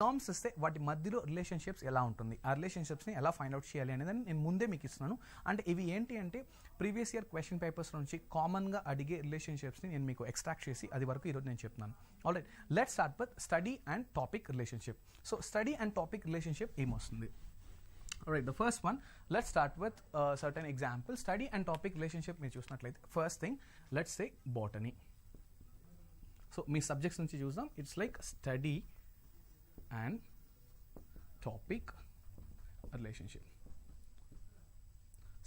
Terms ఇస్తే వాటి మధ్యలో రిలేషన్షిప్స్ ఎలా ఉంటుంది, ఆ రిలేషన్షిప్స్ని ఎలా ఫైండ్ అవుట్ చేయాలి అనేది నేను ముందే మీకు ఇస్తున్నాను. అంటే ఇవి ఏంటి అంటే ప్రీవియస్ ఇయర్ క్వశ్చన్ పేపర్స్ నుంచి కామన్గా అడిగే రిలేషన్షిప్స్ని నేను మీకు ఎక్స్ట్రాక్ట్ చేసి అది వరకు ఈరోజు నేను చెప్తున్నాను. Alright, let's start with study and topic relationship. So study and topic relationship ఏమొస్తుంది? Alright, the first one, let's start with certain examples. Study and topic relationship మీరు చూసినట్లయితే first thing, let's say botany. So me subjects నుంచి చూద్దాం. It's like study and topic relationship.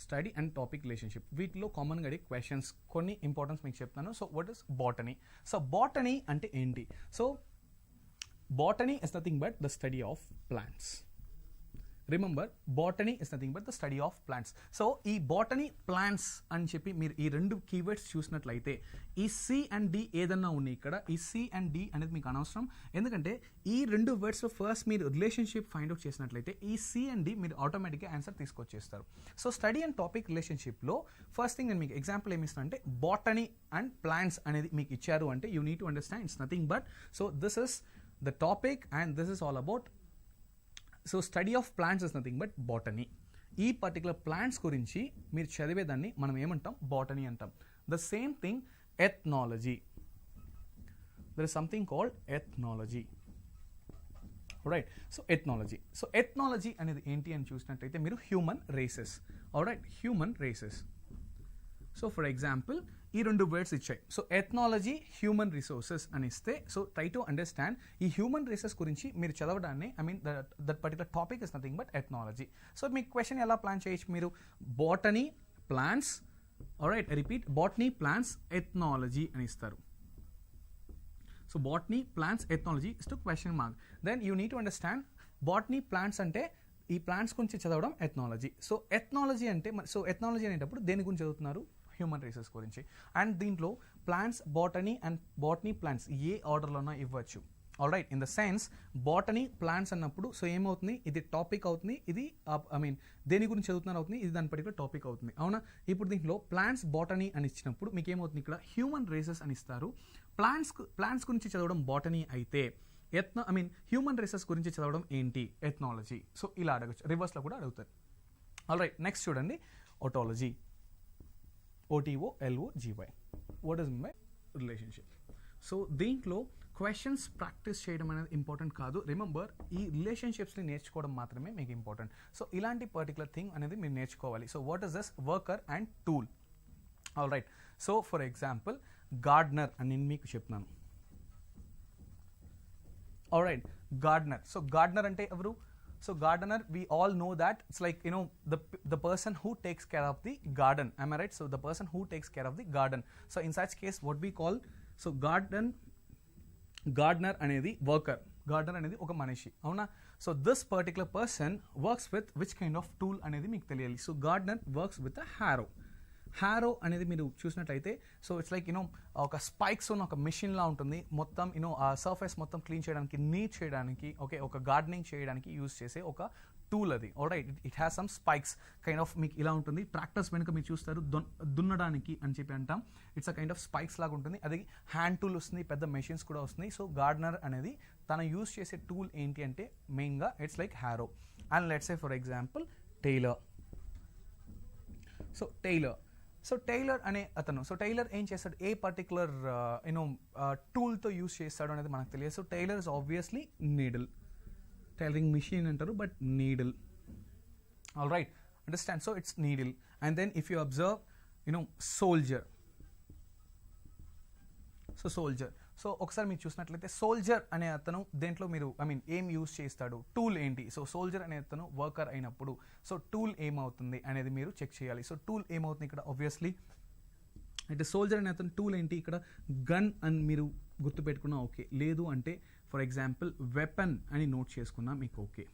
Study and topic relationship. వీటిలో కామన్గా అడిగే questions కొన్ని importance మీకు చెప్తాను. So what is botany? So botany అంటే ఏంటి? So botany is nothing but the study of plants. Remember, botany is nothing but the study of plants. So ఈ botany, plants అని చెప్పి మీరు ఈ రెండు కీవర్డ్స్ చూసినట్లయితే ఈ సి అండ్ డి ఏదన్నా ఉన్నాయి ఇక్కడ, ఈ సి అండ్ డి అనేది మీకు అనవసరం. ఎందుకంటే ఈ రెండు వర్డ్స్లో ఫస్ట్ మీరు రిలేషన్షిప్ ఫైండ్ అవుట్ చేసినట్లయితే ఈ సి అండ్ డి మీరు ఆటోమేటిక్గా ఆన్సర్ తీసుకొచ్చేస్తారు. సో స్టడీ అండ్ టాపిక్ రిలేషన్షిప్లో ఫస్ట్ థింగ్ నేను మీకు ఎగ్జాంపుల్ ఏమి ఇస్తాను అంటే బాటనీ అండ్ ప్లాంట్స్ అనేది మీకు ఇచ్చారు అంటే you need to understand it's nothing but so this is the topic and this is all about. So study of plants is nothing but botany. ఈ పర్టికులర్ ప్లాంట్స్ గురించి మీరు చదివేదాన్ని మనం ఏమంటాం? బాటనీ అంటాం. The same thing ethnology. There is something called ethnology. Right, so ethnology. So ethnology అనేది ఏంటి అని చూసినట్టయితే మీరు human races. Alright, human races. So for example ఈ రెండు వర్డ్స్ ఇచ్చాయి. సో ఎథ్నాలజీ, హ్యూమన్ రిసోర్సెస్ అని ఇస్తే సో ట్రై టు అండర్స్టాండ్ ఈ హ్యూమన్ రేసెస్ గురించి మీరు చదవడాన్ని, I mean that particular topic is nothing but ethnology. So మీ క్వశ్చన్ ఎలా ప్లాన్ చేయొచ్చు మీరు? Botany, plants, alright, repeat, botany, plants, ethnology అని ఇస్తారు. So botany, plants, ethnology is to question mark. Then you need to understand botany, plants అంటే ఈ plants గురించి చదవడం ఎథ్నాలజీ. సో ఎథ్నాలజీ అంటే సో ఎథ్నాలజీ అనేటప్పుడు దేని గురించి చదువుతున్నారు? హ్యూమన్ రేసెస్ గురించి. అండ్ దీంట్లో plants, botany and botany, plants ఏ ఆర్డర్లోనో ఇవ్వచ్చు. Alright, in the sense botany, plants అన్నప్పుడు సో ఏమవుతుంది? ఇది టాపిక్ అవుతుంది, ఇది ఐ మీన్ దేని గురించి చదువుతున్నారు అవుతుంది, ఇది దాని పర్టికులర్ టాపిక్ అవుతుంది. అవునా? ఇప్పుడు దీంట్లో ప్లాంట్స్, బాటనీ అని ఇచ్చినప్పుడు మీకు ఏమవుతుంది? ఇక్కడ హ్యూమన్ రేసెస్ అని ఇస్తారు. ప్లాంట్స్ గురించి చదవడం బాటనీ అయితే ఐ మీన్ హ్యూమన్ రేసెస్ గురించి చదవడం ఏంటి? ఎథ్నాలజీ. సో ఇలా అడగచ్చు, రివర్స్లో కూడా అడుగుతారు. ఆల్రైట్, నెక్స్ట్ చూడండి, otology. OTOLOGY. What is my relationship? So దీంట్లో క్వశ్చన్స్ ప్రాక్టీస్ చేయడం అనేది ఇంపార్టెంట్ కాదు. రిమెంబర్, ఈ రిలేషన్షిప్స్ని నేర్చుకోవడం మాత్రమే మీకు ఇంపార్టెంట్. సో ఇలాంటి పర్టికులర్ థింగ్ అనేది మీరు నేర్చుకోవాలి. So what is this? Worker and tool. All right, so for example Gardner అని నేను మీకు చెప్తున్నాను. All right, Gardner. So Gardner అంటే ఎవరు? So gardener, we all know that it's like, you know, the person who takes care of the garden. Am I right? So the person who takes care of the garden. So in such case, what we call, so gardener అనేది worker. Gardener అనేది ఒక మనిషి. అవునా? So this particular person works with which kind of tool అనేది మీకు తెలియాలి. So gardener works with a harrow. హ్యారో అనేది మీరు చూసినట్లయితే సో ఇట్స్ లైక్ యూనో ఒక స్పైక్స్ ఉన్న ఒక మెషిన్ లా ఉంటుంది. మొత్తం యూనో ఆ సర్ఫేస్ మొత్తం క్లీన్ చేయడానికి, నీట్ చేయడానికి, ఓకే, ఒక గార్డెనింగ్ చేయడానికి యూజ్ చేసే ఒక టూల్ అది. Alright, it has some spikes kind of మీకు ఇలా ఉంటుంది. ట్రాక్టర్స్ వెనుక మీరు చూస్తారు దున్నడానికి అని చెప్పి అంటాం. It's a kind of spikes లాగా ఉంటుంది. అది హ్యాండ్ టూల్ వస్తుంది, పెద్ద మెషిన్స్ కూడా వస్తున్నాయి. సో గార్డనర్ అనేది తన యూజ్ చేసే టూల్ ఏంటి అంటే మెయిన్గా it's like harrow. And let's say for example tailor. So tailor అనే అతను, సో టైలర్ ఏం చేస్తాడు? ఏ పర్టికులర్ యూనో టూల్తో యూస్ చేస్తాడు అనేది మనకు తెలియదు. So tailor is obviously needle. Tailoring machine అంటారు but needle. All right, understand? So it's needle. And then if you observe you know soldier. So ఒకసారి మీరు చూసినట్లయితే సోల్జర్ అనే అతను దేంట్లో మీరు ఐ మీన్ ఏం యూజ్ చేస్తాడు? టూల్ ఏంటి? సో సోల్జర్ అనే అతను వర్కర్ అయినప్పుడు సో టూల్ ఏమవుతుంది అనేది మీరు చెక్ చేయాలి. సో టూల్ ఏమవుతుంది ఇక్కడ? ఆబ్వియస్లీ అంటే సోల్జర్ అనే అతను టూల్ ఏంటి ఇక్కడ? గన్ అని మీరు గుర్తుపెట్టుకున్నా ఓకే. లేదు అంటే ఫర్ ఎగ్జాంపుల్ వెపన్ అని నోట్ చేసుకున్నా మీకు ఓకే.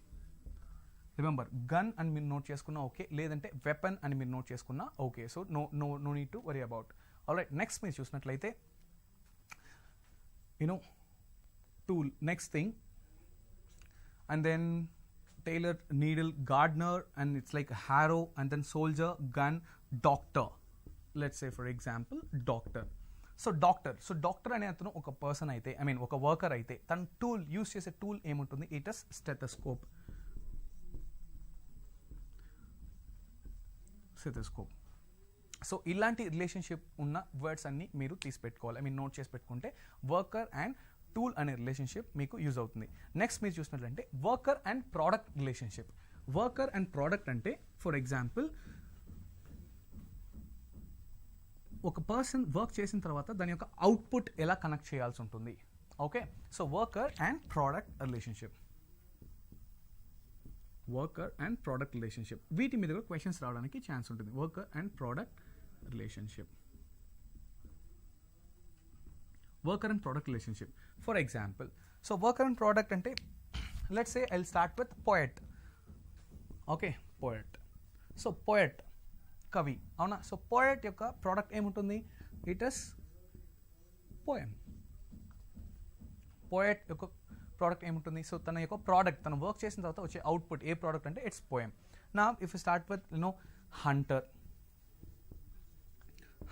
రిమెంబర్, గన్ అని మీరు నోట్ చేసుకున్నా ఓకే, లేదంటే వెపన్ అని మీరు నోట్ చేసుకున్నా okay. So no need to worry about. Alright, next మీరు చూసినట్లయితే tool, next thing, and then tailor, needle, gardener, and it's like a harrow, and then soldier, gun, doctor. Let's say for example doctor. So doctor అనే అతను ఒక person అయితే, I mean ఒక worker అయితే, తన tool use చేసే tool ఏముంటుంది? It is stethoscope. So ఇలాంటి రిలేషన్షిప్ ఉన్న వర్డ్స్ అన్ని మీరు తీసి పెట్టుకోవాలి, ఐ మీన్ నోట్ చేసి పెట్టుకుంటే వర్కర్ అండ్ టూల్ అనే రిలేషన్షిప్ మీకు యూజ్ అవుతుంది. నెక్స్ట్ మీరు చూసినట్లంటే worker and product relationship. Worker and product అంటే ఫర్ ఎగ్జాంపుల్ ఒక పర్సన్ వర్క్ చేసిన తర్వాత దాని యొక్క అవుట్పుట్ ఎలా కనెక్ట్ చేయాల్సి ఉంటుంది. Okay, so worker and product relationship. Worker and product relationship, వీటి మీద కూడా క్వశ్చన్స్ రావడానికి ఛాన్స్ ఉంటుంది. Worker and product relationship. Worker and product relationship for example, so worker and product అంటే let's say I will start with poet. Okay, poet. So poet కవి, అవునా? So poet యొక్క product ఏముంటుంది? It is poem. పోయట్ యొక్క product ఏముంటుంది? So తన యొక్క product, తను వర్క్ చేసిన తర్వాత వచ్చే అవుట్పుట్ ఏ ప్రోడక్ట్ అంటే ఇట్స్ పోయమ్. నా if you start with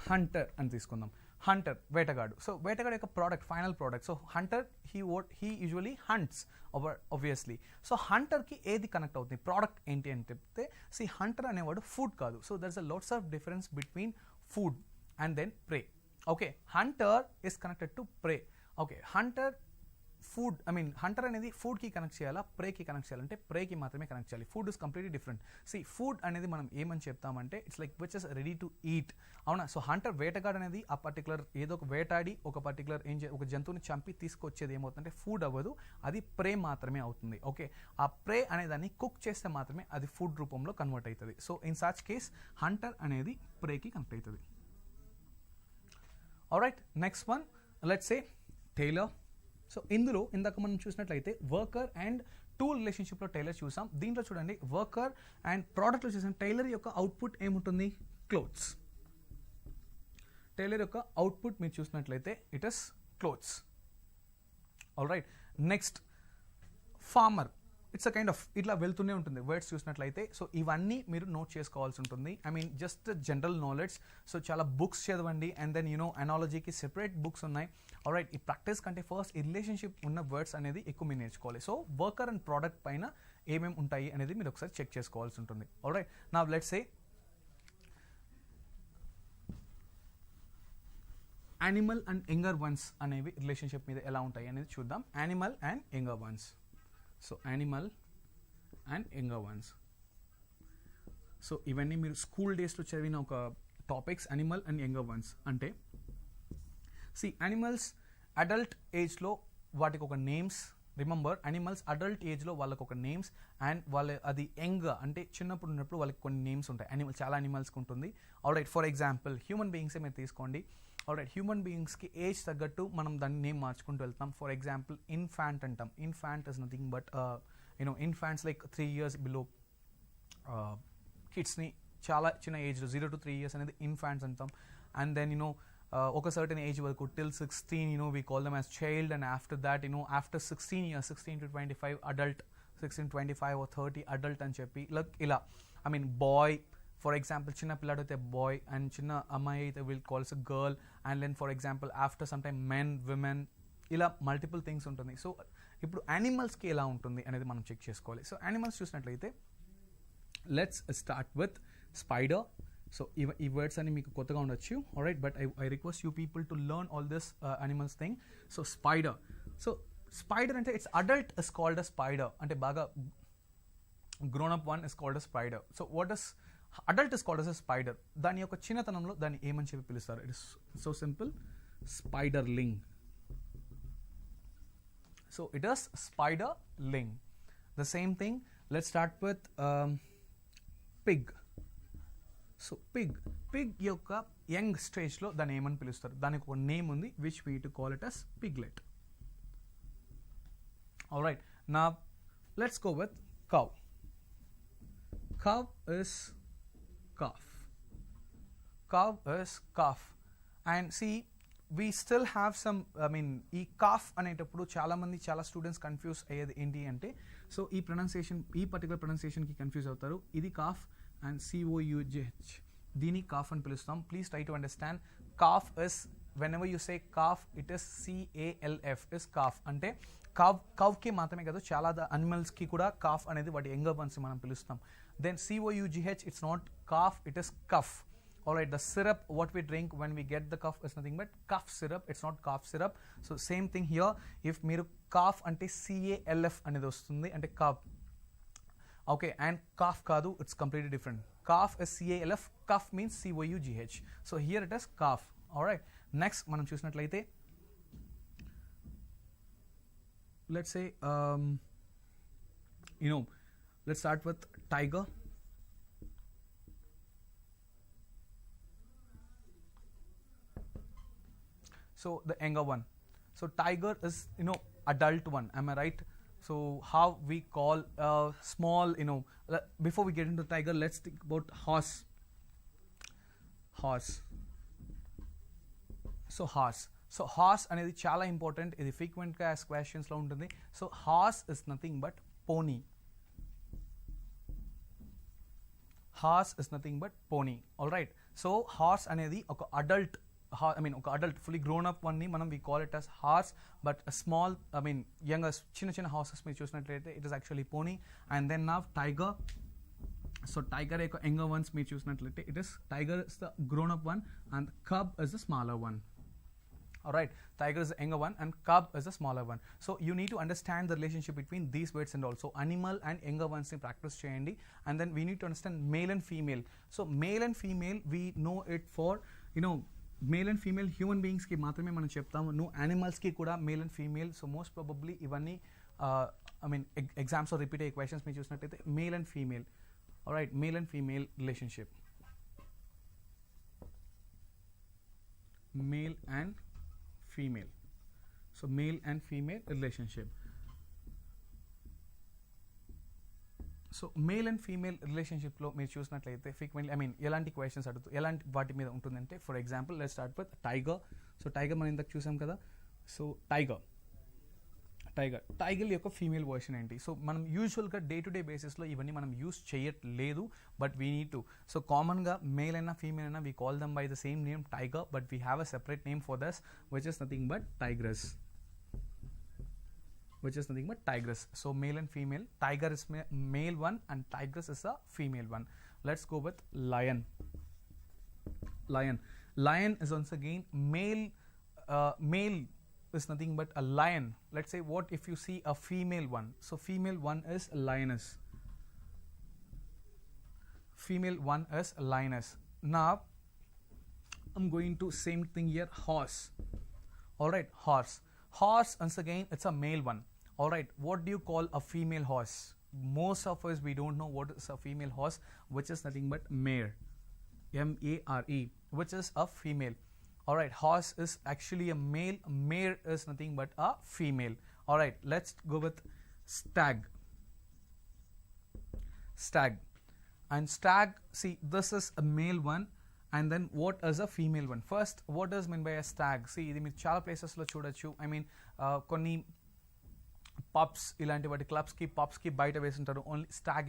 hunter అని తీసుకుందాం. హంటర్ వేటగాడు. సో వేటగాడు యొక్క product, final product. So hunter he usually hunts obviously. So హంటర్కి ఏది కనెక్ట్ అవుతుంది? ప్రోడక్ట్ ఏంటి అని చెప్తే హంటర్ అనేవాడు ఫుడ్ కాదు. So there is a lots of difference between food and then prey. Okay, hunter is connected to prey. Okay, hunter food, I mean hunter అనేది ఫుడ్కి కనెక్ట్ చేయాలా, ప్రేకి కనెక్ట్ చేయాలంటే ప్రేకి మాత్రమే కనెక్ట్ చేయాలి. Food is completely different. Food అనేది మనం ఏమని చెప్తామంటే it's like which is ready to eat, అవునా? సో హంటర్ వేటగాడు అనేది ఆ పర్టికులర్ ఏదో ఒక వేటాడి ఒక పర్టికులర్ ఒక జంతువుని చంపి తీసుకొచ్చేది ఏమవుతుందంటే ఫుడ్ అవ్వదు, అది ప్రే మాత్రమే అవుతుంది. ఓకే, ఆ ప్రే అనేదాన్ని కుక్ చేస్తే మాత్రమే అది ఫుడ్ రూపంలో కన్వర్ట్ అవుతుంది. So in such case hunter అనేది ప్రేకి కనెక్ట్ అవుతుంది. Alright, next one let's say tailor. So ఇందులో ఇందాక మనం చూసినట్లయితే వర్కర్ అండ్ టూల్ రిలేషన్షిప్లో టైలర్ చూసాం. దీంట్లో చూడండి వర్కర్ అండ్ ప్రోడక్ట్లో చూసాం. టైలర్ యొక్క అవుట్పుట్ ఏముంటుంది? క్లోత్స్. టైలర్ యొక్క అవుట్పుట్ మీరు చూసినట్లయితే it is clothes. All right, next farmer. It's a kind of ఇట్లా వెళ్తూనే ఉంటుంది వర్డ్స్ చూసినట్లయితే. సో ఇవన్నీ మీరు నోట్ చేసుకోవాల్సి ఉంటుంది, I mean just general knowledge. So చాలా బుక్స్ చదవండి అండ్ దెన్ అనాలజీకి సెపరేట్ బుక్స్ ఉన్నాయి. ఆల్రైట్, ఈ ప్రాక్టీస్ కంటే ఫస్ట్ ఈ రిలేషన్షిప్ ఉన్న వర్డ్స్ అనేది ఎక్కువ మీరు నేర్చుకోవాలి. సో వర్కర్ అండ్ ప్రోడక్ట్ పైన ఏమేమి ఉంటాయి అనేది మీరు ఒకసారి చెక్ చేసుకోవాల్సి ఉంటుంది. ఆల్రైట్, నా let's say animal and younger once అనేవి రిలేషన్షిప్ మీద ఎలా ఉంటాయి అనేది చూద్దాం. Animal and younger once. So animal and younger once. So ఇవన్నీ మీరు స్కూల్ డేస్లో చదివిన ఒక topics. Animal and younger once అంటే యానిమల్స్ అడల్ట్ ఏజ్లో వాటికి ఒక నేమ్స్. రిమెంబర్, యానిమల్స్ అడల్ట్ ఏజ్లో వాళ్ళకి ఒక నేమ్స్ అండ్ అది యంగ్ అంటే చిన్నప్పుడు ఉన్నప్పుడు వాళ్ళకి కొన్ని నేమ్స్ ఉంటాయి. చాలా యానిమల్స్కి ఉంటుంది. ఆల్రైట్, ఫర్ ఎగ్జాంపుల్ హ్యూమన్ బీయింగ్సే మీరు తీసుకోండి. ఆల్రైట్, హ్యూమన్ బీయింగ్స్కి ఏజ్ తగ్గట్టు మనం దాన్ని నేమ్ మార్చుకుంటూ వెళ్తాం. ఫర్ ఎగ్జాంపుల్ ఇన్ఫాంట్ అంటాం. Infant is nothing but infants like 3 years below కిడ్స్ని, చాలా చిన్న ఏజ్లో 0 to 3 years అనేది ఇన్ఫాంట్స్ అంటాం. అండ్ దెన్ ఒక సర్టన్ ఏజ్ వరకు till 16 we call them as child, and after that after 16 years 16 to 25 adult, 16 25 or 30 adult అని చెప్పి ఇలా I mean boy. For example చిన్న పిల్లాడు అయితే బాయ్ అండ్ చిన్న అమ్మాయి అయితే will calls a girl. And then for example after some time men, women, ఇలా మల్టిపుల్ థింగ్స్ ఉంటుంది. సో ఇప్పుడు యానిమల్స్కి ఎలా ఉంటుంది అనేది మనం చెక్ చేసుకోవాలి. సో యానిమల్స్ చూసినట్లయితే let's start with spider. So ఈ వర్డ్స్ అన్ని మీకు కొత్తగా ఉండొచ్చు. Alright, but I request you people to learn all this animals thing. So spider. So spider అంటే it's adult is called a spider, అంటే బాగా grown up one is called a spider. So what is adult is called as a spider. దాని యొక్క చిన్నతనంలో దాన్ని ఏమని చెప్పి పిలుస్తారు? It is so simple, spiderling. So it is spiderling. The same thing, let's start with pig. So pig యొక్క young స్టేజ్లో దాన్ని ఏమని పిలుస్తారు? దానికి ఒక నేమ్ ఉంది which we to call it as piglet. Alright, నా let's go with cow. Cow is calf. Cow is calf. And see, we still have some, I mean, ఈ calf అనేటప్పుడు చాలా స్టూడెంట్స్ కన్ఫ్యూజ్ అయ్యేది ఏంటి అంటే, సో ఈ pronunciation, ఈ particular ప్రొనౌన్సియేషన్కి confuse అవుతారు. ఇది కాఫ్ అండ్ COUGH, దీన్ని కాఫ్ అని పిలుస్తాం. Please try to understand. Cough is whenever you say calf, it is CALF, is calf. అంటే కవ్కి మాత్రమే కాదు, చాలా అనిమల్స్కి కూడా కాఫ్ అనేది వాటి యంగర్ వన్స్ మనం పిలుస్తాం. Then COUGH, it's not calf, it is cuff. Alright, the syrup what we drink when we get the cough is nothing but cough syrup, it's not cough syrup. So same thing here, if మీరు cough అంటే CALF అనేది వస్తుంది అంటే cough. Okay, and cough కాదు, it's completely different. Cough is CALF, cough means COUGH. So here it is cough. Alright, next మనం చూసినట్లయితే let's say let's start with tiger. So the younger one. So tiger is adult one. Am I right? So how we call small before we get into tiger, let's think about horse. So horse అనేది చాలా important. ఇది frequent గా ask questions లో ఉంటుంది. So horse is nothing but pony. Horse is nothing but pony. All right. So horse అనేది ఒక adult, ఒక adult fully grown up one ని మనం we call it as horse. But small younger చిన్న horses మీరు చూసినట్లయితే it is actually pony. And then now tiger. So tiger యొక్క younger ones మీరు చూసినట్లయితే it is tiger is the grown up one and cub is the smaller one. Alright, tiger is the younger one and cub is the smaller one. So you need to understand the relationship between these words and also animal and younger ones in practice cheyandi. And then we need to understand male and female. So male and female we know it for male and female human beings ki maatrame manam cheptamu. No animals ki kuda male and female. So most probably ivanni exams or repeated questions me chusinattayite male and female. Alright, male and female relationship. Male and female. So male and female relationship. So male and female రిలేషన్షిప్లో మీరు చూసినట్లయితే frequently ఎలాంటి questions అడుగుతూ ఎలాంటి వాటి మీద ఉంటుందంటే for example let's start with tiger. So tiger మనం ఇంతకు చూసాం కదా. సో టైగర్ యొక్క ఫీమేల్ వర్షన్ ఏంటి? సో మనం యూజువల్గా డే టు డే బేసిస్లో ఇవన్నీ మనం యూజ్ చేయట్లేదు, but we need to. So కామన్గా మేల్ అయినా ఫీమేల్ అయినా we call them by the same name tiger, but we have a separate name for thus which is nothing but tigress. So male and female. Tiger is male one and tigress is a female one. Let's go with lion. Lion is once again male. Male is nothing but a lion. Let's say what if you see a female one? So female one is a lioness. Now I'm going to same thing here, horse. Alright, horse once again it's a male one. Alright, what do you call a female horse? Most of us we don't know what is a female horse, which is nothing but mare. M-A-R-E, which is a female. Alright, horse is actually a male, mare is nothing but a female. Alright, let's go with stag. And stag, see this is a male one. And then what is a female one? First, what does mean by a stag? See, ఇది మీరు చాలా ప్లేసెస్లో చూడొచ్చు. కొన్ని pubs ఇలాంటి వాటి క్లబ్స్కి పబ్స్కి బయట వేస్తుంటారు only stag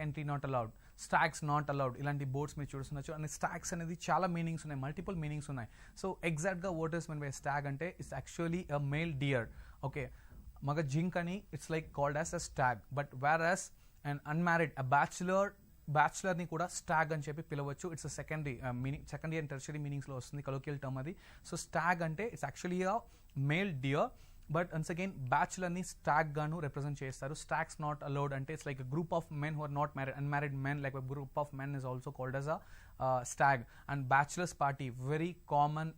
entry not allowed, stags not allowed ఇలాంటి బోర్డ్స్ మీరు చూడొచ్చు. అండ్ స్టాగ్స్ అనేది చాలా మీనింగ్స్ ఉన్నాయి, మల్టిపుల్ మీనింగ్స్ ఉన్నాయి. సో ఎగ్జాక్ట్గా what is mean by stag అంటే it's actually a male deer. Okay, మగ జింక్ అని it's like called as a stag. But where as and unmarried బ్యాచులర్ని కూడా స్టాగ్ అని చెప్పి పిలవచ్చు. ఇట్స్ సెకండరీ అండ్ టెర్షరీ మీనింగ్స్లో వస్తుంది, కలోకియల్ టర్మ్ అది. సో స్టాగ్ అంటే it's actually a male deer, but once again బ్యాచులర్ని స్టాగ్ గాను రిప్రజెంట్ చేస్తారు. స్టాగ్స్ నాట్ అలౌడ్ అంటే it's like a group of men who are not married, unmarried men, like a group of men is also called as a stag. And bachelors party, very common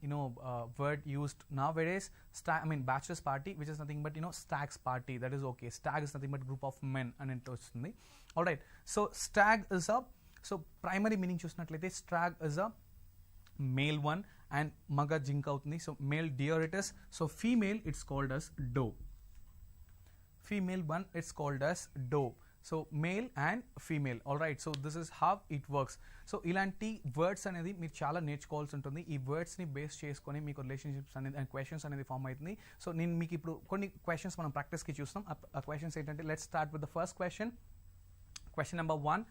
word used nowadays. Bachelor's party, which is nothing but stag's party. That is okay. Stag is nothing but group of men and interesting. All right. So stag is primary meaning చూసినట్లయితే stag is a male one and maga jinka అవుతుంది. So male deer it is. So female it's called as doe. Female one it's called as doe. So male and female. All right, so this is how it works. So ఇలాంటి words అనేది మీరు చాలా నేర్చుకోవాల్సి ఉంటుంది. ఈ వర్డ్స్ని base చేసుకొని మీకు relationships అనేది and questions అనేది ఫామ్ అవుతుంది. సో నేను మీకు ఇప్పుడు కొన్ని క్వశ్చన్స్ మనం ప్రాక్టీస్కి చూస్తాం. ఆ క్వశ్చన్స్ ఏంటంటే let's start with the first question. Question number 1.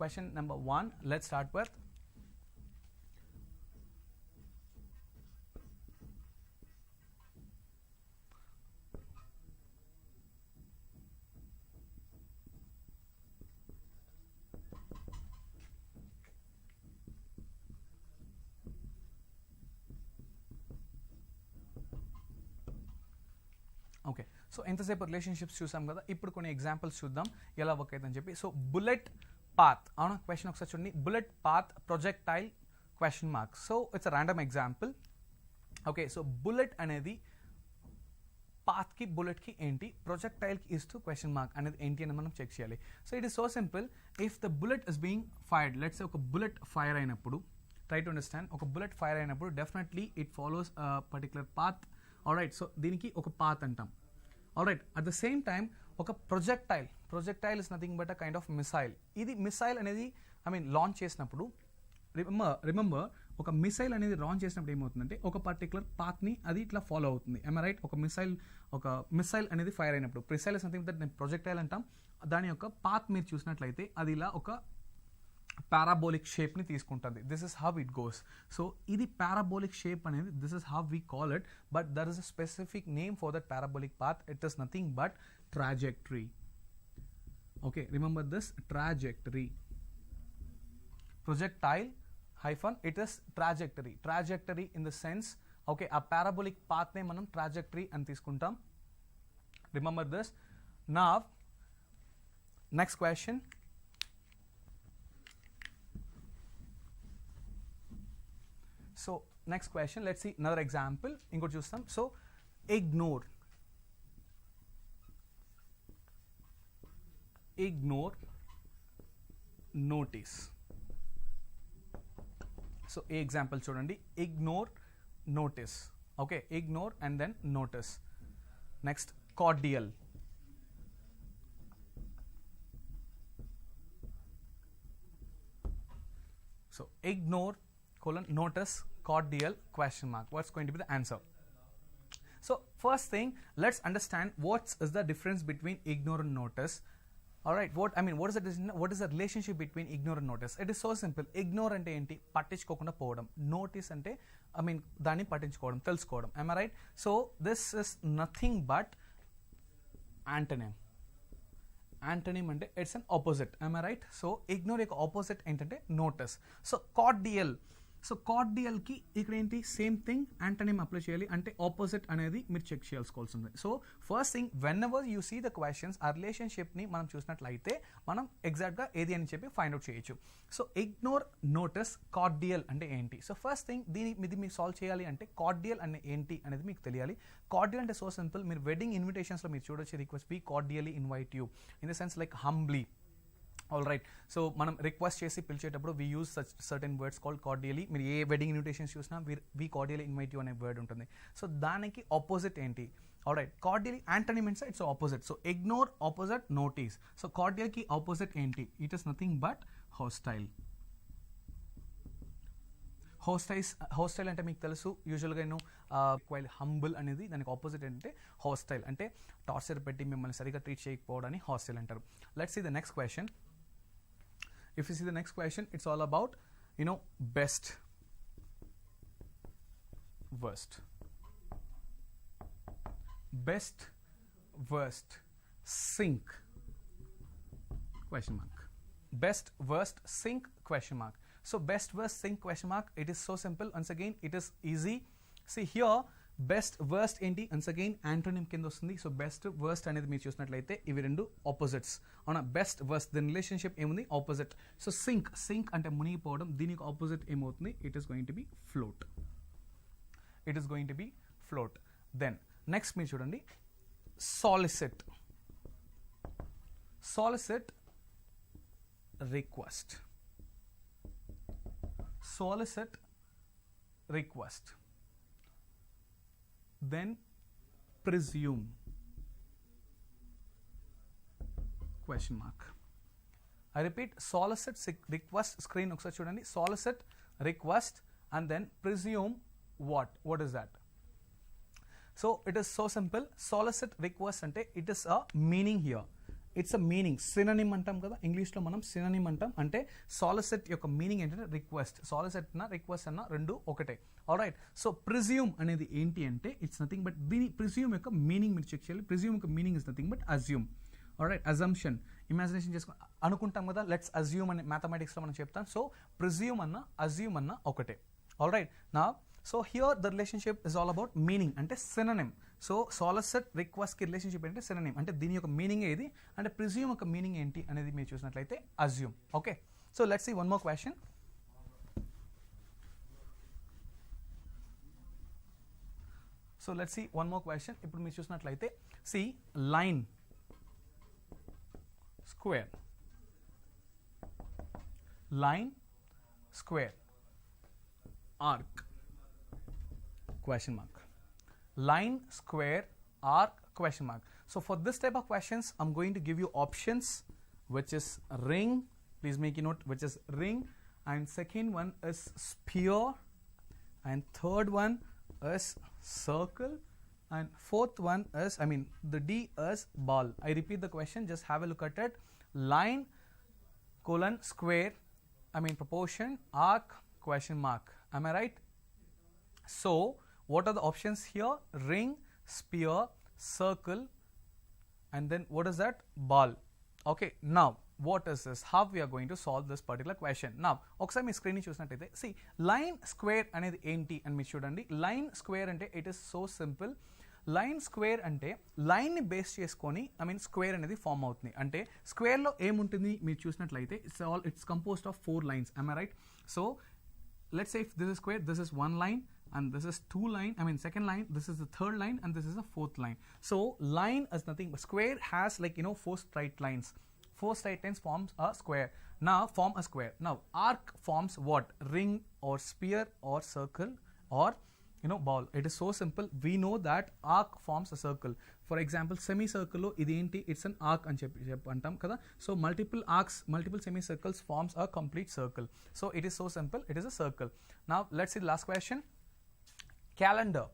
question number 1, let's start with okay. So ఎంతసేపు రిలేషన్షిప్స్ చూసాం కదా, ఇప్పుడు కొన్ని ఎగ్జాంపుల్స్ చూద్దాం ఎలా వర్క్ అవుతుందని చెప్పి. సో బుల్లెట్ పాత్, అవునా, క్వశ్చన్ ఒకసారి చూడండి. Bullet path projectile question mark. So it's a random example. Okay, so bullet అనేది పాత్కి బుల్లెట్కి ఏంటి, ప్రొజెక్టైల్కి ఇస్తూ క్వశ్చన్ మార్క్ అనేది ఏంటి అని మనం చెక్ చేయాలి. So it is so simple. If the bullet is being fired, let's ఒక బుల్లెట్ ఫైర్ అయినప్పుడు, ట్రై టు అండర్స్టాండ్, ఒక బుల్లెట్ ఫైర్ అయినప్పుడు definitely it follows particular path. Alright, so దీనికి ఒక పాత్ అంటాం. Alright, at the same time ఒక projectile is nothing but a kind of missile. ఇది missile అనేది లాంచ్ చేసినప్పుడు, రిమెంబర్ ఒక మిసైల్ అనేది లాంచ్ చేసినప్పుడు ఏమవుతుందంటే ఒక పర్టికులర్ పాత్ని అది ఇట్లా ఫాలో అవుతుంది. I right? ఒక మిసైల్ అనేది ఫైర్ అయినప్పుడు, missile is nothing but projectile అంటాం. దాని యొక్క పాత్ మీరు చూసినట్లయితే అది ఇలా ఒక పారాబోలిక్ షేప్ని తీసుకుంటుంది. This is how it goes. So ఇది పారాబోలిక్ షేప్ అనేది, this is how we call it, but there is a specific name for that parabolic path. It is nothing but trajectory. Okay, remember this, trajectory. Projectile hyphen it is trajectory. Trajectory in the sense, okay, ఆ parabolic పాత్నే మనం trajectory అని తీసుకుంటాం. Remember this. Now next question. So next question, let's see another example. Ingoti chustam. So ignore notice. So a example chudandi, ignore notice. Okay, ignore and then notice. Next, cordial. So ignore notice, cordial, question mark. What's going to be the answer? So first thing, let's understand what is the difference between ignore and notice. All right, what is the relationship between ignore and notice? It is so simple. Ignore ante enti, pattichukokunda povodam. Notice ante dani pattinchukodam, telusukodam. Am I right? So this is nothing but antonym. Antonym ante it's an opposite. Am I right? So ignore యొక్క opposite ఏంటంటే notice. So cordial. So కార్డియల్కి ఇక్కడ ఏంటి, same thing, antonym apply చేయాలి, అంటే opposite అనేది మీరు check చేయాల్సుకోవాల్సి ఉంది. So first thing, whenever you see the questions, ఆ రిలేషన్షిప్ని మనం చూసినట్లయితే మనం ఎగ్జాక్ట్గా ఏది అని చెప్పి ఫైండ్ అవుట్ చేయొచ్చు. సో ఇగ్నోర్, నోటిస్, కార్డియల్ అంటే ఏంటి? సో ఫస్ట్ థింగ్, ఇది మీకు సాల్వ్ చేయాలి అంటే కార్డియల్ అంటే ఏంటి అనేది మీకు తెలియాలి. కార్డియల్ అంటే సో సింపుల్, మీరు వెడ్డింగ్ ఇన్విటేషన్స్లో మీరు చూడొచ్చు, request we cordially invite you, in the sense like humbly. All right, so మనం రిక్వెస్ట్ చేసి పిలిచేటప్పుడు we use certain words called cordially. మీరు ఏ వెడ్డింగ్ ఇన్విటేషన్స్ చూసినా వీ కార్డియలీ ఇన్వైట్ యూ అనే వర్డ్ ఉంటుంది. సో దానికి ఆపోజిట్ ఏంటి? All right, cordially antonym means it's opposite. So ignore opposite notice. So కార్డియల్కి ఆపోజిట్ ఏంటి? It is nothing but hostile. Hostile అంటే మీకు తెలుసు, యూజువల్గా వైల్ హంబుల్ అనేది దానికి ఆపోజిట్ ఏంటంటే హాస్టైల్, అంటే టార్చర్ పెట్టి మిమ్మల్ని సరిగ్గా ట్రీట్ చేయకపోవడాన్ని హాస్టైల్ అంటారు. Let's see the next question. If you see the next question, it's all about, best, worst. Best, worst, sink, question mark. Best, worst, sink, question mark. So best, worst, sink, question mark. It is so simple. Once again, it is easy. See here, best worst ఏంటి? Once again antonym కింద వస్తుంది. So best worst అనేది మీరు చూసినట్లయితే ఇవి రెండు opposites, అవునా? Best worst దీని రిలేషన్షిప్ ఏముంది? ఆపోజిట్. సో సింక్ అంటే మునిగిపోవడం, దీనికి ఆపోజిట్ ఏమవుతుంది? It is going to be float. Then next మీరు చూడండి, solicit. Request. Then presume, question mark. I repeat, solicit, request, screen ఒకసారి చూడండి. Solicit, request, and then presume what is that? So it is so simple. Solicit, request అంటే it is a meaning here. It's a meaning. Synonym అంటాం కదా ఇంగ్లీష్లో మనం, synonym అంటాం. అంటే solicit యొక్క మీనింగ్ ఏంటంటే రిక్వెస్ట్. సాలిసిట్ అన్న రిక్వెస్ట్ అన్న రెండు ఒకటే. ఆల్రైట్. సో ప్రిజ్యూమ్ అనేది ఏంటి అంటే ఇట్స్ నథింగ్ బట్, దీని ప్రిజ్యూమ్ యొక్క మీనింగ్ మీరు చెక్ చేయాలి. ప్రిజ్యూమ్ యొక్క meaning is nothing but assume. Alright. Assumption, imagination చేసుకుని అనుకుంటాం కదా, లెట్స్ అజ్యూమ్ అని మ్యాథమెటిక్స్లో మనం చెప్తాం. సో ప్రిజ్యూమ్ అన్న అజ్యూమ్ అన్న ఒకటే. ఆల్రైట్. నా so here the relationship is all about meaning, అంటే సినోనిమ్. సో సాలిసిట్ రిక్వెస్ట్కి రిలేషన్షిప్ అంటే సినోనిమ్, అంటే దీని యొక్క మీనింగ్ ఏది, అంటే ప్రిజ్యూమ్ యొక్క మీనింగ్ ఏంటి అనేది మీరు చూసినట్లయితే assume. Okay. So let's see one more question. So let's see one more question. ఇప్పుడు మీరు చూసినట్లయితే see line, square, line, square, arc, question mark, line, square, arc, question mark. So for this type of questions I'm going to give you options, which is ring, please make a note, which is ring, and second one is sphere, and third one is circle, and fourth one is, I mean the D is ball. I repeat the question, just have a look at it. Line, colon, square, I mean proportion, arc, question mark. Am I right? So what are the options here? Ring, sphere, circle, and then what is that? Ball. Okay. Now what is this? How we are going to solve this particular question? Now ఒకసారి మీ screen ని చూసినట్టయితే see line square అనేది ఏంటి అని మీరు చూడండి. Line square అంటే it is so simple. Line square అంటే లైన్ ని బేస్ చేసుకొని స్క్వేర్ అనేది ఫామ్ అవుతుంది. అంటే స్క్వేర్ లో ఏముంటుంది మీరు చూసినట్లయితే it's composed of 4 lines. Am I right? So let's say if this is square, this is one line, and this is two line, second line, this is the third line, and this is the fourth line. So line is nothing but, square has 4 straight lines. 4 straight lines forms a square. Now form a square. Now arc forms what? Ring or sphere or circle or ball. It is so simple. We know that arc forms a circle. For example, semicircle lo idi enti, it's an arc అని చెప్పి అంటాం కదా. So multiple arcs, multiple semicircles forms a complete circle. So it is so simple, it is a circle. Now let's see the last question. Calendar.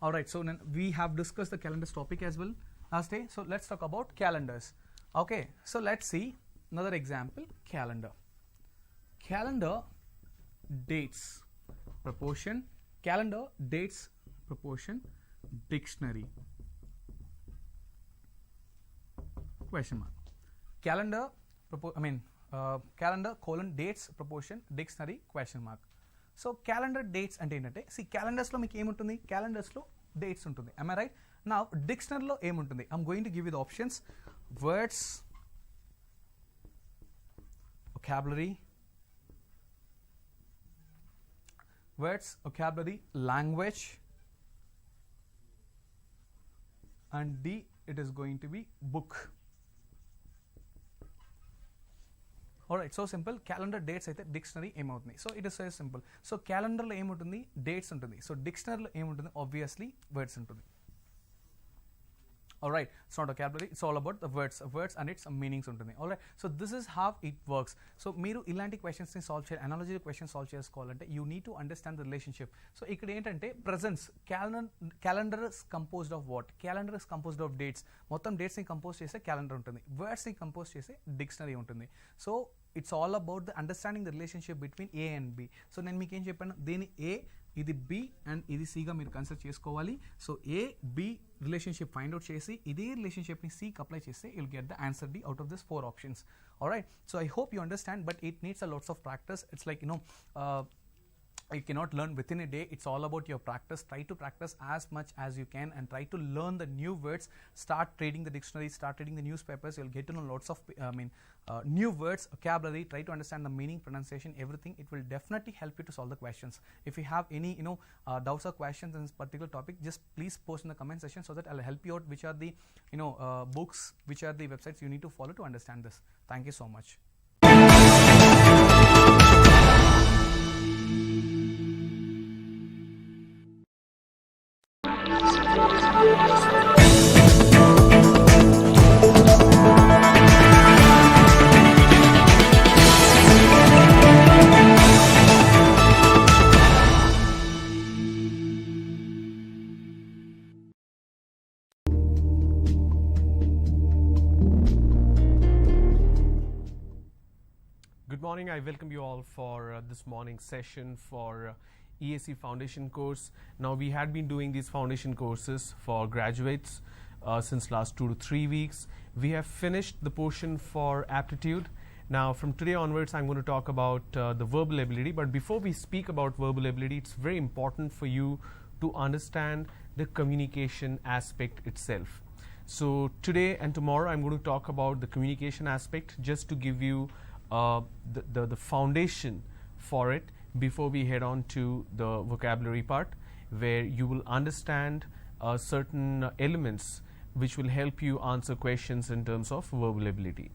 Alright, so we have discussed the calendars topic as well last day. So let's talk about calendars. Okay, so let's see another example. Calendar. Calendar, dates, proportion. Calendar, dates, proportion, dictionary, question mark. Calendar, calendar colon dates proportion dictionary question mark. So calendar dates అంటే ఏంటంటే see calendars లో మీకు ఏముంటుంది, calendars లో dates ఉంటుంది. Am I right? Now dictionary లో ఏముంటుంది? I'm going to give you the options: words, vocabulary, words, vocabulary, language, and D it is going to be book. Alright, so simple. Calendar, dates అయితే dictionary ఏమవుతుంది. So it is so simple. So calendar లో ఏముంటుంది, dates ఉంటుంది. So dictionary లో ఏముంటుంది, obviously words ఉంటుంది. Alright, it's not vocabulary, it's all about the words and its meanings ఉంటుంది. Alright, so this is how it works. So మీరు ఇలాంటి questions ని solve చేయాలి, analogy questions solve చేసుకోవాలంటే you need to understand the relationship. So ఇక్కడ ఏంటంటే presence, calendar is composed of what? Calendar is composed of dates. మొత్తం dates ని compose చేసే calendar ఉంటుంది, words ని కంపోజ్ చేసే dictionary ఉంటుంది. So it's all about the understanding the relationship between A and B. So నేను మీకు ఏం చెప్పాను, దీని A, ఇది B అండ్ ఇది C గా మీరు కన్సిడర్ చేసుకోవాలి. So A, B relationship find out చేసి ఇదే రిలేషన్షిప్ ని C కి అప్లై చేస్తే you'll get the answer D out of this 4 options. Alright, so I hope you understand, but it needs a lots of practice. It's like you cannot learn within a day. It's all about your practice. Try to practice as much as you can and try to learn the new words. Start reading the dictionary, start reading the newspapers. You'll get to know lots of new words, vocabulary. Try to understand the meaning, pronunciation, everything. It will definitely help you to solve the questions. If you have any doubts or questions in this particular topic, just please post in the comment section so that I'll help you out which are the books, which are the websites you need to follow to understand this. Thank you so much. morning. I welcome you all for this morning's session for EAC Foundation course. Now, we had been doing these foundation courses for graduates since last 2 to 3 weeks. We have finished the portion for Aptitude. Now, from today onwards, I'm going to talk about the verbal ability. But before we speak about verbal ability, it's very important for you to understand the communication aspect itself. So today and tomorrow, I'm going to talk about the communication aspect just to give you the foundation for it before we head on to the vocabulary part, where you will understand certain elements which will help you answer questions in terms of verbal ability.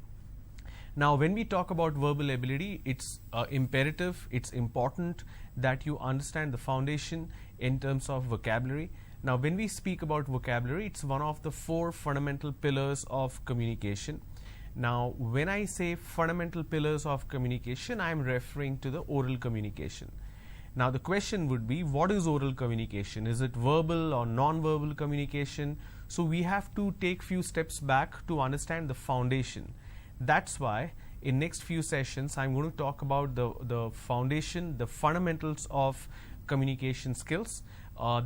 Now, when we talk about verbal ability, it's imperative, it's important that you understand the foundation in terms of vocabulary. Now, when we speak about vocabulary, it's one of the 4 fundamental pillars of communication. Now, when I say fundamental pillars of communication, I'm referring to the oral communication. Now, the question would be, what is oral communication? Is it verbal or non-verbal communication? So, we have to take few steps back to understand the foundation. That's why in next few sessions, I'm going to talk about the foundation, the fundamentals of communication skills.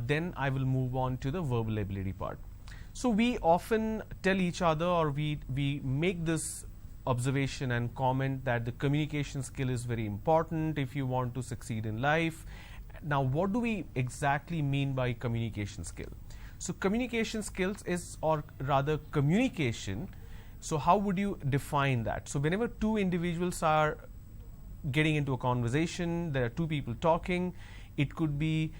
Then I will move on to the verbal ability part. So we often tell each other, or we make this observation and comment that the communication skill is very important if you want to succeed in life. Now, what do we exactly mean by communication skill? So communication skills is, or rather communication. So how would you define that? So whenever 2 individuals are getting into a conversation, there are 2 people talking, it could be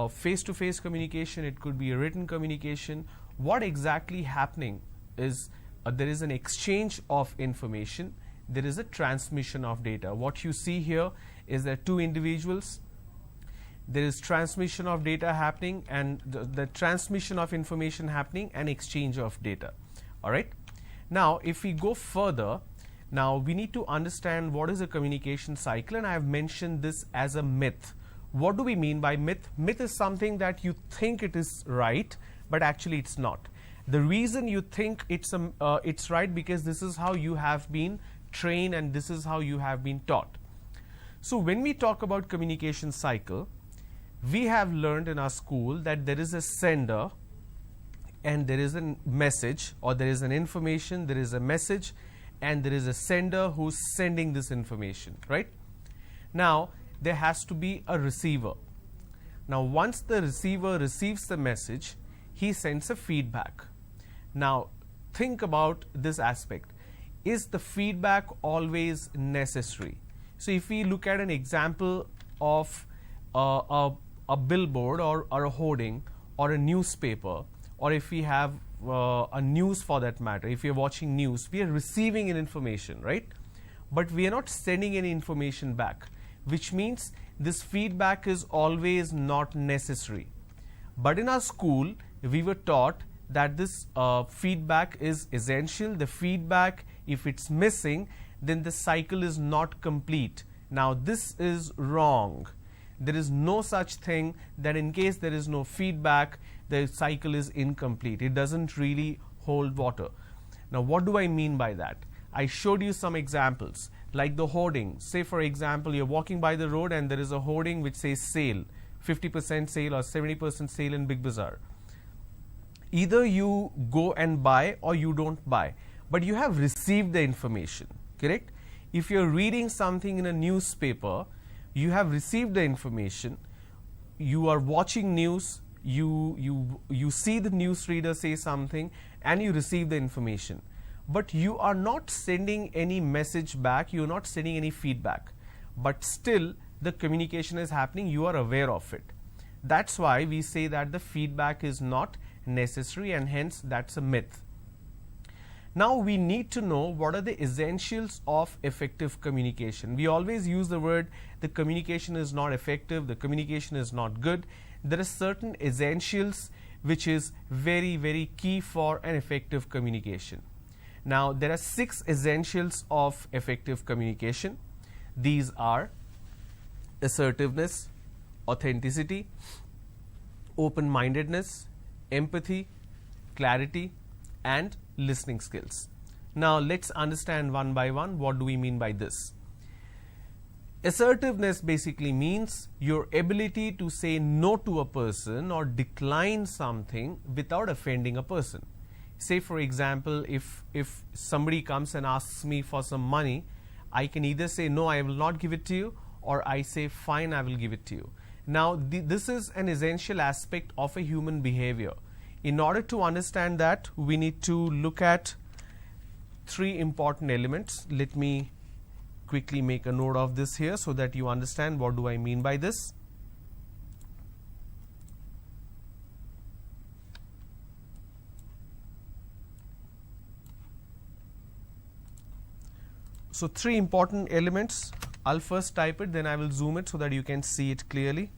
face-to-face communication, it could be a written communication. What exactly happening is there is an exchange of information, there is a transmission of data. What you see here is that 2 individuals, there is transmission of data happening, and the transmission of information happening and exchange of data. All right. Now, if we go further, now we need to understand what is a communication cycle, and I have mentioned this as a myth. What do we mean by myth? Myth is something that you think it is right, but actually it's not. The reason you think it's right because this is how you have been trained and this is how you have been taught. So when we talk about communication cycle, we have learned in our school that there is a sender and there is a message, or there is an information, there is a message, and there is a sender who's sending this information, right? Now, there has to be a receiver. Now, once the receiver receives the message, he sends a feedback. Now, think about this aspect. Is the feedback always necessary? So, if we look at an example of a billboard or a hoarding or a newspaper, or if we have a news for that matter, if you're watching news, we are receiving an information, right? But we are not sending any information back, which means this feedback is always not necessary. But in our school, we were taught that this feedback is essential. The feedback, if it's missing, then the cycle is not complete. Now, this is wrong. There is no such thing that in case there is no feedback, the cycle is incomplete. It doesn't really hold water. Now, what do I mean by that? I showed you some examples, like the hoarding. Say, for example, you're walking by the road and there is a hoarding which says sale, 50% sale or 70% sale in Big Bazaar. Either you go and buy or you don't buy, but you have received the information, correct? If you're reading something in a newspaper, you have received the information, you are watching news, you see the newsreader say something and you receive the information. But you are not sending any message back, you are not sending any feedback. But still the communication is happening, you are aware of it. That's why we say that the feedback is not necessary, and hence that's a myth. Now we need to know what are the essentials of effective communication. We always use the word the communication is not effective, the communication is not good. There are certain essentials which is very, very key for an effective communication. Now there are 6 essentials of effective communication. These are assertiveness, authenticity, open-mindedness, empathy, clarity, and listening skills. Now let's understand one by one what do we mean by this. Assertiveness basically means your ability to say no to a person or decline something without offending a person. Say for example, if somebody comes and asks me for some money, I can either say no, I will not give it to you, or I say fine, I will give it to you. Now this is an essential aspect of a human behavior. In order to understand that, we need to look at three important elements. Let me quickly make a note of this here so that you understand what do I mean by this. So three important elements. I'll first type it, then I will zoom it so that you can see it clearly.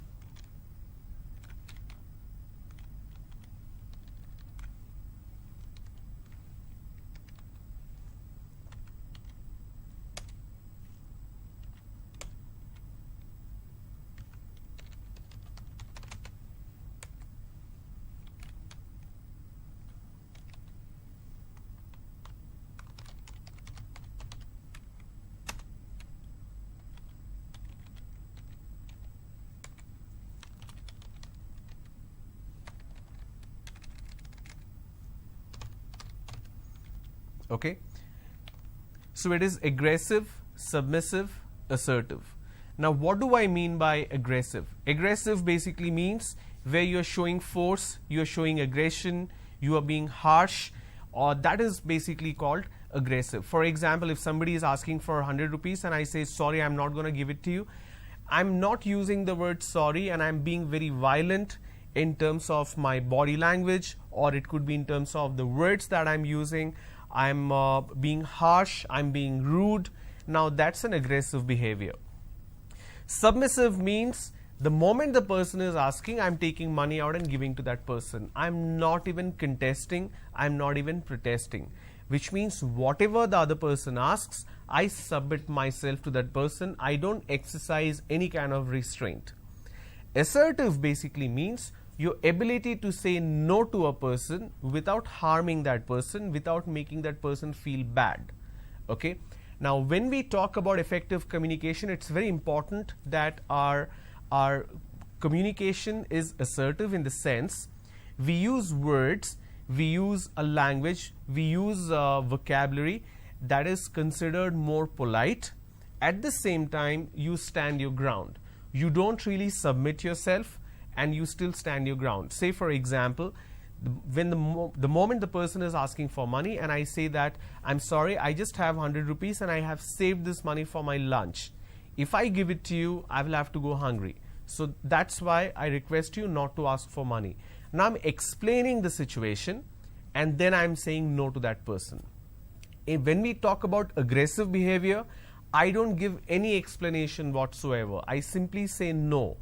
Okay, so it is aggressive, submissive, assertive. Now what do I mean by aggressive? Aggressive basically means where you are showing force, you are showing aggression, you are being harsh, or that is basically called aggressive. For example, if somebody is asking for 100 rupees and I say sorry, I'm not going to give it to you, I'm not using the word sorry and I'm being very violent in terms of my body language, or it could be in terms of the words that I'm using. I'm being harsh, I'm being rude. Now that's an aggressive behavior. Submissive means the moment the person is asking, I'm taking money out and giving to that person. I'm not even contesting, I'm not even protesting, which means whatever the other person asks, I submit myself to that person. I don't exercise any kind of restraint. Assertive basically means your ability to say no to a person without harming that person, without making that person feel bad. Okay. Now, when we talk about effective communication, it's very important that our communication is assertive in the sense we use words, we use a language, we use vocabulary that is considered more polite. At the same time, you stand your ground. You don't really submit yourself, and you still stand your ground. Say for example, when the moment the person is asking for money and I say that, I'm sorry, I just have 100 rupees and I have saved this money for my lunch. If I give it to you, I will have to go hungry. So that's why I request you not to ask for money. Now I'm explaining the situation and then I'm saying no to that person. When we talk about aggressive behavior, I don't give any explanation whatsoever. I simply say no.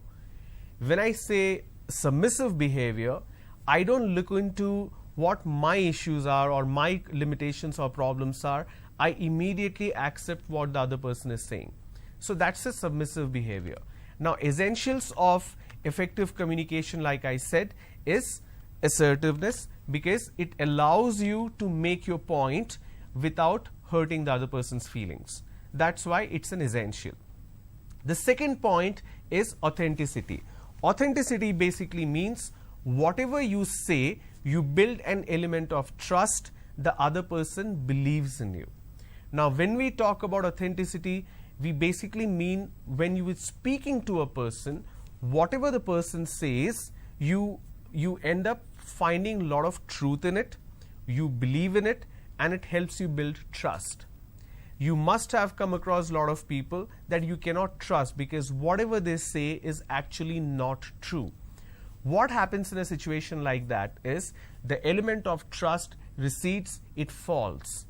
When I say submissive behavior, I don't look into what my issues are or my limitations or problems are. I immediately accept what the other person is saying. So that's a submissive behavior. Now, essentials of effective communication, like I said, is assertiveness, because it allows you to make your point without hurting the other person's feelings. That's why it's an essential. The second point is authenticity. Authenticity basically means whatever you say, you build an element of trust, the other person believes in you. Now, when we talk about authenticity, we basically mean when you are speaking to a person, whatever the person says, you end up finding a lot of truth in it, you believe in it, and it helps you build trust. You must have come across a lot of people that you cannot trust because whatever they say is actually not true. What happens in a situation like that is the element of trust recedes, it falls.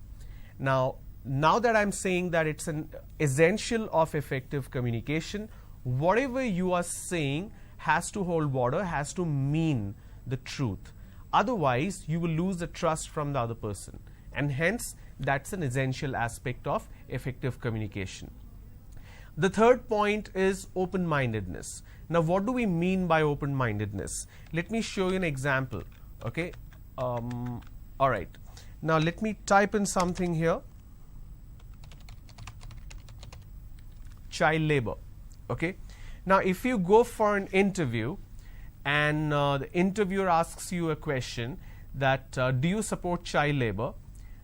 Now that I'm saying that it's an essential of effective communication, whatever you are saying has to hold water, has to mean the truth. Otherwise, you will lose the trust from the other person, and hence that's an essential aspect of effective communication. The third point is open-mindedness. Now, what do we mean by open-mindedness? Let me show you an example. Okay. All right. Now, let me type in something here. child labor. Okay. Now, if you go for an interview and the interviewer asks you a question that do you support child labor?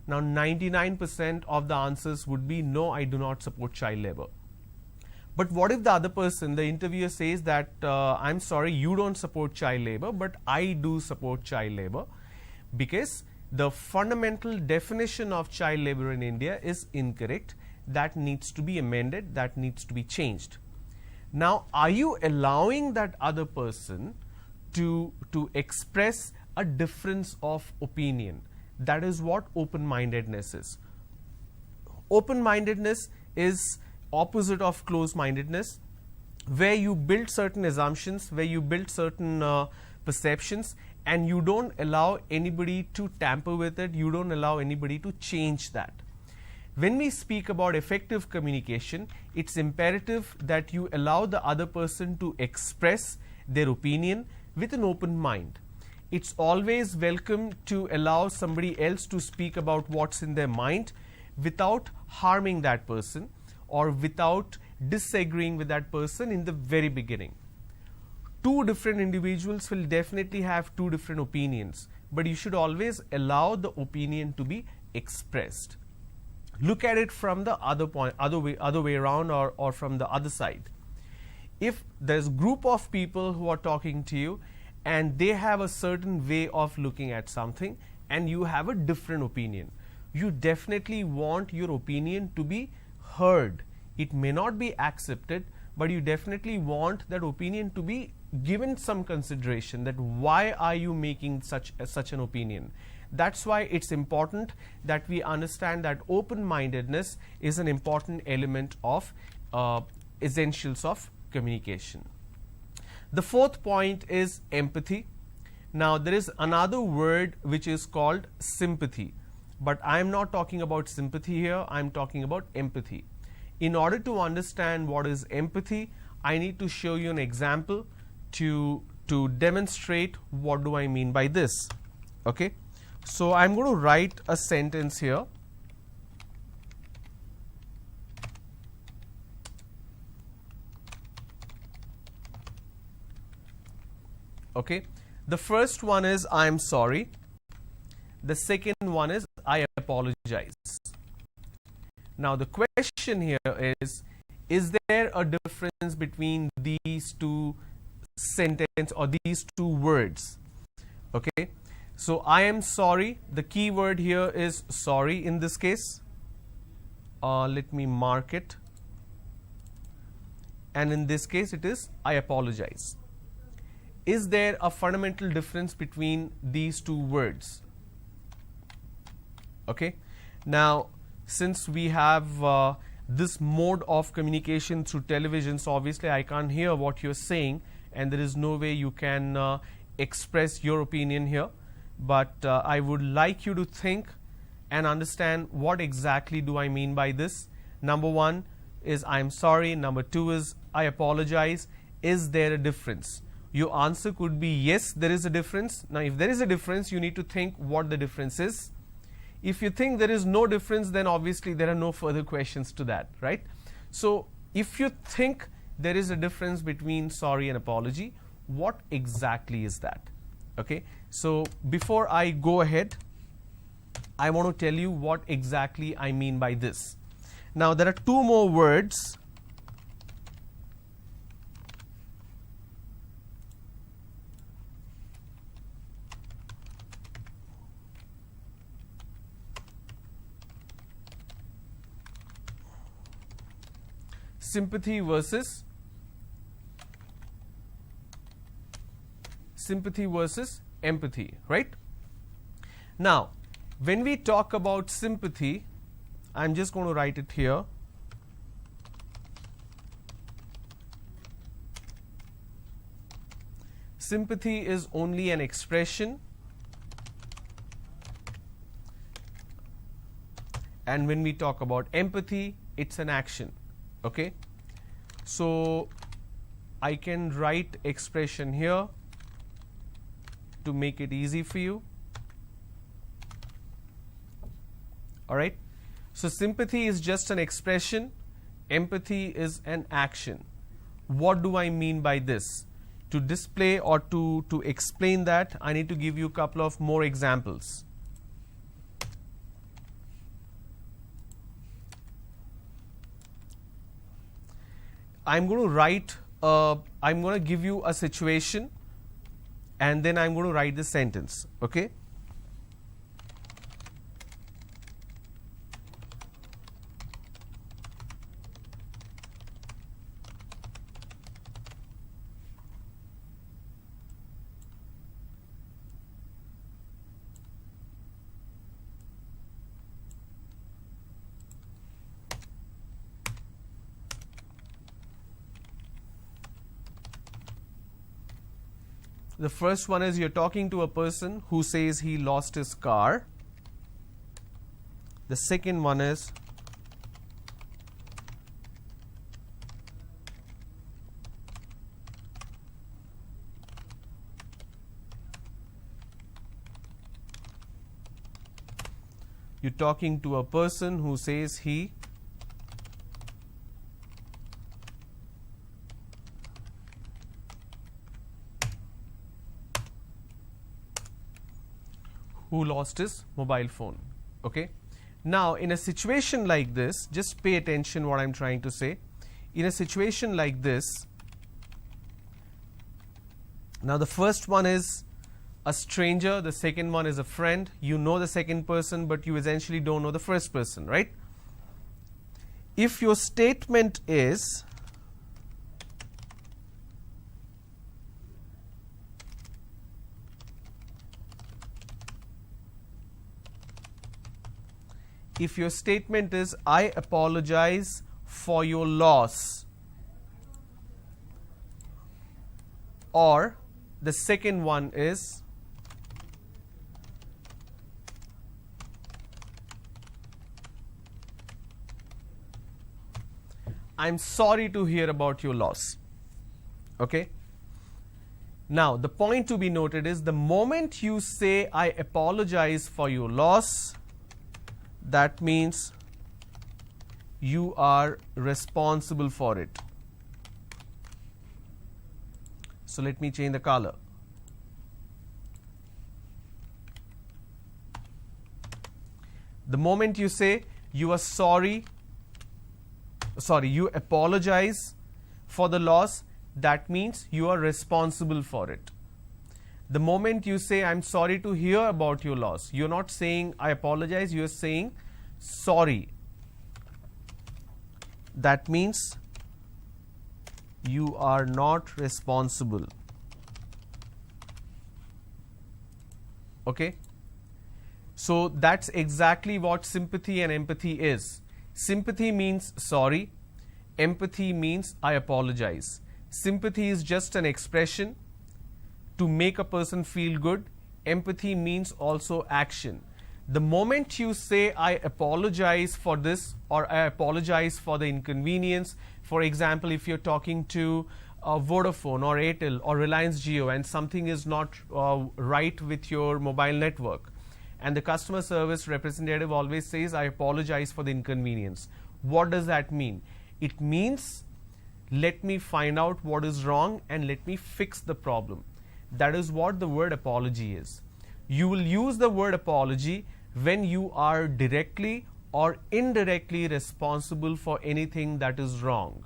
Now, 99% of the answers would be no, I do not support child labor. But what if the other person, the interviewer, says that I'm sorry, you don't support child labor, but I do support child labor, because the fundamental definition of child labor in India is incorrect. That needs to be amended, that needs to be changed. Now, are you allowing that other person to express a difference of opinion? That is what open-mindedness is. Open-mindedness is opposite of closed-mindedness, where you build certain assumptions, where you build certain perceptions, and you don't allow anybody to tamper with it, you don't allow anybody to change that. When we speak about effective communication, it's imperative that you allow the other person to express their opinion with an open mind. It's always welcome to allow somebody else to speak about what's in their mind without harming that person or without disagreeing with that person in the very beginning. Two different individuals will definitely have two different opinions, but you should always allow the opinion to be expressed. Look at it from the other way around, or from the other side. If there's a group of people who are talking to you and they have a certain way of looking at something and you have a different opinion, you definitely want your opinion to be heard. It may not be accepted, but you definitely want that opinion to be given some consideration, that why are you making such an opinion. That's why it's important that we understand that open-mindedness is an important element of essentials of communication. The fourth point is empathy. Now, there is another word which is called sympathy, but I am not talking about sympathy here, I am talking about empathy. In order to understand what is empathy, I need to show you an example to demonstrate what do I mean by this. Okay. So, I am going to write a sentence here. Okay. The first one is I am sorry. The second one is I apologize. Now, the question here is there a difference between these two sentences or these two words? Okay. So, I am sorry, the key word here is sorry in this case. Let me mark it. And in this case, it is I apologize. Is there a fundamental difference between these two words? Okay. Now, since we have this mode of communication through television, so obviously I can't hear what you're saying, and there is no way you can express your opinion here. But I would like you to think and understand what exactly do I mean by this. Number one is I am sorry. Number two is I apologize. Is there a difference? Your answer could be yes, there is a difference. Now, if there is a difference, you need to think what the difference is. If you think there is no difference, then obviously there are no further questions to that, right? So, if you think there is a difference between sorry and apology, what exactly is that? Okay. So, before I go ahead, I want to tell you what exactly I mean by this. Now, there are two more words. Sympathy versus empathy, right? Now, when we talk about sympathy, I'm just going to write it here. Sympathy is only an expression, and when we talk about empathy, it's an action. Okay. So, I can write expression here to make it easy for you. All right. So, sympathy is just an expression Empathy is an action. What do I mean by this? To display or to explain that, I need to give you a couple of more examples. I'm going to give you a situation, and then I'm going to write the sentence, okay? The first one is you're talking to a person who says he lost his car. The second one is you're talking to a person who says he who lost his mobile phone. Okay. Now, in a situation like this, just pay attention what I'm trying to say. In a situation like this, now the first one is a stranger, the second one is a friend. You know the second person, but you essentially don't know the first person, right? If your statement is I apologize for your loss, or the second one is I'm sorry to hear about your loss. Okay? Now, the point to be noted is the moment you say I apologize for your loss, that means you are responsible for it. So let me change the color. The moment you say you are sorry, you apologize for the loss, that means you are responsible for it. The moment you say, I'm sorry to hear about your loss, you're not saying, I apologize, you're saying, sorry. That means you are not responsible. Okay? So that's exactly what sympathy and empathy is. Sympathy means sorry. Empathy means I apologize. Sympathy is just an expression to make a person feel good. Empathy means also action. The moment you say, I apologize for this, or I apologize for the inconvenience, for example, if you're talking to Vodafone or Airtel or Reliance Jio and something is not right with your mobile network, and the customer service representative always says, I apologize for the inconvenience. What does that mean? It means, let me find out what is wrong and let me fix the problem. That is what the word apology is. You will use the word apology when you are directly or indirectly responsible for anything that is wrong.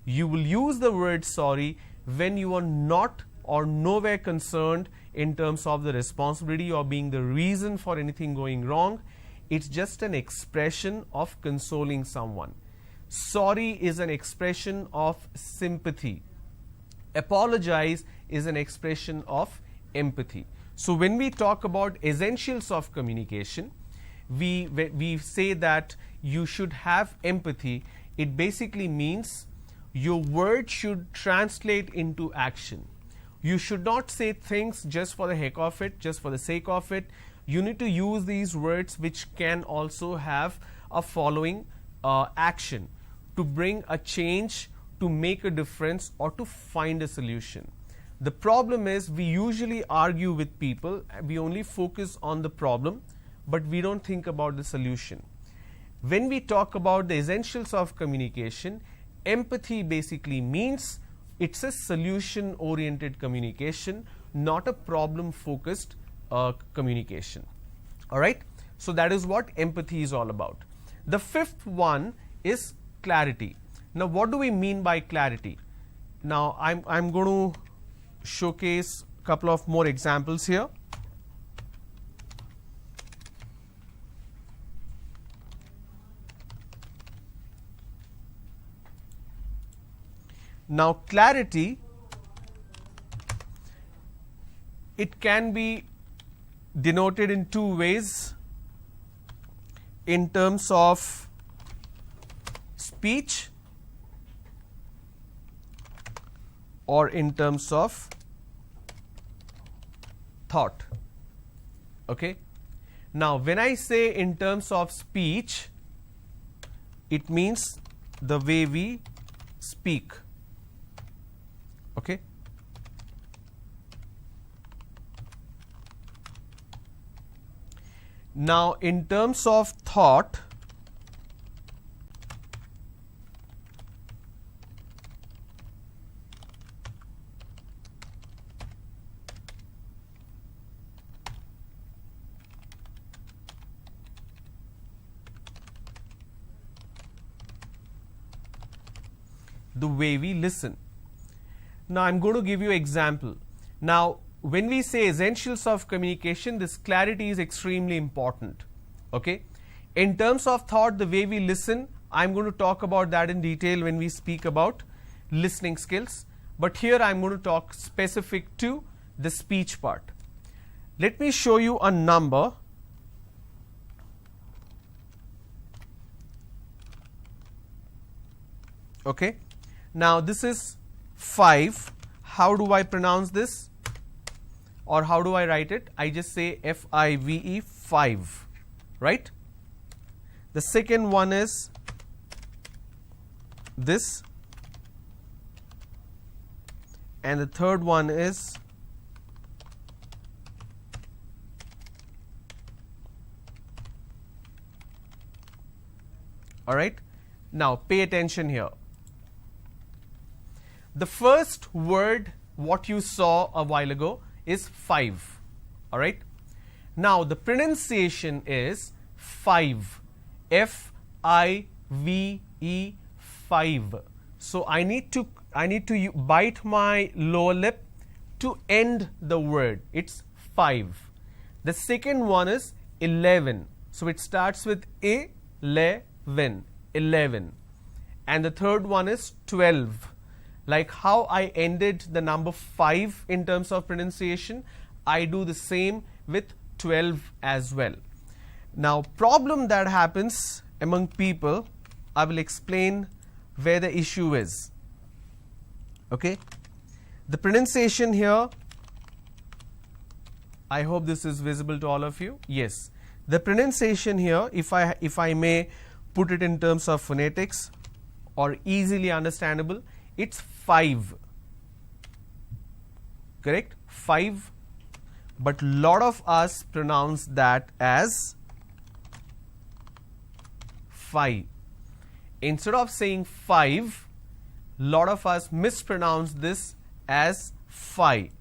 You will use the word sorry when you are not or nowhere concerned in terms of the responsibility or being the reason for anything going wrong. It's just an expression of consoling someone. Sorry is an expression of sympathy. Apologize is an expression of empathy. So when we talk about essentials of communication, we say that you should have empathy. It basically means your words should translate into action. You should not say things just for the heck of it, just for the sake of it. You need to use these words which can also have a following action to bring a change, to make a difference, or to find a solution. The problem is we usually argue with people, we only focus on the problem, but we don't think about the solution. when we talk about the essentials of communication, empathy basically means it's a solution oriented communication, not a problem focused communication. All right, so that is what empathy is all about. The fifth one is clarity. Now what do we mean by clarity? Now I'm going to showcase a couple of more examples here. Now clarity, it can be denoted in two ways, in terms of speech or in terms of thought. Okay. Now when I say in terms of speech, it means the way we speak. Okay. Now in terms of thought, the way we listen. Now I'm going to give you an example. Now when we say essentials of communication, this clarity is extremely important. Okay. In terms of thought, the way we listen, I'm going to talk about that in detail when we speak about listening skills. But here I'm going to talk specific to the speech part. Let me show you a number. Okay. Now this is 5. How do I pronounce this? Or how do I write it? I just say F-I-V-E, 5, right? The second one is this, and the third one is all right. Now pay attention here. The first word what you saw a while ago is 5. All right. Now the pronunciation is 5, F-I-V-E, 5. So I need to bite my lower lip to end the word. It's 5. The second one is 11. So it starts with A-le-ven, 11. And the third one is 12. Like how I ended the number 5 in terms of pronunciation, I do the same with 12 as well. Now problem that happens among people, I will explain where the issue is. Okay. The pronunciation here, I hope this is visible to all of you. Yes. The pronunciation here, if I may put it in terms of phonetics or easily understandable, it's 5. Correct? 5. But lot of us pronounce that as 5. Instead of saying 5, lot of us mispronounce this as 5.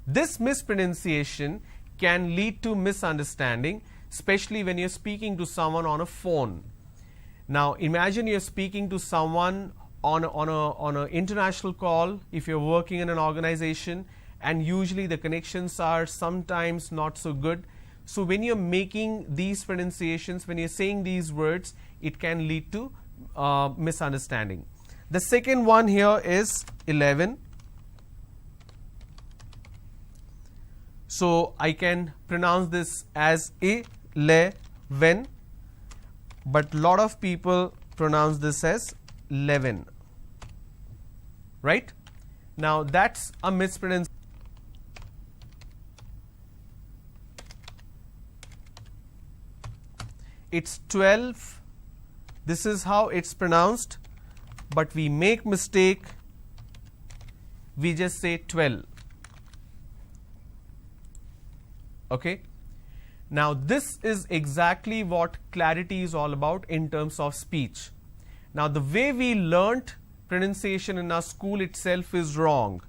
This mispronunciation can lead to misunderstanding, especially when you're speaking to someone on a phone. Now imagine you're speaking to someone on an international call, if you're working in an organization, and usually the connections are sometimes not so good. So when you're making these pronunciations, when you're saying these words, it can lead to misunderstanding. The second one here is 11. So I can pronounce this as A-le-ven, but lot of people pronounce this as 11. Right? Now that's a mispronunciation. It's 12. This is how it's pronounced, but we make mistake. We just say 12. Okay. Now this is exactly what clarity is all about in terms of speech. Now the way we learnt pronunciation in our school itself is wrong.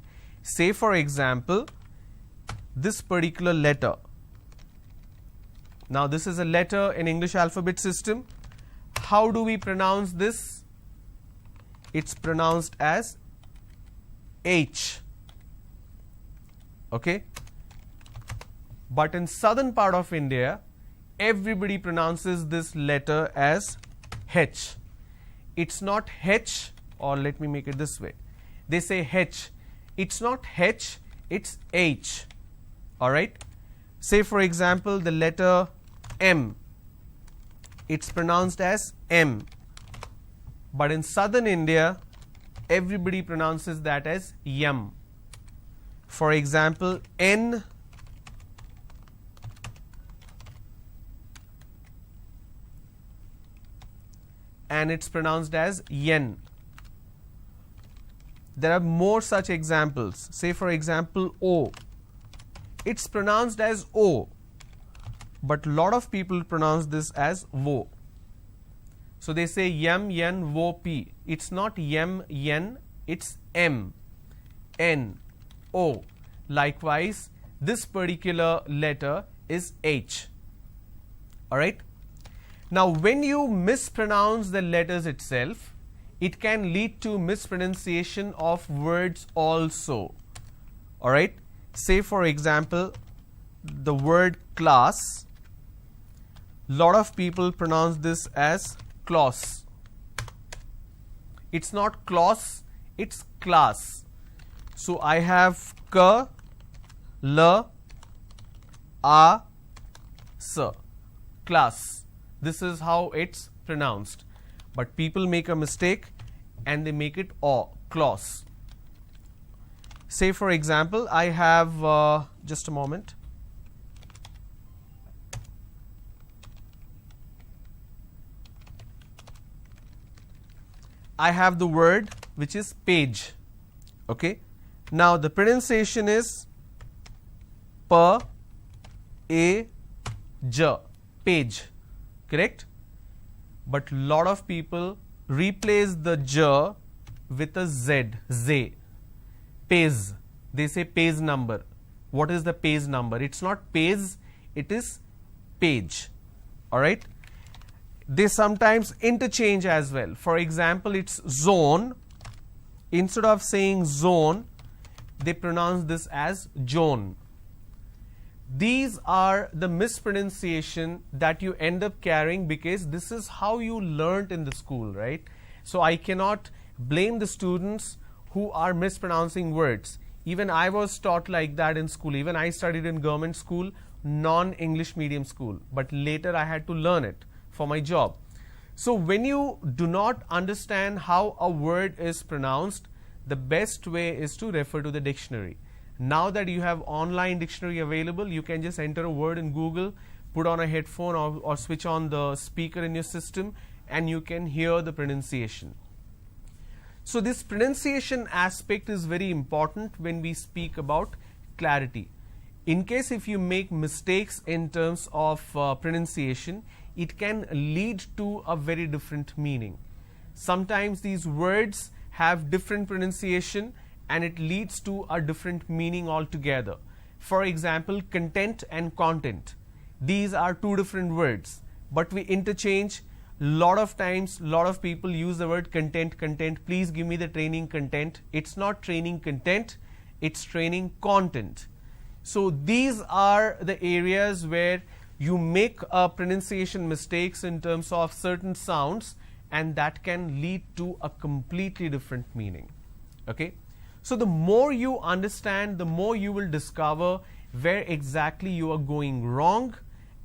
Say for example, this particular letter. Now this is a letter in English alphabet system. How do we pronounce this? It's pronounced as H. Okay? But in southern part of India, everybody pronounces this letter as H. It's not H, or let me make it this way. They say H. It's not H, it's H. Alright? Say for example, the letter M. It's pronounced as M. But in southern India, everybody pronounces that as Yam. For example, N. And it's pronounced as Yen. There are more such examples. Say for example, O. It's pronounced as O, but a lot of people pronounce this as Wo. So they say Yam, Yen, Wo, P. It's not Yem, Yen, it's M, N, O. Likewise, this particular letter is H. Alright? Now, when you mispronounce the letters itself, it can lead to mispronunciation of words also. Alright? Say for example, the word class. Lot of people pronounce this as class. It's not class, it's class. So I have K, L, A, S, class. This is how it's pronounced. But people make a mistake and they make it class. Say for example, I have, just a moment. I have the word which is page. Okay. Now the pronunciation is P, A, J, page. Correct? But lot of people replace the J with a Z. Page. They say page number. What is the page number? It's not page, it is page. Alright? They sometimes interchange as well. For example, it's zone. Instead of saying zone, they pronounce this as zone. These are the mispronunciation that you end up carrying because this is how you learnt in the school, right? So I cannot blame the students who are mispronouncing words. Even I was taught like that in school. Even I studied in government school, non-English medium school. But later I had to learn it for my job. So when you do not understand how a word is pronounced, the best way is to refer to the dictionary. Now that you have online dictionary available, you can just enter a word in Google, put on a headphone or switch on the speaker in your system, and you can hear the pronunciation. So this pronunciation aspect is very important when we speak about clarity. In case if you make mistakes in terms of pronunciation, it can lead to a very different meaning. Sometimes these words have different pronunciation and it leads to a different meaning altogether. For example, content and content. These are two different words, but we interchange. Lot of times, lot of people use the word content. Please give me the training content. It's not training content, it's training content. So these are the areas where you make pronunciation mistakes in terms of certain sounds, and that can lead to a completely different meaning. Okay? So the more you understand, the more you will discover where exactly you are going wrong.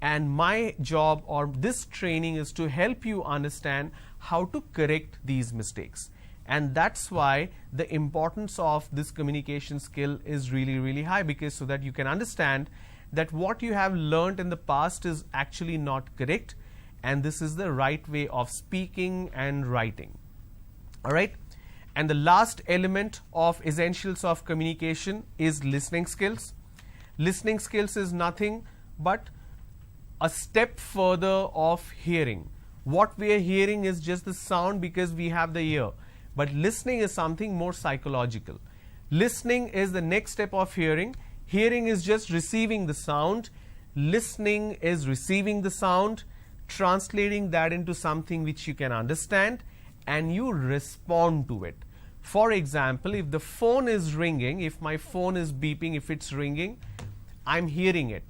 And my job or this training is to help you understand how to correct these mistakes. And that's why the importance of this communication skill is really, really high, because so that you can understand that what you have learned in the past is actually not correct, and this is the right way of speaking and writing. All right. And the last element of essentials of communication is listening skills. Listening skills is nothing but a step further of hearing. What we are hearing is just the sound because we have the ear, but listening is something more psychological. Listening is the next step of hearing. Hearing is just receiving the sound. Listening is receiving the sound, translating that into something which you can understand, and you respond to it. For example, if the phone is ringing, if my phone is beeping, if it's ringing, I'm hearing it.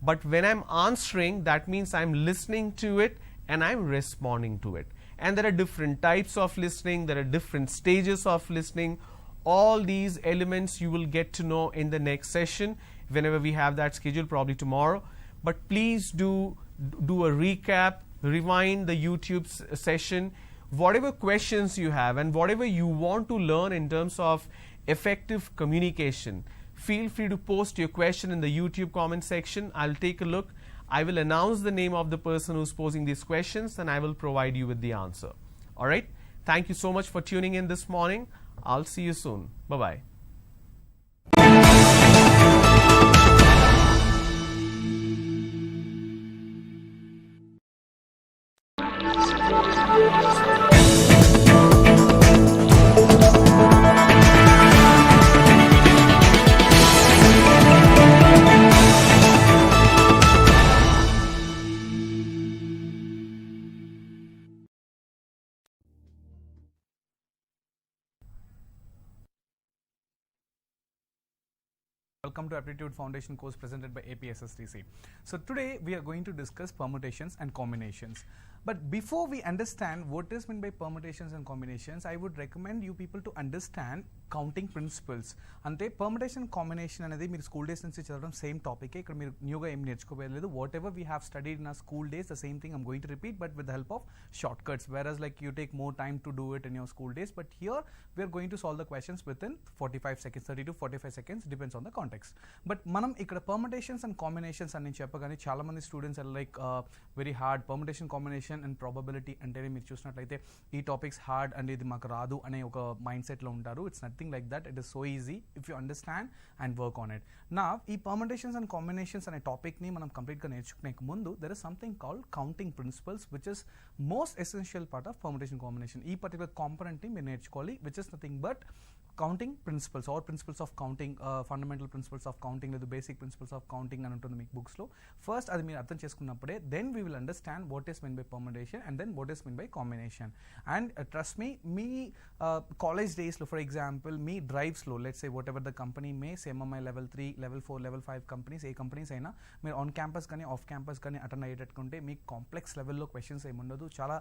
But when I'm answering, that means I'm listening to it and I'm responding to it. And there are different types of listening, there are different stages of listening. All these elements you will get to know in the next session, whenever we have that scheduled, probably tomorrow. But please do a recap, rewind the YouTube session. Whatever questions you have and whatever you want to learn in terms of effective communication, feel free to post your question in the YouTube comment section. I'll take a look. I will announce the name of the person who's posing these questions and I will provide you with the answer. All right. Thank you so much for tuning in this morning. I'll see you soon. Bye-bye. Welcome to Aptitude Foundation course presented by APSSDC. So today we are going to discuss permutations and combinations. But before we understand what is meant by permutations and combinations, I would recommend you people to understand counting principles. అంటే permutation combination అనేది మీరు school days నుంచి చదవడం same topic. ఇక్కడ మీరు న్యూగా ఏం నేర్చుకోలేదు. Whatever we have studied in ఆ school days the same thing I'm going to repeat but with the help of shortcuts. Whereas like you take more time to do it in your school days, but here we are going to solve the questions within 45 seconds, 30 to 45 seconds, depends on the context. But మనం ఇక్కడ permutations and combinations అని చెప్పగానే చాలా మంది students like very hard permutation combination and probability అంటేనే మీరు చూసినట్లయితే ఈ టాపిక్స్ హార్డ్ అండ్ ఇది మాకు రాదు అనే ఒక మైండ్ సెట్లో ఉంటారు. It's nothing like that. It is so easy if you understand and work on it. నా ఈ permutations అండ్ కాంబినేషన్స్ అనే టాపిక్ని మనం కంప్లీట్గా నేర్చుకునే ముందు there is something called counting principles which is most essential part of permutation combination. ఈ particular కాంపొనెంట్ని మీరు నేర్చుకోవాలి which is nothing but counting principles or principles of counting, fundamental principles of counting లేదా basic principles of counting అని ఉంటుంది మీకు బుక్స్లో. First అది మీరు అర్థం చేసుకున్నప్పుడే then we will understand what is mean by permutation and then what is mean by combination. And trust మీ కాలేజ్ డేస్లో ఫర్ ఎగ్జాంపుల్ మీ డ్రైవ్స్లో let's say whatever the company may MMI level 3, level 4, level 5 companies, ఏ companies అయినా మీరు on campus కానీ off campus కానీ attend అయ్యేటట్టుకుంటే మీకు కాంప్లెక్స్ లెవెల్లో క్వశ్చన్స్ ఏమి ఉండదు. చాలా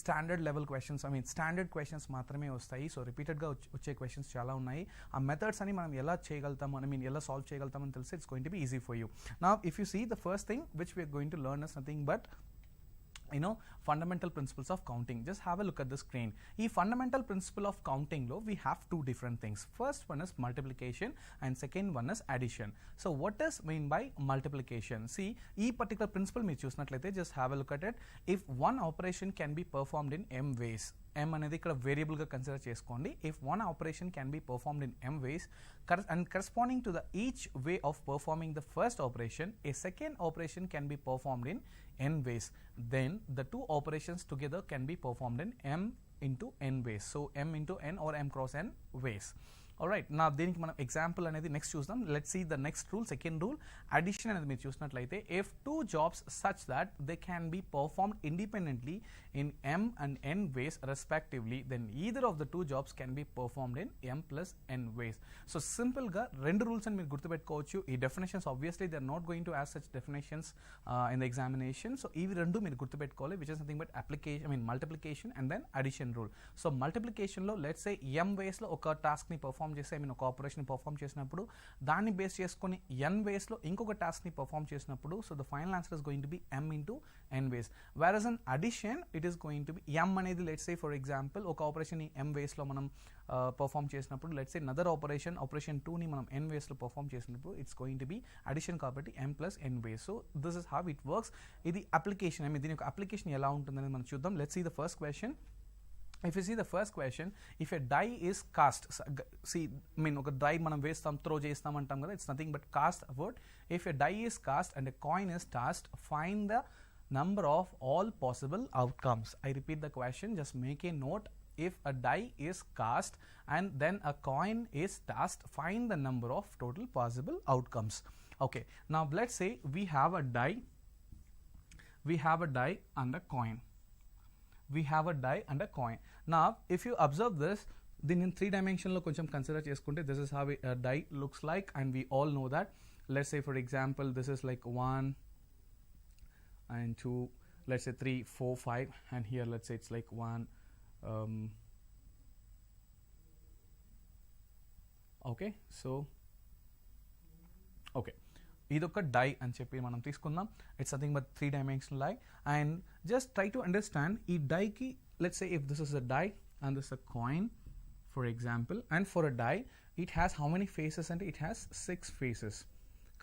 standard level questions, I mean standard questions మాత్రమే వస్తాయి. సో రిపీటెడ్గా వచ్చే క్వశ్చన్స్ చాలా ఉన్నాయి. ఆ మెథడ్స్ అని మనం ఎలా చేయగలుగుతాము, ఐ మీన్ ఎలా సాల్వ్ చేయగలుగుతామని తెలిసి it's going to be easy for you. Now if you see the first thing which we're going to learn is nothing but fundamental principles of counting. Just have a look at the screen. Ee fundamental principle of counting lo we have two different things. First one is multiplication and second one is addition. So what does mean by multiplication? See, ee particular principle meer chusnatlaithe just have a look at it. If one operation can be performed in m ways, m అనేది ఇక్కడ variable గా consider చేసుకోండి. If one operation can be performed in m ways and corresponding to the each way of performing the first operation, a second operation can be performed in n ways, then the two operations together can be performed in m into n ways. So m into n or m cross n ways. Alright, now దీనికి మనం example అనేది next చూద్దాం. Let's see the next rule, second rule. Addition అనేది మీరు చూసినట్లయితే if two jobs such that they can be performed independently in m and n ways respectively, then either of the two jobs can be performed in m plus n ways. So simple గా రెండు rules అని మీరు గుర్తుపెట్టుకోవచ్చు. ఈ definitions obviously they are not going to as such definitions in the examination. So ఇవి రెండు మీరు గుర్తుపెట్టుకోవాలి which is nothing but application, I mean multiplication and then addition rule. So మల్టిప్లికేషన్లో లెట్స్ సే m వేస్లో ఒక టాస్క్ని పర్ఫార్మ్ చేస్తే, I mean ఒక ఆపరేషన్ పర్ఫార్మ్ చేసినప్పుడు దాన్ని బేస్ చేసుకొని n వేస్లో ఇంకొక టాస్క్ని పర్ఫార్మ్ చేసినప్పుడు so the final answer is going to be m into n ways. Whereas in addition it is going to be m అనేది లెట్స్ సే ఫర్ ఎగ్జాంపుల్ ఒక ఆపరేషన్ m వేస్లో మనం పర్ఫార్మ్ చేసినప్పుడు లెట్స్ సే నదర్ ఆపరేషన్ 2ని మనం n వేస్లో perform చేసినప్పుడు it's going to be addition కాబట్టి m plus n ways. So this is how it works. ఇది అప్లికేషన్, ఐ మీన్ దీని యొక్క అప్లికేషన్ ఎలా ఉంటుందనేది మనం చూద్దాం. Let's see the first question. if you see the first question, if a die is cast, see, I mean, okay, die manam vestam, throw chestam antam kada, it's nothing but cast word. If a die is cast and a coin is tossed, find the number of all possible outcomes. I repeat the question, just make a note. If a die is cast and then a coin is tossed, find the number of total possible outcomes. Okay, now let's say we have a die and a coin. We have a die and a coin. Now, if you observe this, then in 3-dimensional lo koncham consider cheskunte, this is how a die looks like, and we all know that. Let's say, for example, this is like 1 and 2, let's say 3, 4, 5, and here let's say it's like 1. Okay, so okay. ఇదొక die అని చెప్పి మనం తీసుకుందాం. It's nothing but 3-dimensional die. And just try to understand ఈ డైకి, let's say if this is a die and this a coin for example, and for a die it has how many faces అంటే it has 6 faces.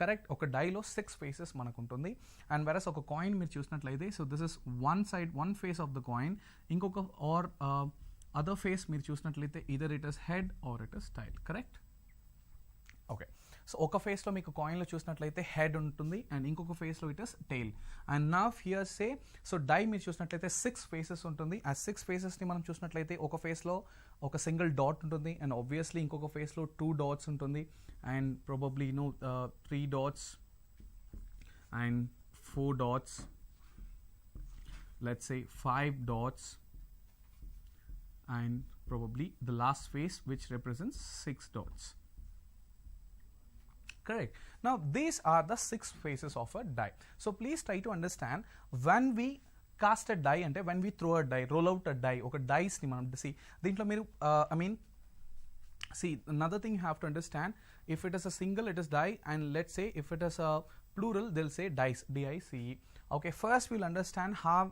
Correct, ఒక డైలో 6 faces మనకు ఉంటుంది. And వెరస్ ఒక coin మీరు చూసినట్లయితే, so this is one face of the coin. ఇంకొక or other face మీరు చూసినట్లయితే either it is head or it is tail. Correct, okay. So ఒక ఫేస్లో మీకు కాయిన్లో చూసినట్లయితే హెడ్ ఉంటుంది అండ్ ఇంకొక ఫేస్లో ఇట్ ఇస్ టెయిల్. అండ్ నా హియర్ సే, సో డై మీరు చూసినట్లయితే 6 ఫేసెస్ ఉంటుంది. ఆ 6 ఫేసెస్ని మనం చూసినట్లయితే ఒక ఫేస్లో ఒక సింగిల్ డాట్ ఉంటుంది అండ్ ఆబ్వియస్లీ ఇంకొక ఫేస్లో 2 డాట్స్ ఉంటుంది and probably 3 dots and 4 dots, let's say 5 dots and probably the last face which represents 6 dots. Correct. Now these are the 6 faces of a die. So please try to understand, when we cast a die ante, when we throw a die, roll out a die, oka dice ni manam see dintlo meeru see, another thing you have to understand, if it is a single it is die, and let's say if it is a plural they'll say dice, dice. Okay, first we'll understand how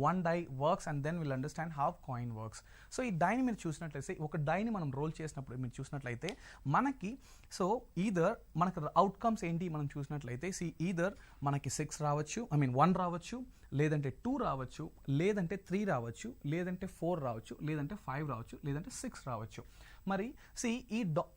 one die works and then we'll understand how coin works. So ఈ డైని మీరు చూసినట్లయితే, ఒక డైని మనం role చేసినప్పుడు మీరు చూసినట్లయితే మనకి, so either మనకు అవుట్కమ్స్ ఏంటి మనం చూసినట్లయితే, ఈదర్ మనకి 6 రావచ్చు, 1 రావచ్చు, లేదంటే 2 రావచ్చు, లేదంటే 3 రావచ్చు, లేదంటే 4 రావచ్చు, లేదంటే 5 రావచ్చు, లేదంటే 6 రావచ్చు. మరి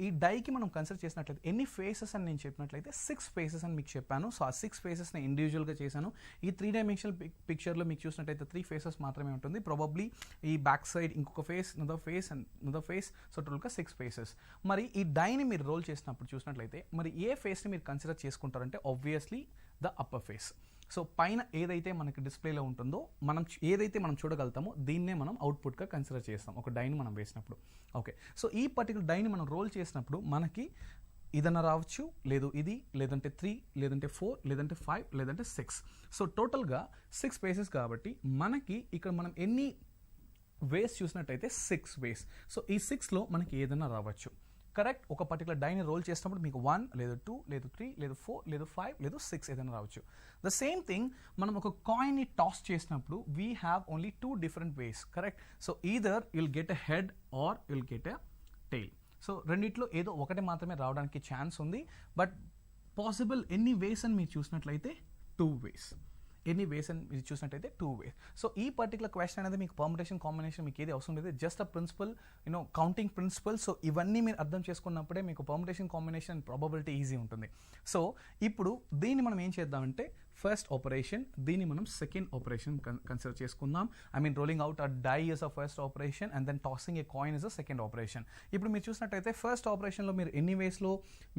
ఈ డైకి మనం కన్సిడర్ చేసినట్లయితే ఎన్ని ఫేసెస్ అని నేను చెప్పినట్లయితే 6 ఫేసెస్ అని మీకు చెప్పాను. సో ఆ 6 ఫేసెస్ని ఇండివిజువల్గా చేశాను. ఈ 3-dimensional పిక్చర్లో మీకు చూసినట్లయితే 3 ఫేసెస్ మాత్రమే ఉంటుంది. ప్రాబబ్లీ ఈ బ్యాక్ సైడ్ ఇంకొక face, another face and another face, so టోటల్గా 6 ఫేసెస్. మరి ఈ డైని మీరు రోల్ చేసినప్పుడు చూసినట్లయితే మరి ఏ ఫేస్ని మీరు కన్సిడర్ చేసుకుంటారంటే obviously the upper face. So పైన ఏదైతే మనకి డిస్ప్లేలో ఉంటుందో, ఏదైతే మనం చూడగలుగుతామో దీన్నే మనం అవుట్పుట్గా కన్సిడర్ చేస్తాం ఒక డైని మనం వేసినప్పుడు. ఓకే, సో ఈ పర్టికులర్ డైని మనం రోల్ చేసినప్పుడు మనకి ఇదన్నా రావచ్చు, లేదు ఇది, లేదంటే 3, లేదంటే 4, లేదంటే 5, లేదంటే 6. సో టోటల్గా 6 ఫేసెస్ కాబట్టి మనకి ఇక్కడ మనం ఎన్ని వేస్ చూసినట్టయితే 6 వేస్. సో ఈ 6లో మనకి ఏదైనా రావచ్చు. కరెక్ట్, ఒక పర్టికులర్ డైని రోల్ చేసినప్పుడు మీకు 1, లేదు 2, లేదు 3, లేదు 4, లేదు 5, లేదు 6 ఏదైనా రావచ్చు. ద సేమ్ థింగ్ మనం ఒక కాయిన్ని టాస్ చేసినప్పుడు we have only 2 different ways. Correct, so either you'll get a head or you'll get a tail. So రెండిట్లో ఏదో ఒకటి మాత్రమే రావడానికి ఛాన్స్ ఉంది. బట్ పాసిబుల్ ఎన్ని వేస్ అని మీరు చూసినట్లయితే 2 వేస్. ఎన్ని వేస్ అని మీరు చూసినట్టయితే 2 వేస్. సో ఈ పర్టికులర్ క్వశ్చన్ అనేది మీకు పర్ముటేషన్, కాంబినేషన్ మీకు ఏది అవసరం లేదు, just a principle, counting principle. So ఇవన్నీ మీరు అర్థం చేసుకున్నప్పుడే మీకు పర్ముటేషన్, కాంబినేషన్, ప్రాబబిలిటీ ఈజీ ఉంటుంది. సో ఇప్పుడు దీన్ని మనం ఏం చేద్దామంటే, ఫస్ట్ ఆపరేషన్, దీన్ని మనం సెకండ్ ఆపరేషన్ కన్సిడర్ చేసుకుందాం. Rolling out a die is a first operation and then tossing a coin is a second operation. ఇప్పుడు మీరు చూసినట్టయితే ఫస్ట్ ఆపరేషన్లో మీరు ఎన్ని వేస్లో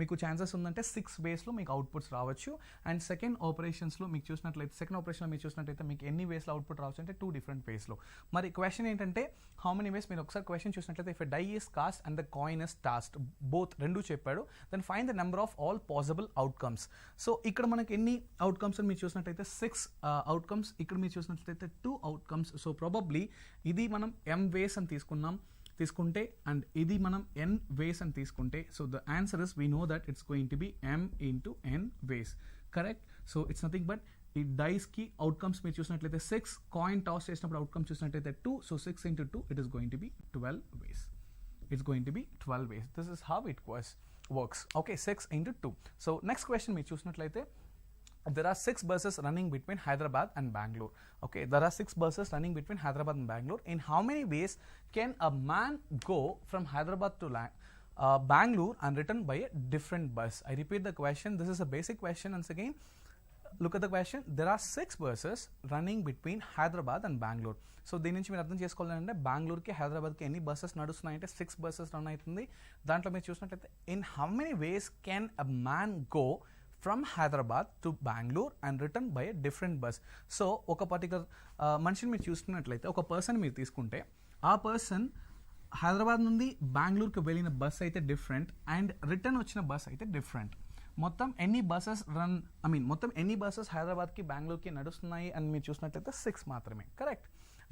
మీకు ఛాన్సెస్ ఉందంటే 6 వేస్లో మీకు అవుట్పుట్స్ రావచ్చు. అండ్ సెకండ్ ఆపరేషన్స్లో మీకు చూసినట్లయితే, సెకండ్ ఆపరేషన్లో మీరు చూసినట్టయితే మీకు ఎన్ని వేస్లో అవుట్పుట్ రావచ్చు అంటే 2 different వేస్లో. మరి క్వశ్చన్ ఏంటంటే హౌ మెనీ వేస్, మీరు ఒకసారి క్వశ్చన్ చూసినట్లయితే if a die is cast and the coin is tossed, both రెండు చెప్పాడు. Then find the number of all possible outcomes. So ఇక్కడ మనకి ఎన్ని అవుట్కమ్స్ మీరు చూసినట్టయితే 6 అవుట్కమ్స్, ఇక్కడ మీరు చూసినట్లయితే 2 అవుట్కమ్స్. సో ప్రాబబ్లీ ఇది మనం m వేస్ అని తీసుకుంటే అండ్ ఇది మనం n వేస్ అని తీసుకుంటే, so the answer is we know that it's going to be m into n ways. Correct, so it's nothing but ఈ డైస్కి అవుట్కమ్స్ మీరు చూసినట్లయితే 6, కాయిన్ టాస్ చేసినప్పుడు అవుట్కమ్స్ చూసినట్లయితే 2, so 6 into 2 it is going to B 12 ways. It's going to be 12 ways. This is how it works. Okay, 6 into 2. So next question మీరు చూసినట్లయితే there are 6 buses running between Hyderabad and Bangalore. Okay, there are 6 buses running between Hyderabad and Bangalore. In how many ways can a man go from Hyderabad to Bangalore and return by a different bus? I repeat the question. This is a basic question. Once again, look at the question. There are 6 buses running between Hyderabad and Bangalore. So దీని నుంచి మీరు అర్థం చేసుకోవాలంటే బెంగళూరుకి హైదరాబాద్కి ఎన్ని buses నడుస్తున్నాయంటే 6 buses run అవుతుంది. దాంట్లో మీరు చూసినట్లయితే in how many ways can a man go from Hyderabad to Bengaluru and written by a different bus. So ఒక పర్టికులర్ మనిషిని మీరు చూసుకున్నట్లయితే ఒక పర్సన్ మీరు తీసుకుంటే ఆ పర్సన్ హైదరాబాద్ నుండి బెంగళూరుకి వెళ్ళిన బస్ అయితే డిఫరెంట్ అండ్ రిటర్న్ వచ్చిన బస్ అయితే డిఫరెంట్. మొత్తం ఎన్ని బస్సెస్ మొత్తం ఎన్ని బస్సెస్ హైదరాబాద్కి బెంగళూరుకి నడుస్తున్నాయి అని మీరు చూసినట్లయితే 6 మాత్రమే. కరెక్ట్.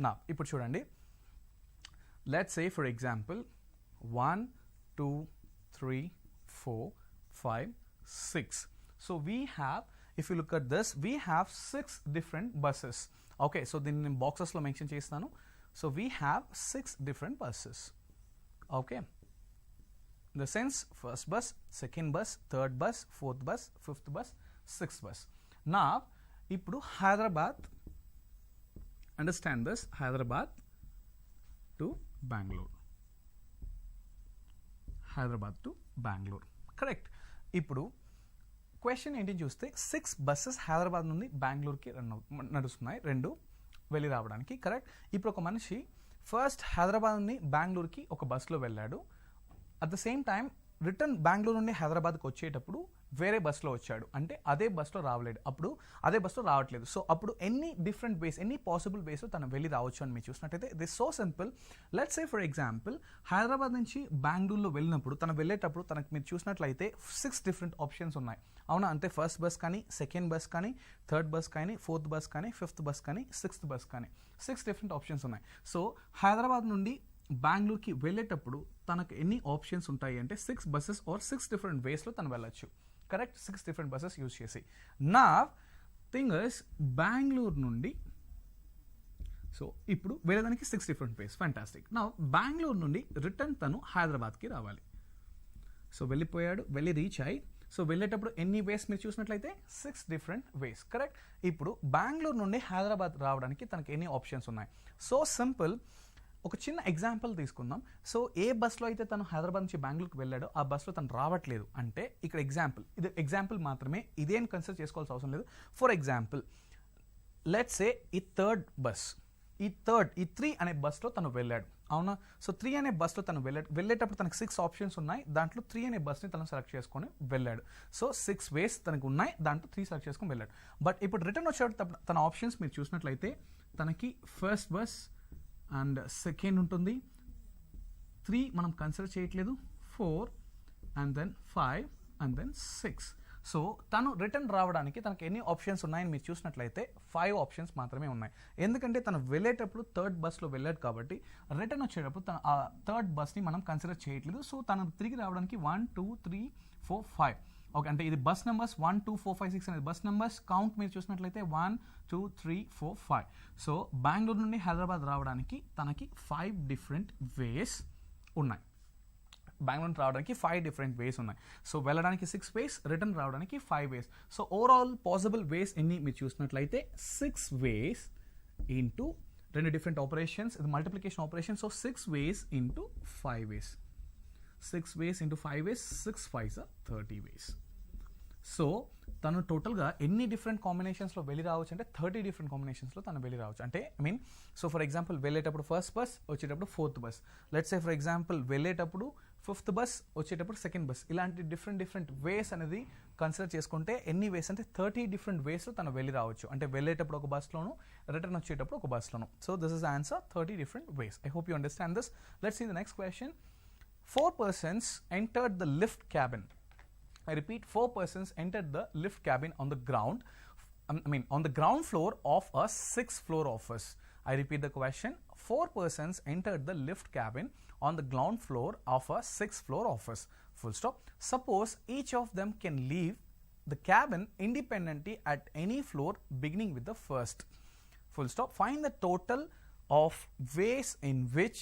నా ఇప్పుడు చూడండి, let's say for example 1 2 3 4 5 6. So we have, if you look at this, we have 6 different buses. Okay, so దీన్ని నేను బాక్సెస్లో మెన్షన్ చేస్తాను. So we have 6 different buses. Okay, in the sense first bus, second bus, third bus, fourth bus, fifth bus, sixth bus. Now ఇప్పుడు Hyderabad, understand this, Hyderabad to Bengaluru, Hyderabad to Bengaluru. Correct. ఇప్పుడు question ఏంటి చూస్తే 6 buses Hyderabad నుండి బెంగళూరుకి నడుస్తున్నాయి, 2 వెళ్ళి రావడానికి. కరెక్ట్. ఇప్పుడు ఒక మనిషి ఫస్ట్ హైదరాబాద్ నుండి బెంగళూరుకి ఒక బస్సులో వెళ్ళాడు. At the same time return Bengaluru నుండి హైదరాబాద్కి వచ్చేటప్పుడు వేరే బస్సులో వచ్చాడు, అంటే అదే బస్సులో రావలేదు, అప్పుడు అదే బస్సులో రావట్లేదు. సో అప్పుడు ఎన్ని డిఫరెంట్ వేస్, ఎన్ని పాసిబుల్ వేస్ తను వెళ్ళి రావచ్చు అని మీరు చూసినట్టయితే this so simple. Let's say for example Hyderabad నుంచి బెంగళూరులో వెళ్ళినప్పుడు తను వెళ్ళేటప్పుడు తనకు మీరు చూసినట్లయితే 6 different ఆప్షన్స్ ఉన్నాయి. అవునా? అంటే ఫస్ట్ బస్ కానీ, సెకండ్ బస్ కానీ, థర్డ్ బస్ కానీ, ఫోర్త్ బస్ కానీ, ఫిఫ్త్ బస్ కానీ, సిక్స్త్ బస్ కానీ, 6 different ఆప్షన్స్ ఉన్నాయి. సో హైదరాబాద్ నుండి బెంగళూరుకి వెళ్ళేటప్పుడు తనకు ఎన్ని ఆప్షన్స్ ఉంటాయి అంటే 6 buses ఆర్ 6 different వేస్లో తను వెళ్ళచ్చు. కరెక్ట్. 6 different buses యూజ్ చేసి. నా థింగ్ ఇస్ బెంగళూరు నుండి, సో ఇప్పుడు వెళ్ళడానికి 6 different వేస్. ఫ్యాంటాస్టిక్. నా బెంగళూరు నుండి రిటర్న్ తను హైదరాబాద్కి రావాలి. సో వెళ్ళిపోయాడు, వెళ్ళి రీచ్ అయ్యి, సో వెళ్ళేటప్పుడు ఎన్ని వేస్ మీరు చూసినట్లయితే 6 different వేస్. కరెక్ట్. ఇప్పుడు బెంగళూరు నుండి హైదరాబాద్ రావడానికి తనకి ఎన్ని ఆప్షన్స్ ఉన్నాయి? So simple. ఒక చిన్న ఎగ్జాంపుల్ తీసుకుందాం. సో ఏ బస్లో అయితే తను హైదరాబాద్ నుంచి బెంగళూరుకి వెళ్ళాడో ఆ బస్లో తను రావట్లేదు అంటే ఇక్కడ ఎగ్జాంపుల్, ఇది ఎగ్జాంపుల్ మాత్రమే, ఇదేం కన్సిడర్ చేసుకోవాల్సిన అవసరం లేదు. ఫర్ ఎగ్జాంపుల్ లెట్స్ సే ఈ థర్డ్ బస్, ఈ 3 అనే బస్లో తను వెళ్ళాడు. అవునా? సో 3 అనే బస్లో తను వెళ్ళేటప్పుడు తనకు 6 ఆప్షన్స్ ఉన్నాయి. దాంట్లో 3 అనే బస్ని తను సెలెక్ట్ చేసుకొని వెళ్ళాడు. సో 6 వేస్ తనకు ఉన్నాయి, దాంట్లో 3 సెలెక్ట్ చేసుకొని వెళ్ళాడు. బట్ ఇప్పుడు రిటర్న్ వచ్చేటప్పుడు తన ఆప్షన్స్ మీరు చూసినట్లయితే తనకి ఫస్ట్ బస్ అండ్ సెకండ్ ఉంటుంది, 3 మనం కన్సిడర్ చేయట్లేదు, 4 and then 5 and then 6. So తను రిటర్న్ రావడానికి తనకు ఎన్ని ఆప్షన్స్ ఉన్నాయని మీరు చూసినట్లయితే 5 ఆప్షన్స్ మాత్రమే ఉన్నాయి. ఎందుకంటే తను వెళ్ళేటప్పుడు థర్డ్ బస్లో వెళ్ళాడు కాబట్టి రిటర్న్ వచ్చేటప్పుడు తను ఆ థర్డ్ బస్ని మనం కన్సిడర్ చేయట్లేదు. సో తను తిరిగి రావడానికి 1 2 3 4 5. ఓకే, అంటే ఇది బస్ నెంబర్స్ 1 2 4 5 6 అనేది బస్ నెంబర్స్ కౌంట్ మీరు చూసినట్లయితే 1 2 3 4 5. సో బెంగళూరు నుండి హైదరాబాద్ రావడానికి తనకి 5 different వేస్ ఉన్నాయి. బెంగళూరు రావడానికి 5 different వేస్ ఉన్నాయి. సో వెళ్ళడానికి 6 వేస్, రిటర్న్ రావడానికి 5 వేస్. సో ఓవరాల్ పాసిబుల్ వేస్ ఎన్ని మీరు చూసినట్లయితే 6 వేస్ ఇంటూ 2 different ఆపరేషన్స్, ఇది multiplication operation. So 6 ways into 5 ways, 6 ways into 5 ways, 6 5s are 30 ways. So తను టోటల్గా ఎన్ని డిఫరెంట్ కాంబినేషన్స్లో వెళ్ళి రావచ్చు అంటే 30 different కాంబినేషన్స్లో తను వెళ్ళి రావచ్చు. అంటే సో ఫర్ ఎగ్జాంపుల్ వెళ్ళేటప్పుడు ఫస్ట్ బస్, వచ్చేటప్పుడు fourth bus. Let's say for example వెళ్ళేటప్పుడు ఫిఫ్త్ బస్, వచ్చేటప్పుడు సెకండ్ బస్. ఇలాంటి డిఫరెంట్ వేస్ అనేది కన్సిడర్ చేసుకుంటే ఎన్ని వేస్ అంటే 30 different వేస్లో తను వెళ్ళి రావచ్చు. అంటే వెళ్ళేటప్పుడు ఒక బస్లోను, రిటర్న్ వచ్చేటప్పుడు ఒక బస్లోను. So this is answer, 30 different ways. I hope you understand this. Let's see the next question. 4 persons entered the lift cabin. I repeat, 4 persons entered the lift cabin on the ground. On the ground floor of a 6th floor office. I repeat the question. 4 persons entered the lift cabin on the ground floor of a 6th floor office. Full stop. Suppose each of them can leave the cabin independently at any floor beginning with the first. Full stop. Find the total of ways in which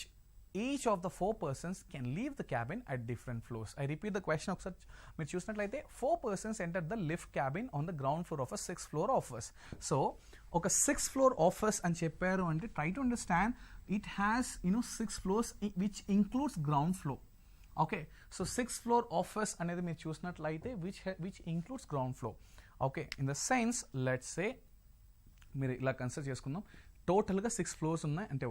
each of the 4 persons can leave the cabin at different floors. I repeat the question ఒకసారి మీరు చూసినట్లయితే 4 persons entered the lift cabin on the ground floor of a 6th floor office. So ఒక 6th floor office అని చెప్పారు అంటే try to understand it has 6 floors which includes ground floor. Okay, so 6th floor office అనేది మీరు చూసినట్లయితే which includes ground floor. Okay, in the sense let's say మీరు ఇలా consider చేసుకుందాం, టోటల్గా 6 floors ఉన్నాయి అంటే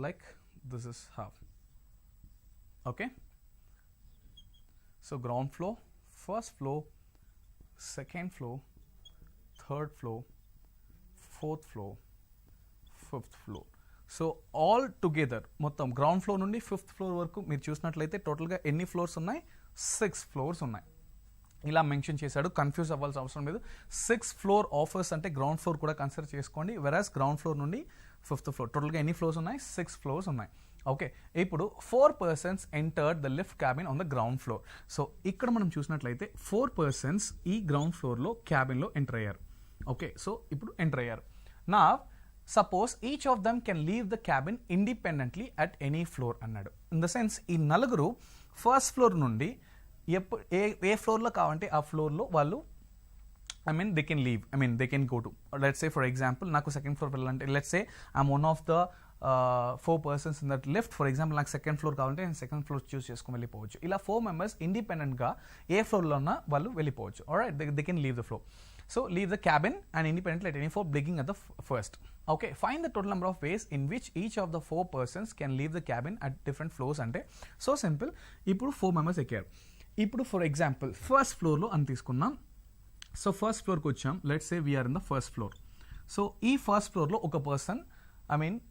like this is how. Okay, so ground floor, first floor, second floor, third floor, fourth floor, fifth floor. So all together మొత్తం ground floor నుండి 5th floor వరకు మీరు చూసినట్లయితే టోటల్గా ఎన్ని ఫ్లోర్స్ ఉన్నాయి? 6 floors ఉన్నాయి. ఇలా మెన్షన్ చేశాడు, కన్ఫ్యూజ్ అవ్వాల్సిన అవసరం లేదు. 6th floor ఆఫీస్ అంటే గ్రౌండ్ ఫ్లోర్ కూడా కన్సిడర్ చేసుకోండి, వెరాస్ గ్రౌండ్ ఫ్లోర్ నుండి 5th floor టోటల్గా ఎన్ని ఫ్లోర్స్ ఉన్నాయి? 6 floors ఉన్నాయి. ఓకే, ఇప్పుడు 4 persons entered the lift cabin on the ground floor. So ఇక్కడ మనం చూసినట్లయితే 4 persons ఈ గ్రౌండ్ ఫ్లోర్లో క్యాబిన్లో ఎంటర్ అయ్యారు. ఓకే, సో ఇప్పుడు ఎంటర్ అయ్యారు. నా suppose each of them can leave the cabin independently at any floor అన్నాడు. ఇన్ ద సెన్స్ ఈ నలుగురు ఫస్ట్ ఫ్లోర్ నుండి ఏ ఫ్లోర్లో కావాలంటే ఆ ఫ్లోర్లో వాళ్ళు they can leave, they can go to. Let's say for example నాకు 2nd floor వెళ్ళాలంటే let's say I'm one of the 4 persons in that lift. For example నాకు 2nd floor కావాలంటే నేను 2nd floor చూస్ చేసుకుని వెళ్ళిపోవచ్చు. ఇలా 4 members ఇండిపెండెంట్గా ఏ ఫ్లోర్లో ఉన్నా వాళ్ళు వెళ్ళిపోవచ్చు. Alright, they can leave the floor. So leave the cabin and independently at any floor beginning at the first. Okay, find the total number of ways in which each of the 4 persons can leave the cabin at different floors అంటే so simple. ఇప్పుడు 4 members ఎక్కారు. ఇప్పుడు for example first ఫ్లోర్లో అని తీసుకున్నాం. So first ఫ్లోర్కి వచ్చాం, let's say we're in the first floor. So ఈ ఫస్ట్ ఫ్లోర్లో ఒక పర్సన్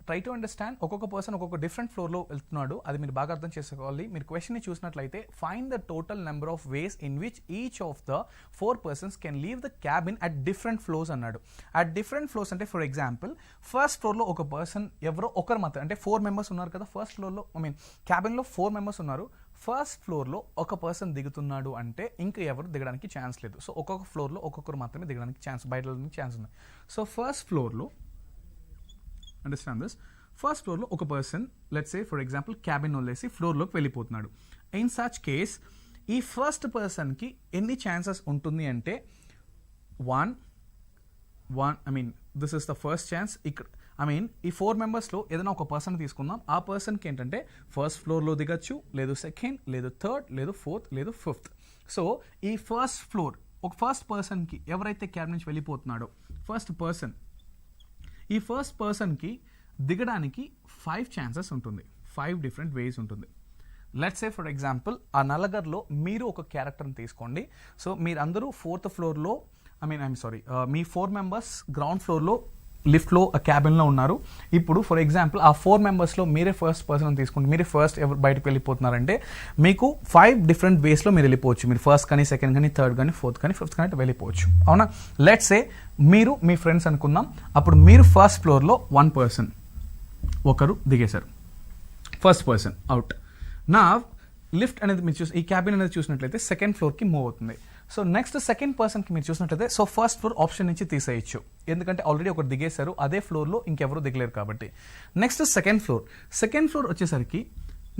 ట్రై టు అండర్స్టాండ్ ఒక్కొక్క పర్సన్ ఒక్కొక్క డిఫరెంట్ ఫ్లోర్లో వెళ్తున్నాడు, అది మీరు బాగా అర్థం చేసుకోవాలి. మీరు క్వశ్చన్ని చూసినట్లయితే find the total number of ways in which each of the 4 persons can leave the cabin at different floors అన్నాడు. అట్ డిఫరెంట్ ఫ్లోర్స్ అంటే ఫర్ ఎగ్జాంపుల్ ఫస్ట్ ఫ్లోర్లో ఒక పర్సన్ ఎవరో ఒకరు మాత్రం అంటే 4 members ఉన్నారు కదా ఫస్ట్ ఫ్లోర్లో, క్యాబిన్లో 4 members ఉన్నారు. ఫస్ట్ ఫ్లోర్లో ఒక పర్సన్ దిగుతున్నాడు అంటే ఇంకా ఎవరు దిగడానికి ఛాన్స్ లేదు. సో ఒక్కొక్క ఫ్లోర్లో ఒక్కొక్కరు మాత్రమే దిగడానికి ఛాన్స్, బయట ఛాన్స్ ఉన్నాయి. సో ఫస్ట్ ఫ్లోర్లో అండర్స్టాండ్ దిస్, ఫస్ట్ ఫ్లోర్లో ఒక person let's say for example cabin వదిలేసి ఫ్లోర్లోకి వెళ్ళిపోతున్నాడు. ఇన్ సచ్ కేస్ ఈ ఫస్ట్ పర్సన్కి ఎన్ని ఛాన్సెస్ ఉంటుంది అంటే 1 this is the first chance. ఇక్కడ ఈ 4 membersలో ఏదైనా ఒక పర్సన్ తీసుకుందాం, ఆ పర్సన్కి ఏంటంటే ఫస్ట్ ఫ్లోర్లో దిగచ్చు, లేదు 2nd, లేదు 3rd, లేదు 4th, లేదు 5th. సో ఈ ఫస్ట్ ఫ్లోర్ ఒక ఫస్ట్ పర్సన్కి ఎవరైతే క్యాబ్ నుంచి వెళ్ళిపోతున్నాడో ఫస్ట్ పర్సన్, ఈ ఫస్ట్ పర్సన్కి దిగడానికి 5 chances ఉంటుంది, 5 different ways ఉంటుంది. లెట్స్ సే ఫర్ ఎగ్జాంపుల్ ఆ నలుగురిలో మీరు ఒక క్యారెక్టర్ని తీసుకోండి. సో మీరందరూ 4th floorలో మీ 4 members గ్రౌండ్ ఫ్లోర్లో లిఫ్ట్లో క్యాబిన్లో ఉన్నారు. ఇప్పుడు ఫర్ ఎగ్జాంపుల్ ఆ 4 membersలో మీరే ఫస్ట్ పర్సన్ తీసుకుంటే మీరే ఫస్ట్ ఎవరు బయటకు వెళ్ళిపోతున్నారంటే మీకు 5 different వేస్లో మీరు వెళ్ళిపోవచ్చు. మీరు ఫస్ట్ కానీ, సెకండ్ కానీ, థర్డ్ కానీ, ఫోర్త్ కానీ, ఫిఫ్త్ కానీ వెళ్ళిపోవచ్చు. అవునా? లెట్స్ సే మీరు మీ ఫ్రెండ్స్ అనుకుందాం. అప్పుడు మీరు ఫస్ట్ ఫ్లోర్లో 1 person ఒకరు దిగేశారు, ఫస్ట్ పర్సన్ అవుట్. నా లిఫ్ట్ అనేది మీరు ఈ క్యాబిన్ అనేది చూసినట్లయితే 2nd floorకి మూవ్ అవుతుంది. సో నెక్స్ట్ 2nd personకి మీరు చూసినట్లయితే సో ఫస్ట్ ఫ్లోర్ ఆప్షన్ నుంచి తీసేయచ్చు, ఎందుకంటే ఆల్రెడీ ఒకరు దిగేశారు, అదే ఫ్లోర్లో ఇంకెవరు దిగలేరు కాబట్టి. నెక్స్ట్ 2nd floor వచ్చేసరికి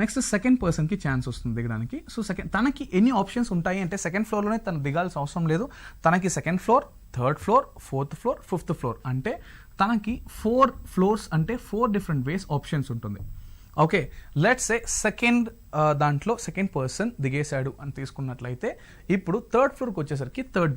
నెక్స్ట్ 2nd personకి ఛాన్స్ వస్తుంది దిగడానికి. సో తనకి ఎన్ని ఆప్షన్స్ ఉంటాయి అంటే 2nd floorలోనే తను దిగాల్సిన అవసరం లేదు. తనకి 2nd floor, 3rd floor, 4th floor, 5th floor అంటే తనకి 4 floors అంటే 4 different ways ఆప్షన్స్ ఉంటుంది. ఓకే, లెట్స్ సే దాంట్లో 2nd person దిగేశాడు అని తీసుకున్నట్లయితే ఇప్పుడు 3rd floorకి వచ్చేసరికి 3rd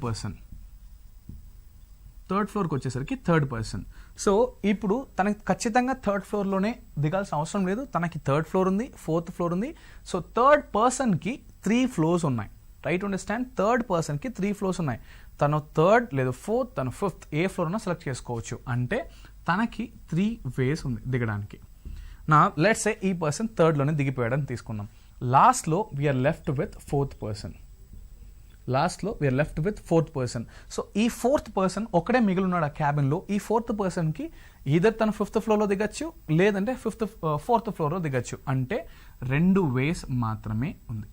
person. సో ఇప్పుడు తనకి ఖచ్చితంగా 3rd floorలోనే దిగాల్సిన అవసరం లేదు. తనకి 3rd floor ఉంది, 4th floor ఉంది. సో 3rd personకి 3 floors ఉన్నాయి. రైట్ అండర్స్టాండ్, 3rd personకి 3 floors ఉన్నాయి. తను 3rd లేదా 4th, తను 5th ఏ ఫ్లోర్ ఉన్నా సెలెక్ట్ చేసుకోవచ్చు. అంటే తనకి 3 ways ఉంది దిగడానికి. నా లెట్స్ సే ఈ పర్సన్ 3rd లోనే దిగిపోయాడని తీసుకున్నాం. లాస్ట్లో we're left with 4th person. So ఈ 4th person ఒక్కడే మిగిలి ఉన్నాడు ఆ క్యాబిన్లో. ఈ 4th personకి ఈధర్ తను 5th floorలో దిగచ్చు, లేదంటే 4th floorలో దిగచ్చు. అంటే 2 ways మాత్రమే ఉంది.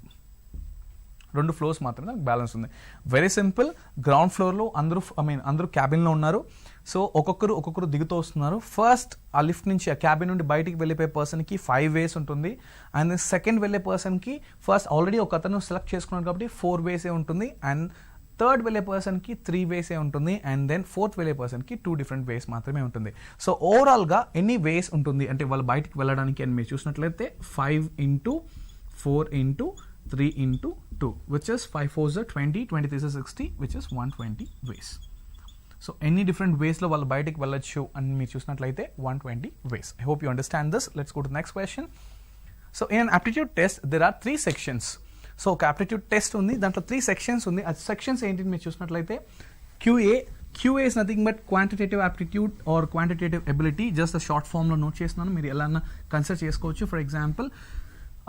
2 ఫ్లోర్స్ మాత్రమే నాకు బ్యాలెన్స్ ఉంది. Very simple. గ్రౌండ్ ఫ్లోర్లో అందరూ క్యాబిన్లో ఉన్నారు. సో ఒక్కొక్కరు దిగుతూ వస్తున్నారు. ఫస్ట్ ఆ లిఫ్ట్ నుంచి ఆ క్యాబిన్ నుండి బయటికి వెళ్ళిపోయే పర్సన్కి 5 ways ఉంటుంది. అండ్ సెకండ్ వెళ్ళే పర్సన్కి ఫస్ట్ ఆల్రెడీ ఒక అతను సెలెక్ట్ చేసుకున్నాడు కాబట్టి 4 ways ఉంటుంది. అండ్ థర్డ్ వెళ్ళే పర్సన్కి 3 ways ఉంటుంది. అండ్ దెన్ ఫోర్త్ వెళ్ళే పర్సన్కి 2 different ways మాత్రమే ఉంటుంది. సో ఓవరాల్గా ఎన్ని వేస్ ఉంటుంది అంటే వాళ్ళు బయటికి వెళ్ళడానికి అని మీరు చూసినట్లయితే 5 into 4 into 3 into 2 which is 5 4s are 20, 23 is 60 which is 120 ways. So ఎన్ని డిఫరెంట్ వేస్లో వాళ్ళు బయటికి వెళ్ళొచ్చు అని మీరు చూసినట్లయితే 120 ways. I hope you understand this. Let's go to the next question. So in an aptitude test there are 3 sections. So ఒక aptitude test ఉంది, దాంట్లో 3 sections ఉంది. ఆ సెక్షన్స్ ఏంటి మీరు చూసినట్లయితే QA is nothing but quantitative aptitude or quantitative ability. Just short ఫామ్లో note చేస్తున్నాను, మీరు ఎలా కన్సిడర్ చేసుకోవచ్చు. ఫర్ ఎగ్జాంపుల్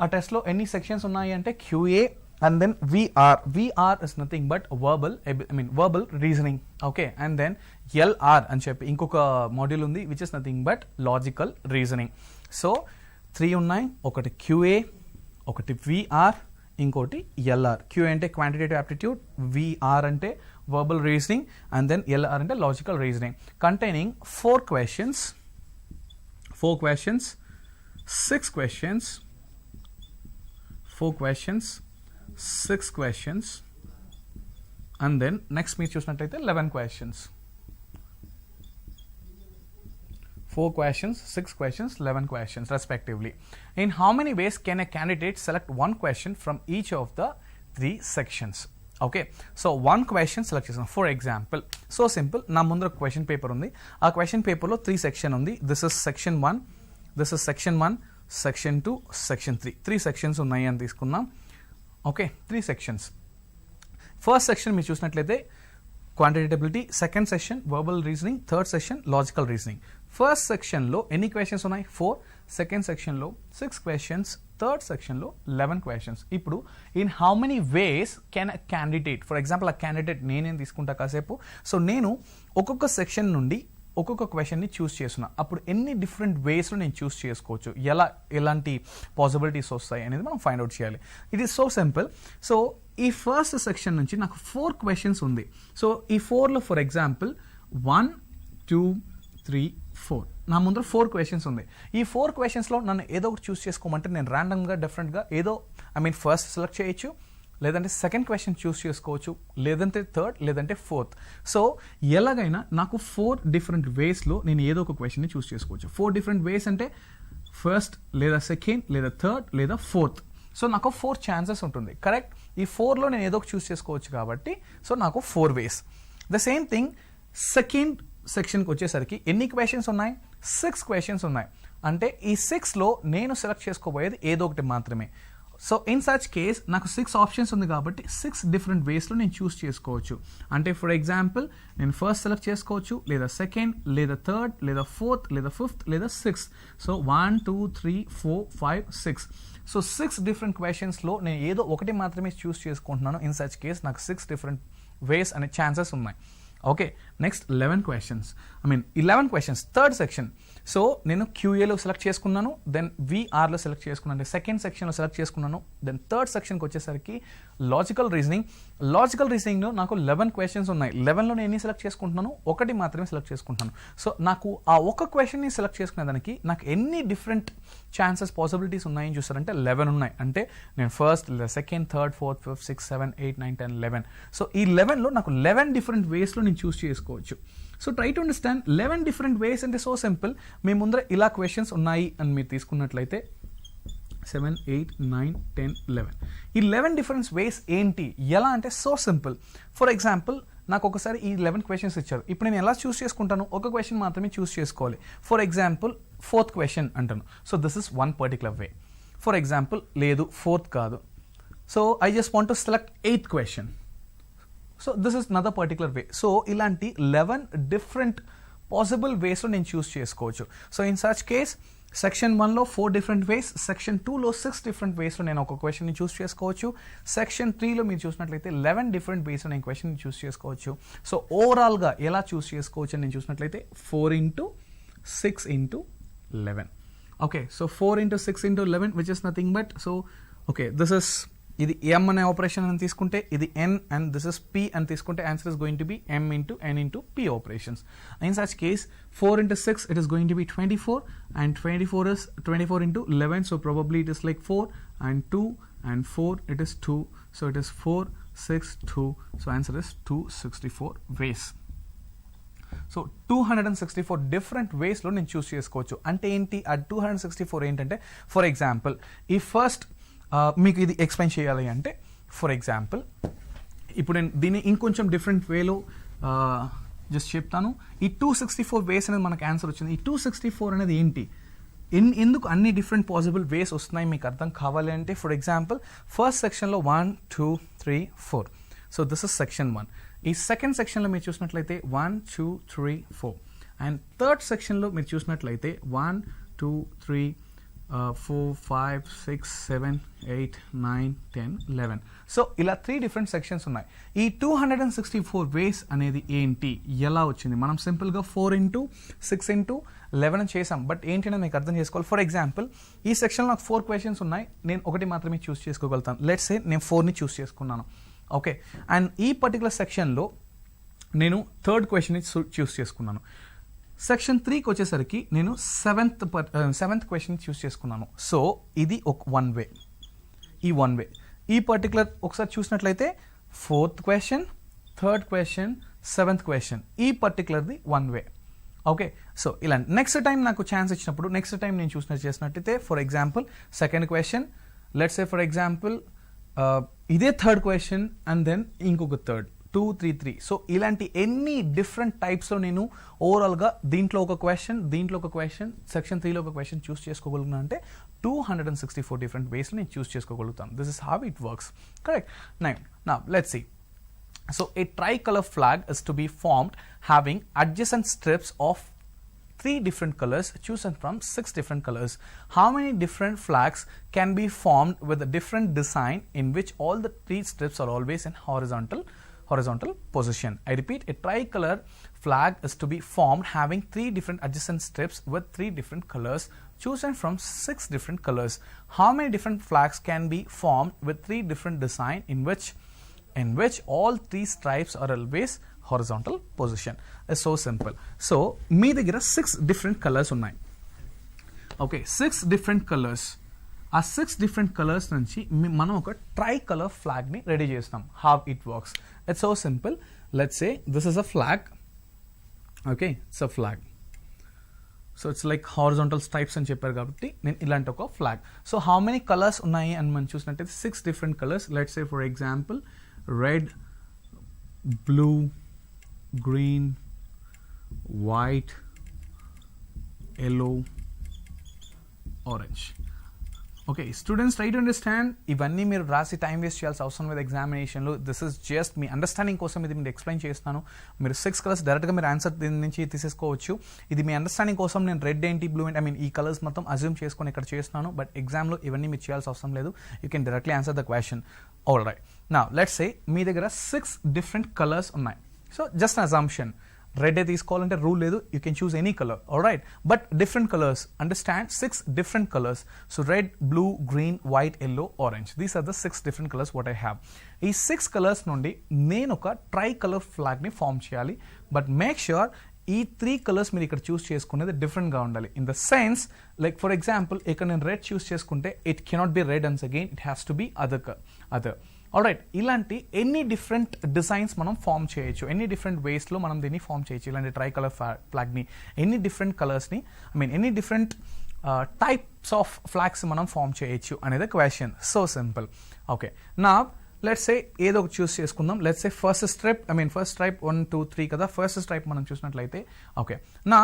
ఆ టెస్ట్లో ఎన్ని సెక్షన్స్ ఉన్నాయి అంటే QA and then VR is nothing but verbal reasoning. Okay, and then LR అని చెప్పి ఇంకొక మాడ్యూల్ ఉంది which is nothing but logical reasoning. So 3 ఉన్నాయి, ఒకటి QA, ఒకటి VR, ఇంకోటి LR. QA అంటే క్వాంటిటేటివ్ యాప్టిట్యూడ్, VR అంటే verbal reasoning, and then LR అంటే logical reasoning, containing 4 questions, 6 questions, 4 questions, 6 questions, and then next మీరు చూసినట్లయితే 11 questions. 4 questions, 6 questions, 11 questions respectively. In how many ways can a candidate select one question from each of the 3 sections? Okay, so one question select చేస్తాను. For example so simple, నా ముందు ఒక question paper ఉంది. ఆ question పేపర్లో 3 section ఉంది. This is section 1, section 2, section 3. 3 sections ఉన్నాయి అని తీసుకున్నాం. Okay, 3 sections. ఫస్ట్ సెక్షన్ మీరు చూసినట్లయితే quantitative ability, second section verbal reasoning, third section logical reasoning. First సెక్షన్లో ఎన్ని క్వశ్చన్స్ ఉన్నాయి? 4. సెకండ్ సెక్షన్లో 6 questions, థర్డ్ సెక్షన్లో 11 questions. ఇప్పుడు in how many ways can a candidate, for example ఆ క్యాండిడేట్ నేనేం తీసుకుంటా కాసేపు. సో నేను ఒక్కొక్క సెక్షన్ నుండి ఒక్కొక్క క్వశ్చన్ని చూస్ చేస్తున్నా. అప్పుడు ఎన్ని డిఫరెంట్ వేస్లో నేను చూస్ చేసుకోవచ్చు, ఎలాంటి పాసిబిలిటీస్ వస్తాయి అనేది మనం ఫైండ్ అవుట్ చేయాలి. It is so simple. So ఈ ఫస్ట్ సెక్షన్ నుంచి నాకు 4 questions ఉంది. సో ఈ 4లో ఫర్ ఎగ్జాంపుల్ 1, 2, 3, 4 నా ముందర 4 questions ఉంది. ఈ 4 questionsలో నన్ను ఏదో ఒకటి చూస్ చేసుకోమంటే నేను ర్యాండమ్గా డిఫరెంట్గా ఏదో ఫస్ట్ సెలెక్ట్ చేయొచ్చు, లేదంటే సెకండ్ క్వశ్చన్ చూస్ చేసుకోవచ్చు, లేదంటే థర్డ్, లేదంటే ఫోర్త్. సో ఎలాగైనా నాకు 4 different వేస్లో నేను ఏదో ఒక క్వశ్చన్ని చూస్ చేసుకోవచ్చు. 4 different వేస్ అంటే ఫస్ట్ లేదా సెకండ్ లేదా థర్డ్ లేదా ఫోర్త్. సో నాకు 4 chances ఉంటుంది. కరెక్ట్, ఈ 4లో నేను ఏదో ఒక చూస్ చేసుకోవచ్చు కాబట్టి సో నాకు 4 ways. The same thing second సెక్షన్కి వచ్చేసరికి ఎన్ని క్వశ్చన్స్ ఉన్నాయి? 6 questions ఉన్నాయి. అంటే ఈ 6లో నేను సెలెక్ట్ చేసుకోబోయేది ఏదో ఒకటి మాత్రమే. సో ఇన్ సచ్ కేస్ నాకు 6 options ఉంది కాబట్టి 6 different వేస్లో నేను చూస్ చేసుకోవచ్చు. అంటే ఫర్ ఎగ్జాంపుల్ నేను ఫస్ట్ సెలెక్ట్ చేసుకోవచ్చు, లేదా సెకండ్, లేదా థర్డ్, లేదా ఫోర్త్, లేదా ఫిఫ్త్, లేదా 6. సో 1, 2, 3, 4, 5, 6. సో 6 different questions-లో నేను ఏదో ఒకటి మాత్రమే చూస్ చేసుకుంటున్నాను. ఇన్ సచ్ కేస్ నాకు 6 different వేస్ అనే ఛాన్సెస్ ఉన్నాయి. Okay, next 11 questions third section. So నేను QAలో సెలెక్ట్ చేసుకున్నాను, దెన్ VRలో సెలెక్ట్ చేసుకున్నాను, అంటే సెకండ్ సెక్షన్లో సెలెక్ట్ చేసుకున్నాను. దెన్ థర్డ్ సెక్షన్కి వచ్చేసరికి లాజికల్ రీజనింగ్లో నాకు 11 questions ఉన్నాయి. 11లో నేను ఎన్ని సెలెక్ట్ చేసుకుంటున్నాను? ఒకటి మాత్రమే సెలెక్ట్ చేసుకుంటున్నాను. సో నాకు ఆ ఒక్క క్వశ్చన్ని సెలెక్ట్ చేసుకునేదానికి నాకు ఎన్ని డిఫరెంట్ ఛాన్సెస్ పాసిబిలిటీస్ ఉన్నాయని చూస్తారంటే 11 ఉన్నాయి. అంటే నేను ఫస్ట్ లేదా second, third, fourth, fifth, 6, 7, 8, 9, 10, 11. So ఈ 11లో నాకు 11 different వేస్లో నేను చూస్ చేసుకోవచ్చు. So try to understand 11 different వేస్ అంటే సో సింపుల్. మీ ముందర ఇలా క్వశ్చన్స్ ఉన్నాయి అని మీరు తీసుకున్నట్లయితే 7, 8, 9, 10, 11. ఈ 11 different వేస్ ఏంటి, ఎలా అంటే సో సింపుల్. ఫర్ ఎగ్జాంపుల్ నాకు ఒకసారి ఈ 11 questions ఇచ్చారు. ఇప్పుడు నేను ఎలా చూస్ చేసుకుంటాను? ఒక క్వశ్చన్ మాత్రమే చూస్ చేసుకోవాలి. ఫర్ ఎగ్జాంపుల్ 4th question అంటాను. So this is one particular way. For example లేదు 4th కాదు, so I just want to select 8th question. So this is another particular way. So ఇలాంటి 11 different పాసిబుల్ వేస్లో నేను choose చేసుకోవచ్చు. So in such case section 1లో 4 different ways, section 2లో 6 different వేస్లో నేను ఒక క్వశ్చన్ని చూస్ చేసుకోవచ్చు. సెక్షన్ 3లో మీరు చూసినట్లయితే 11 different వేస్లో నేను క్వశ్చన్ని చూస్ చేసుకోవచ్చు. సో ఓవరాల్గా ఎలా చూస్ చేసుకోవచ్చు అని నేను చూసినట్లయితే 4 into 6 into 11. Okay, so 4 into 6 into 11 which is nothing but, so okay, this is ఇది m అనే ఆపరేషన్ అని తీసుకుంటే ఇది n and this is p అని తీసుకుంటే answer is going to be m into n into p operations. In such case 4 into 6 it is going to be 24 and 24 is 24 into 11, so probably it is like 4 and 2 and 4 it is 2, so it is 4 6 2, so answer is 264 ways. So 264 different వేస్లో నేను choose చేసుకోవచ్చు. అంటే ఏంటి ఆ 264 ఏంటంటే for example ఈ first మీకు ఇది ఎక్స్ప్లెయిన్ చేయాలి అంటే ఫర్ ఎగ్జాంపుల్ ఇప్పుడు నేను దీన్ని ఇంకొంచెం డిఫరెంట్ వేలో జస్ట్ చెప్తాను. ఈ 264 వేస్ అనేది మనకు ఆన్సర్ వచ్చింది. ఈ 264 అనేది ఏంటి, ఎందుకు అన్ని డిఫరెంట్ పాసిబుల్ వేస్ వస్తున్నాయి మీకు అర్థం కావాలి అంటే ఫర్ ఎగ్జాంపుల్ ఫస్ట్ సెక్షన్లో 1 2 3 4, సో దిస్ ఇస్ సెక్షన్ 1. ఈ సెకండ్ సెక్షన్లో మీరు చూసినట్లయితే 1 2 3 4 అండ్ థర్డ్ సెక్షన్లో మీరు చూసినట్లయితే 1 2 3 4 5 6 7 8 9 10 11, సో ఇలా 3 డిఫరెంట్ సెక్షన్స్ ఉన్నాయి. ఈ 264 వేస్ అనేది ఏంటి, ఎలా వచ్చింది? మనం సింపుల్గా 4 into 6 into 11 చేసాం, బట్ ఏంటి అనేది మీకు అర్థం చేసుకోవాలి. ఫర్ ఎగ్జాంపుల్ ఈ సెక్షన్లో నాకు 4 క్వశ్చన్స్ ఉన్నాయి, నేను ఒకటి మాత్రమే చూస్ చేసుకోగలుగుతాను. లెట్స్ సే నేను 4ని చూస్ చేసుకున్నాను, ఓకే. అండ్ ఈ పర్టికులర్ సెక్షన్లో నేను థర్డ్ క్వశ్చన్ని చూస్ చేసుకున్నాను. సెక్షన్ 3కి వచ్చేసరికి నేను సెవెంత్ క్వశ్చన్ చూస్ చేసుకున్నాను. సో ఇది ఒక వన్ వే. ఈ పర్టికులర్ ఒకసారి చూసినట్లయితే 4th question, 3rd question, 7th question, ఈ పర్టికులర్ది వన్ వే, ఓకే. సో ఇలా నెక్స్ట్ టైం నాకు ఛాన్స్ ఇచ్చినప్పుడు నెక్స్ట్ టైం నేను చేసినట్టయితే for example second question, let's say for example ఇదే 3rd క్వశ్చన్ అండ్ దెన్ ఇంకొక 3rd 2 3 3, సో ఇలాంటి ఎన్ని డిఫరెంట్ టైప్స్లో నేను ఓవరాల్గా దీంట్లో ఒక క్వశ్చన్, దీంట్లో ఒక క్వశ్చన్, సెక్షన్ 3లో ఒక క్వశ్చన్ చూస్ చేసుకోగలుగుతాను అంటే 264 డిఫరెంట్ వేస్లో నేను చూస్ చేసుకోగలుగుతాను. This is how it works, correct. Now let's see. So a tricolor flag is to be formed having adjacent strips of 3 different colors chosen from 6 different colors. How many different flags can be formed with a different design in which all the 3 strips are always in horizontal position? I repeat, a tricolor flag is to be formed having 3 different adjacent strips with 3 different colors chosen from 6 different colors. How many different flags can be formed with 3 different design in which all 3 stripes are always horizontal position? It's so simple. So మీ దగ్గర 6 different colors ఉన్నాయి, okay. 6 different colors. ఆ 6 different colors నుంచి మనం ఒక tricolour ఫ్లాగ్ని ready చేస్తాం. How it works? It's so simple. Let's say this is a flag, okay. It's a flag. So it's like horizontal stripes అని చెప్పారు కాబట్టి నేను ఇలాంటి ఒక flag. So how many colours ఉన్నాయి అని మనం చూసినట్టయితే 6 different colors. Let's say for example red, blue, green, white, yellow, orange. Okay students try to understand. ఇవన్నీ మీరు రాసి టైం వేస్ట్ చేయాల్సిన అవసరం లేదు ఎగ్జామినేషన్లో. This is just me understanding కోసం ఇది మీరు ఎక్స్ప్లెయిన్ చేస్తాను. మీరు 6 కలర్స్ డైరెక్ట్గా మీరు ఆన్సర్ దీని నుంచి తీసేసుకోవచ్చు. ఇది మీ అండర్స్టాండింగ్ కోసం నేను రెడ్ ఏంటి, బ్లూ ఏంటి, ఈ కలర్స్ మొత్తం అజ్యూమ్ చేసుకొని ఇక్కడ చేస్తున్నాను. బట్ ఎగ్జామ్లో ఇవన్నీ మీరు చేయాల్సిన అవసరం లేదు. You can directly answer the question. All right. Now let's say మీ దగ్గర 6 different కలర్స్ ఉన్నాయి. సో జస్ట్ అజంప్షన్, రెడ్ తీసుకోవాలంటే రూల్ లేదు, you can choose any colour, all right. But different colours, understand, 6 different colours. So red, blue, green, white, yellow, orange, these are the 6 different colours what I have. ఈ 6 colours నుండి నేను ఒక tricolour ఫ్లాగ్ని form చేయాలి. But make sure ఈ 3 colours మీరు ఇక్కడ choose చేసుకునేది డిఫరెంట్గా ఉండాలి. In the sense like for example ఇక్కడ నేను రెడ్ చూస్ చేసుకుంటే it cannot be red once again, it has to be other. Alright, ఇలాంటి ఎన్ని డిఫరెంట్ డిజైన్స్ మనం ఫామ్ చేయొచ్చు, ఎన్ని డిఫరెంట్ వేస్లో మనం దీన్ని ఫామ్ చేయొచ్చు. ఇలాంటి ట్రై కలర్ ఫ్లాగ్ని ఎన్ని డిఫరెంట్ కలర్స్ని ఎన్ని డిఫరెంట్ టైప్స్ ఆఫ్ ఫ్లాగ్స్ మనం ఫామ్ చేయొచ్చు అనేది క్వశ్చన్. So simple. ఓకే, నా లెట్స్ సే ఏదో ఒక చూస్ చేసుకుందాం. Let's say first stripe, first stripe 1 2 3 కదా. ఫస్ట్ స్ట్రైప్ మనం చూసినట్లయితే ఓకే. నా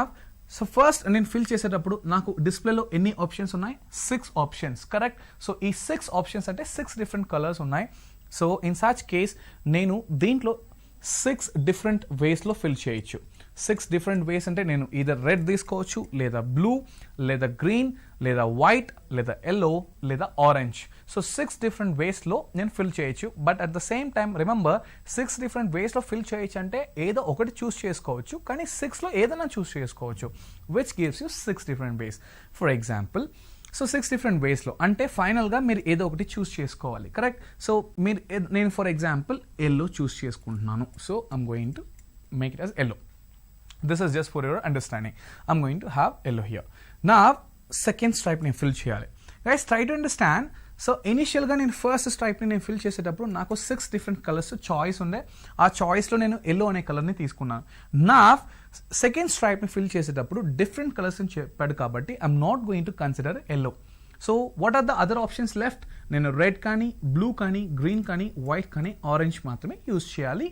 సో ఫస్ట్ నేను ఫిల్ చేసేటప్పుడు నాకు డిస్ప్లేలో ఎన్ని ఆప్షన్స్ ఉన్నాయి? 6 ఆప్షన్స్, కరెక్ట్. సో ఈ 6 ఆప్షన్స్ అంటే 6 different కలర్స్ ఉన్నాయి. సో ఇన్ సచ్ కేస్ నేను దీంట్లో 6 different వేస్లో ఫిల్ చేయొచ్చు. 6 different వేస్ అంటే నేను ఈదర్ రెడ్ తీసుకోవచ్చు, లేదా బ్లూ, లేదా గ్రీన్, లేదా వైట్, లేదా ఎల్లో, లేదా ఆరెంజ్. సో 6 different వేస్లో నేను ఫిల్ చేయొచ్చు. But at the same time remember 6 different వేస్లో ఫిల్ చేయొచ్చు అంటే ఏదో ఒకటి చూస్ చేసుకోవచ్చు, కానీ 6లో ఏదైనా చూస్ చేసుకోవచ్చు, which gives you 6 different ways. For example so 6 different వేస్లో అంటే ఫైనల్గా మీరు ఏదో ఒకటి చూస్ చేసుకోవాలి, కరెక్ట్. సో మీరు నేను ఫర్ ఎగ్జాంపుల్ ఎల్లో చూస్ చేసుకుంటున్నాను. So I'm going to make it as yellow. This is just for your understanding. I'm going to have yellow here. Now, second stripe నేను fill చేయాలి. Guys, try to understand. So ఇనిషియల్గా నేను first స్ట్రైప్ని నేను fill చేసేటప్పుడు నాకు 6 different colours choice ఉండే. ఆ చాయిస్లో నేను ఎల్లో అనే కలర్ని తీసుకున్నాను. నా సెకండ్ స్ట్రైప్ని ఫిల్ చేసేటప్పుడు డిఫరెంట్ కలర్స్ అని చెప్పాడు కాబట్టి I'm not going to consider yellow. So what are the other options left? నేను రెడ్ కానీ, బ్లూ కానీ, గ్రీన్ కానీ, వైట్ కానీ, ఆరెంజ్ మాత్రమే యూజ్ చేయాలి,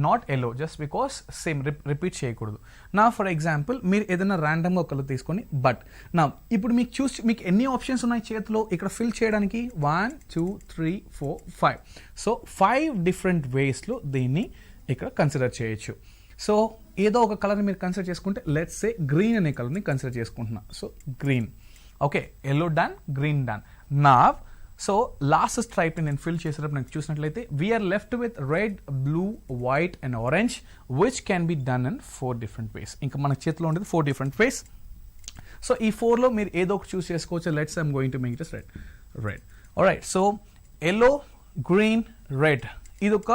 not yellow, just because same repeat చేయకూడదు. నా ఫర్ ఎగ్జాంపుల్ మీరు ఏదైనా ర్యాండమ్గా ఒకళ్ళు తీసుకొని బట్ నా ఇప్పుడు మీకు ఎన్ని ఆప్షన్స్ ఉన్నాయి చేతిలో ఇక్కడ ఫిల్ చేయడానికి? 1 2 3 4 5. సో 5 డిఫరెంట్ వేస్లో దీన్ని ఇక్కడ కన్సిడర్ చేయొచ్చు. సో ఏదో ఒక కలర్ని మీరు కన్సిడర్ చేసుకుంటే లెట్స్ సే గ్రీన్ అనే కలర్ని కన్సిడర్ చేసుకుంటున్నా. So green, okay, yellow done, green done. నా సో లాస్ట్ స్ట్రైప్ నేను ఫిల్ చేసేటప్పుడు నాకు చూసినట్లయితే we're left with red, blue, white and orange which can be done in 4 different ways. ఇంకా మన చేతిలో ఉండేది 4 డిఫరెంట్ వేస్. సో ఈ 4లో మీరు ఏదో ఒకటి చూస్ చేసుకోవచ్చు. Let's I'm going to make it red. Alright, so yellow, green, red ఇది ఒక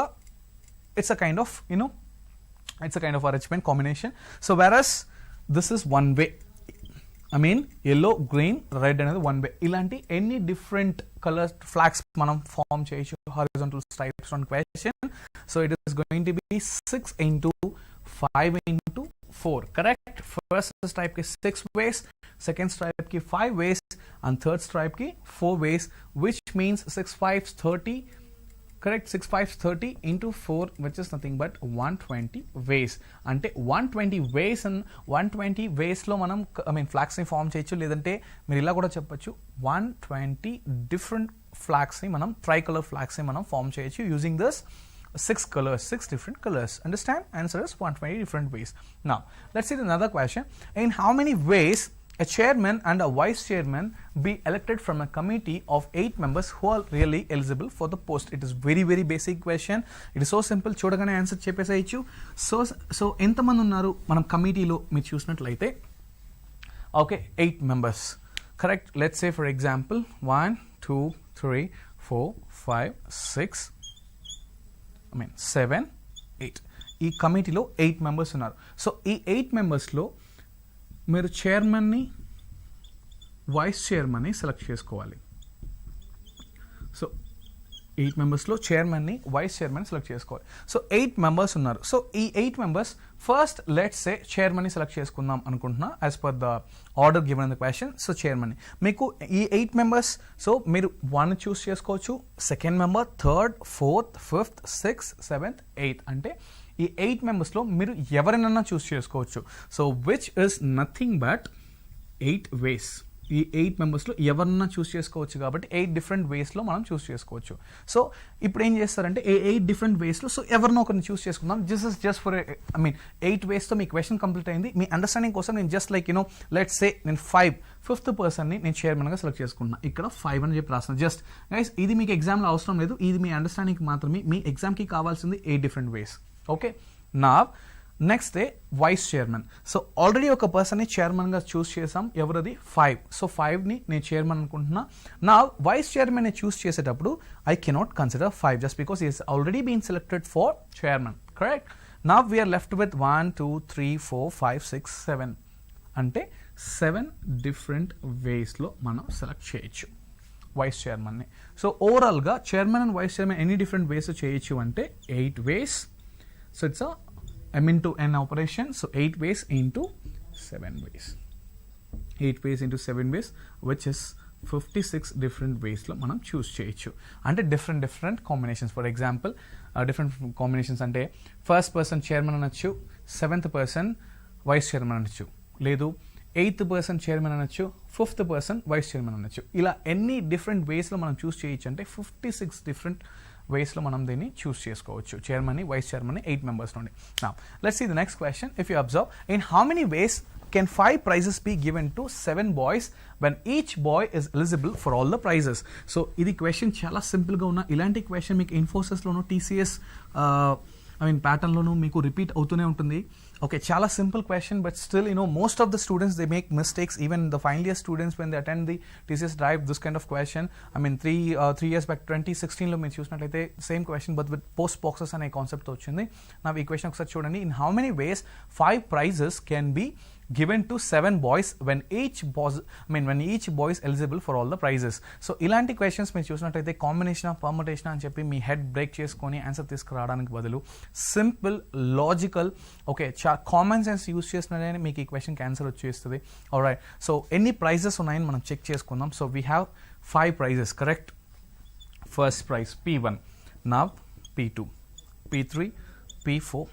it's a kind of it's a kind of arrangement combination. So whereas this is one way, I mean yellow, green, red అనేది one way. ఇలాంటి ఎన్ని different colours flags మనం form చేయొచ్చు horizontal stripes on question. So it is going to B 6 into 5 into 4, correct. First stripe కి 6 ways, second stripe కి 5 ways and third stripe కి 4 ways, which means 6 5s 30, correct. 6 5s 30 into 4 which is nothing but 120 ways. అంటే 120 ways and 120 ways లో మనం flags ని form చేయొచ్చు. లేదంటే మీరు ఇలా కూడా చెప్పొచ్చు 120 డిఫరెంట్ ఫ్లాగ్స్ ని మనం ట్రైకలర్ ఫ్లాగ్స్ ని మనం ఫామ్ చేయొచ్చు using this 6 different colors. Understand? Answer is 120 different ways. Now let's see another question. In how many ways a chairman and a vice chairman be elected from a committee of 8 members who are really eligible for the post? It is very basic question. It is so simple. చూడగానే answer చెప్పేసేయచ్చు. So ఎంతమంది ఉన్నారు మనం కమిటీలో మీరు చూసినట్లయితే? Okay, 8 members, correct. Let's say for example 1 2 3 4 5 6 7 8 ఈ కమిటీలో 8 members ఉన్నారు. సో ఈ 8 membersలో మీరు చైర్మన్ని, వైస్ చైర్మన్ని సెలెక్ట్ చేసుకోవాలి. సో 8 membersలో చైర్మన్ని, వైస్ చైర్మన్ని సెలెక్ట్ చేసుకోవాలి. సో 8 members ఉన్నారు. సో ఈ 8 members ఫస్ట్ లెట్స్ సే చైర్మన్ని సెలెక్ట్ చేసుకుందాం అనుకుంటున్నా as per the order given in the question. So చైర్మన్ని మీకు ఈ 8 members, సో మీరు 1 చూస్ చేసుకోవచ్చు, second member, third, fourth, fifth, 6th, 7th, 8th. అంటే ఈ 8 membersలో మీరు ఎవరినన్నా చూస్ చేసుకోవచ్చు. So which is nothing but 8 ways. ఈ 8 membersలో ఎవరన్నా చూస్ చేసుకోవచ్చు కాబట్టి 8 different waysలో మనం చూస్ చేసుకోవచ్చు. సో ఇప్పుడు ఏం చేస్తారంటే 8 different waysలో సో ఎవరినో ఒకరిని చూస్ చేసుకుందాం. జస్ట్ ఫర్ 8 waysతో మీ క్వశ్చన్ కంప్లీట్ అయింది. మీ అండర్స్టాండింగ్ కోసం నేను జస్ట్ లైక్ లెట్స్ సే నేను 5th పర్సన్ని నేను చైర్మన్గా సెలెక్ట్ చేసుకుంటున్నా. ఇక్కడ 5 అని చెప్పి రాస్తున్నాను. జస్ట్ గైస్ ఇది మీకు ఎగ్జామ్లో అవసరం లేదు, ఇది మీ అండర్స్టాండింగ్ మాత్రమే. మీ ఎగ్జామ్కి కావాల్సింది 8 different ways. ఓకే, నా next day wise chairman. So already ఒక పర్సన్ని చైర్మన్గా చూస్ చేసాం, ఎవరిది 5. సో 5ని నేను చైర్మన్ అనుకుంటున్నా. నా వైస్ చైర్మన్ని చూస్ చేసేటప్పుడు I cannot consider 5 just because is already been selected for chairman, correct. నా వీఆర్ లెఫ్ట్ విత్ 1 2 3 4 5 6 7 అంటే 7 different వేస్లో మనం సెలెక్ట్ చేయొచ్చు వైస్ చైర్మన్ని. సో ఓవరాల్గా చైర్మన్ అండ్ వైస్ చైర్మన్ ఎన్ని డిఫరెంట్ వేస్ చేయొచ్చు అంటే 8 ways. So it's a M into N operation. So 8 ways into 7 ways. 8 ways into 7 ways, which is 56 different ways lo manam choose cheyochu. Ante different combinations. For example, different combinations ante first person chairman anachu, 7th person vice chairman anachu, ledu 8th person chairman anachu, 5th person vice chairman anachu. Ila any different ways lo manam choose cheyochu ante 56 different వేస్లో మనం దీన్ని చూస్ చేసుకోవచ్చు. చైర్మన్ని, vice చైర్మన్ని 8 members నుండి. Now let's see the next question. If you observe, in how many ways can 5 prizes be given to 7 boys when each boy is eligible for all the prizes? So ఇది question చాలా సింపుల్గా ఉన్న ఇలాంటి question మీకు ఇన్ఫోసిస్లోను, TCS ప్యాటర్న్లోను మీకు repeat అవుతూనే ఉంటుంది. Okay, chala simple question, but still, most of the students, they make mistakes. Even the final year students, when they attend the TCS drive, this kind of question. I mean, 3 years back, 2016 లో మీరు చూసినట్లయితే same question but with post boxes అనే concept వచ్చింది. నా ఈ question ఒకసారి చూడండి. In how many ways 5 prizes can be given to 7 boys when each boy is eligible for all the prizes? So ఇలాంటి క్వశ్చన్స్ మీరు చూసినట్టయితే కాంబినేషన్ పర్ముటేషన్ అని చెప్పి మీ హెడ్ బ్రేక్ చేసుకొని ఆన్సర్ తీసుకురావడానికి బదులు simple logical common sense use చేసినట్లయితే మీకు ఈ క్వశ్చన్కి ఆన్సర్ వచ్చేస్తుంది. ఆల్రైట్, సో ఎన్ని ప్రైజెస్ ఉన్నాయని మనం చెక్ చేసుకుందాం. So we have 5 prizes, correct? First prize P1, now P2, P3, P4,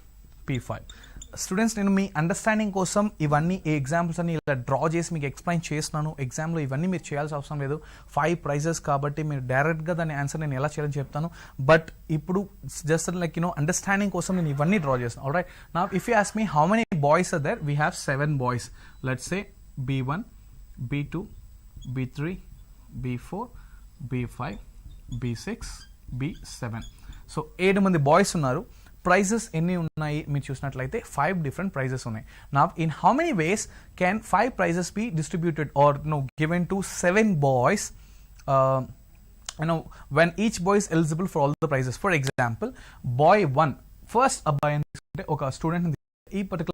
P5. Students, నేను మీ అండర్స్టాండింగ్ కోసం ఇవన్నీ ఈ ఎగ్జాంపుల్స్ అన్ని ఇలా డ్రా చేసి మీకు ఎక్స్ప్లెయిన్ చేస్తున్నాను. ఎగ్జామ్లో ఇవన్నీ మీరు చేయాల్సిన అవసరం లేదు. 5 prizes కాబట్టి మీరు డైరెక్ట్గా దాని ఆన్సర్ నేను ఎలా చేయాలని చెప్తాను. బట్ ఇప్పుడు జస్ట్ లైక్ అండర్స్టాండింగ్ కోసం నేను ఇవన్నీ డ్రా చేస్తాను. Alright, now if you ask me how many boys are there, we have 7 boys. Let's say B1, B2, B3, B4, B5, B6, B7. So 7 మంది బాయ్స్ ఉన్నారు. ప్రైజెస్ ఎన్ని ఉన్నాయి మీరు చూసినట్లయితే 5 different prizes ఉన్నాయి. Now, in how many ways can 5 prizes be distributed or given to 7 boys when each boy is eligible for all the prizes? For example, boy 1, first అబ్బాయి అని తీసుకుంటే ఒక స్టూడెంట్ ఈ particular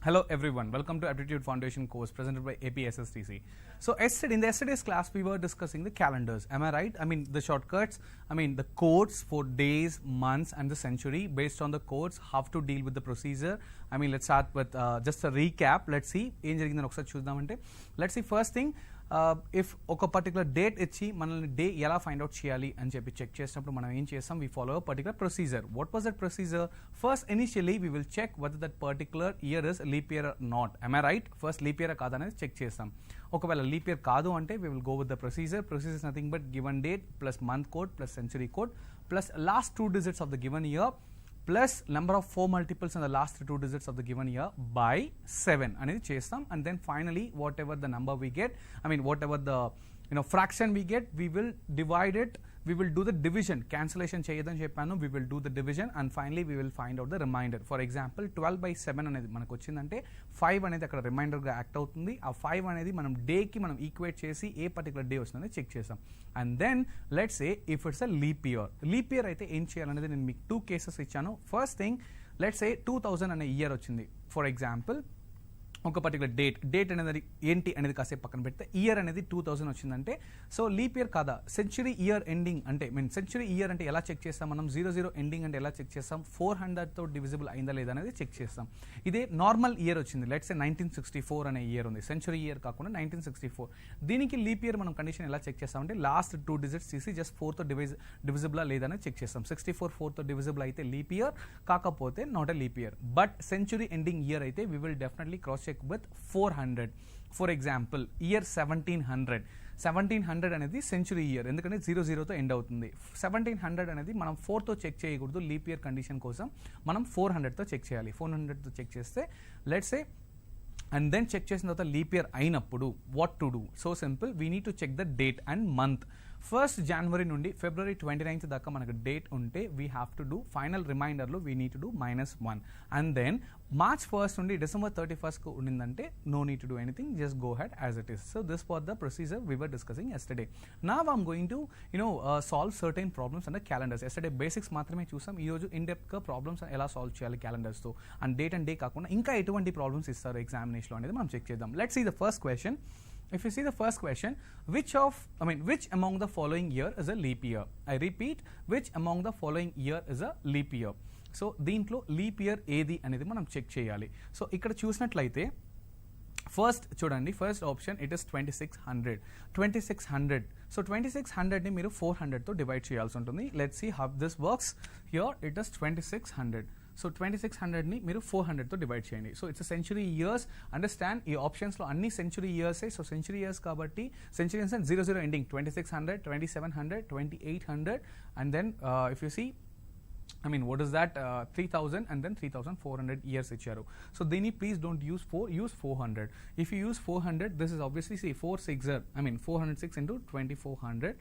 Hello everyone, welcome to Aptitude Foundation course presented by APSSDC. So in the yesterday's class we were discussing the calendars, am I right? I mean the shortcuts, I mean the codes for days, months and the century. Based on the codes, how to deal with the procedure. I mean let's start with just a recap. Let's see ఏం జరిగిందని ఒకసారి చూద్దామంటే, let's see first thing, if ఒక particular date ఇచ్చి మనల్ని day ఎలా find out చేయాలి అని చెప్పి చెక్ చేసినప్పుడు మనం ఏం చేస్తాం, we follow a particular procedure. What was that procedure? First initially we will check whether that particular year is leap year or not. Am I right? First leap year కాదా అనేది check చేస్తాం. ఒకవేళ leap year కాదు అంటే we will go with the procedure. Procedure is nothing but given date plus month code plus century code plus last 2 digits of the given year plus number of 4 multiples in the last 2 digits of the given year by 7 అనేది చేస్తాం. And then finally whatever the number we get, I mean whatever the fraction we get, we will divide it, we will do the division. Cancellation చేయదని చెప్పాను, we will do the division and finally we will find out the remainder. For example 12 by 7 అనేది మనకు వచ్చిందంటే 5 అనేది అక్కడ reminder గా act అవుతుంది. ఆ 5 అనేది మనం డే కి మనం ఈక్వేట్ చేసి ఏ పర్టికులర్ డే వస్తుందని చెక్ చేస్తాం. And then let's say if it's a leap year. Leap year అయితే ఏం చేయాలనేది నేను మీకు 2 కేసెస్ ఇచ్చాను. ఫస్ట్ థింగ్, లెట్స్ సే 2000 అనే ఇయర్ వచ్చింది. ఫర్ ఎగ్జాంపుల్ ఒక పర్టికులర్ డేట్ అనేది ఏంటి అనేది కాసేపు పక్కన పెడితే ఇయర్ అనేది 2000 వచ్చిందంటే సో లీప్ ఇయర్ కాదా, సెంచురీ ఇయర్ ఎండింగ్ అంటే సెంచురీ ఇయర్ అంటే ఎలా చెక్ చేస్తాం మనం, 00 ఎండింగ్ అంటే ఎలా చెక్ చేస్తాం, 400తో డివిజిబుల్ అయిందా లేదా అనేది చెక్ చేస్తాం. ఇదే నార్మల్ ఇయర్ వచ్చింది, లెట్స్ సే 1964 అనే ఇయర్ ఉంది, సెంచురీ ఇయర్ కాకుండా 1964. దీనికి లీప్ ఇయర్ మనం కండిషన్ ఎలా చెక్ చేస్తామంటే లాస్ట్ 2 digits తీసి జస్ట్ 4తో డివిజిబుల్ లేదా అనేది చెక్ చేస్తాం. 64 4తో డివిజిబుల్ అయితే లీప్ ఇయర్, కాకపోతే not a leap year. But century ending year అయితే we will definitely cross check with 400. For example year 1700 అనేది సెంచురీ ఇయర్, ఎందుకంటే 00తో ఎండ్ అవుతుంది. 1700 అనేది మనం 4తో చెక్ చేయకూడదు, లీప్ ఇయర్ కండిషన్ కోసం మనం 400తో చెక్ చేయాలి. 400తో చెక్ చేస్తే let's say and then check చేసిన తర్వాత లీప్ ఇయర్ అయినప్పుడు what to do, so simple, we need to check the date and month. 1st January నుండి February 29th దాకా మనకు డేట్ ఉంటే we have to do final రిమైండర్లో we need to do -1. And then March 1st నుండి December 31st ఉండిందంటే no need to do anything, just go ahead as it is. So this was the procedure we were discussing yesterday. Now I'm going to solve certain problems and calendars. Yesterday basics మాత్రమే చూసాం, ఈరోజు in డెప్త్గా problems ఎలా solve చేయాలి క్యాలెండర్స్తో and day కాకుండా ఇంకా ఎటువంటి problems ఇస్తారు ఎగ్జామినేషన్లో అనేది మనం చెక్ చేద్దాం. Let's see the first question. If you see the first question, which among the following year is a leap year? I repeat, which among the following year is a leap year? So దీంట్లో leap year ఏది అనేది మనం check చేయాలి. So ఇక్కడ చూసినట్లయితే first చూడండి, first option it is 2600. So 2600ని మీరు 400తో డివైడ్ చేయాల్సి ఉంటుంది. Let's see how this works. Here it is 2600. So 2600ని మీరు 400తో డివైడ్ చేయండి. So it's century years. Understand, ఈ ఆప్షన్స్లో అన్ని సెంచురీ ఇయర్సే. సో సెంచురీ ఇయర్స్ కాబట్టి century years 00 ending 2600, 2700, 2800 and then if you see what is that, 3000 and then 3400 years ఇచ్చారు. సో దీన్ని please don't use 4, use 400. If you use 400, this is obviously 406 into 2400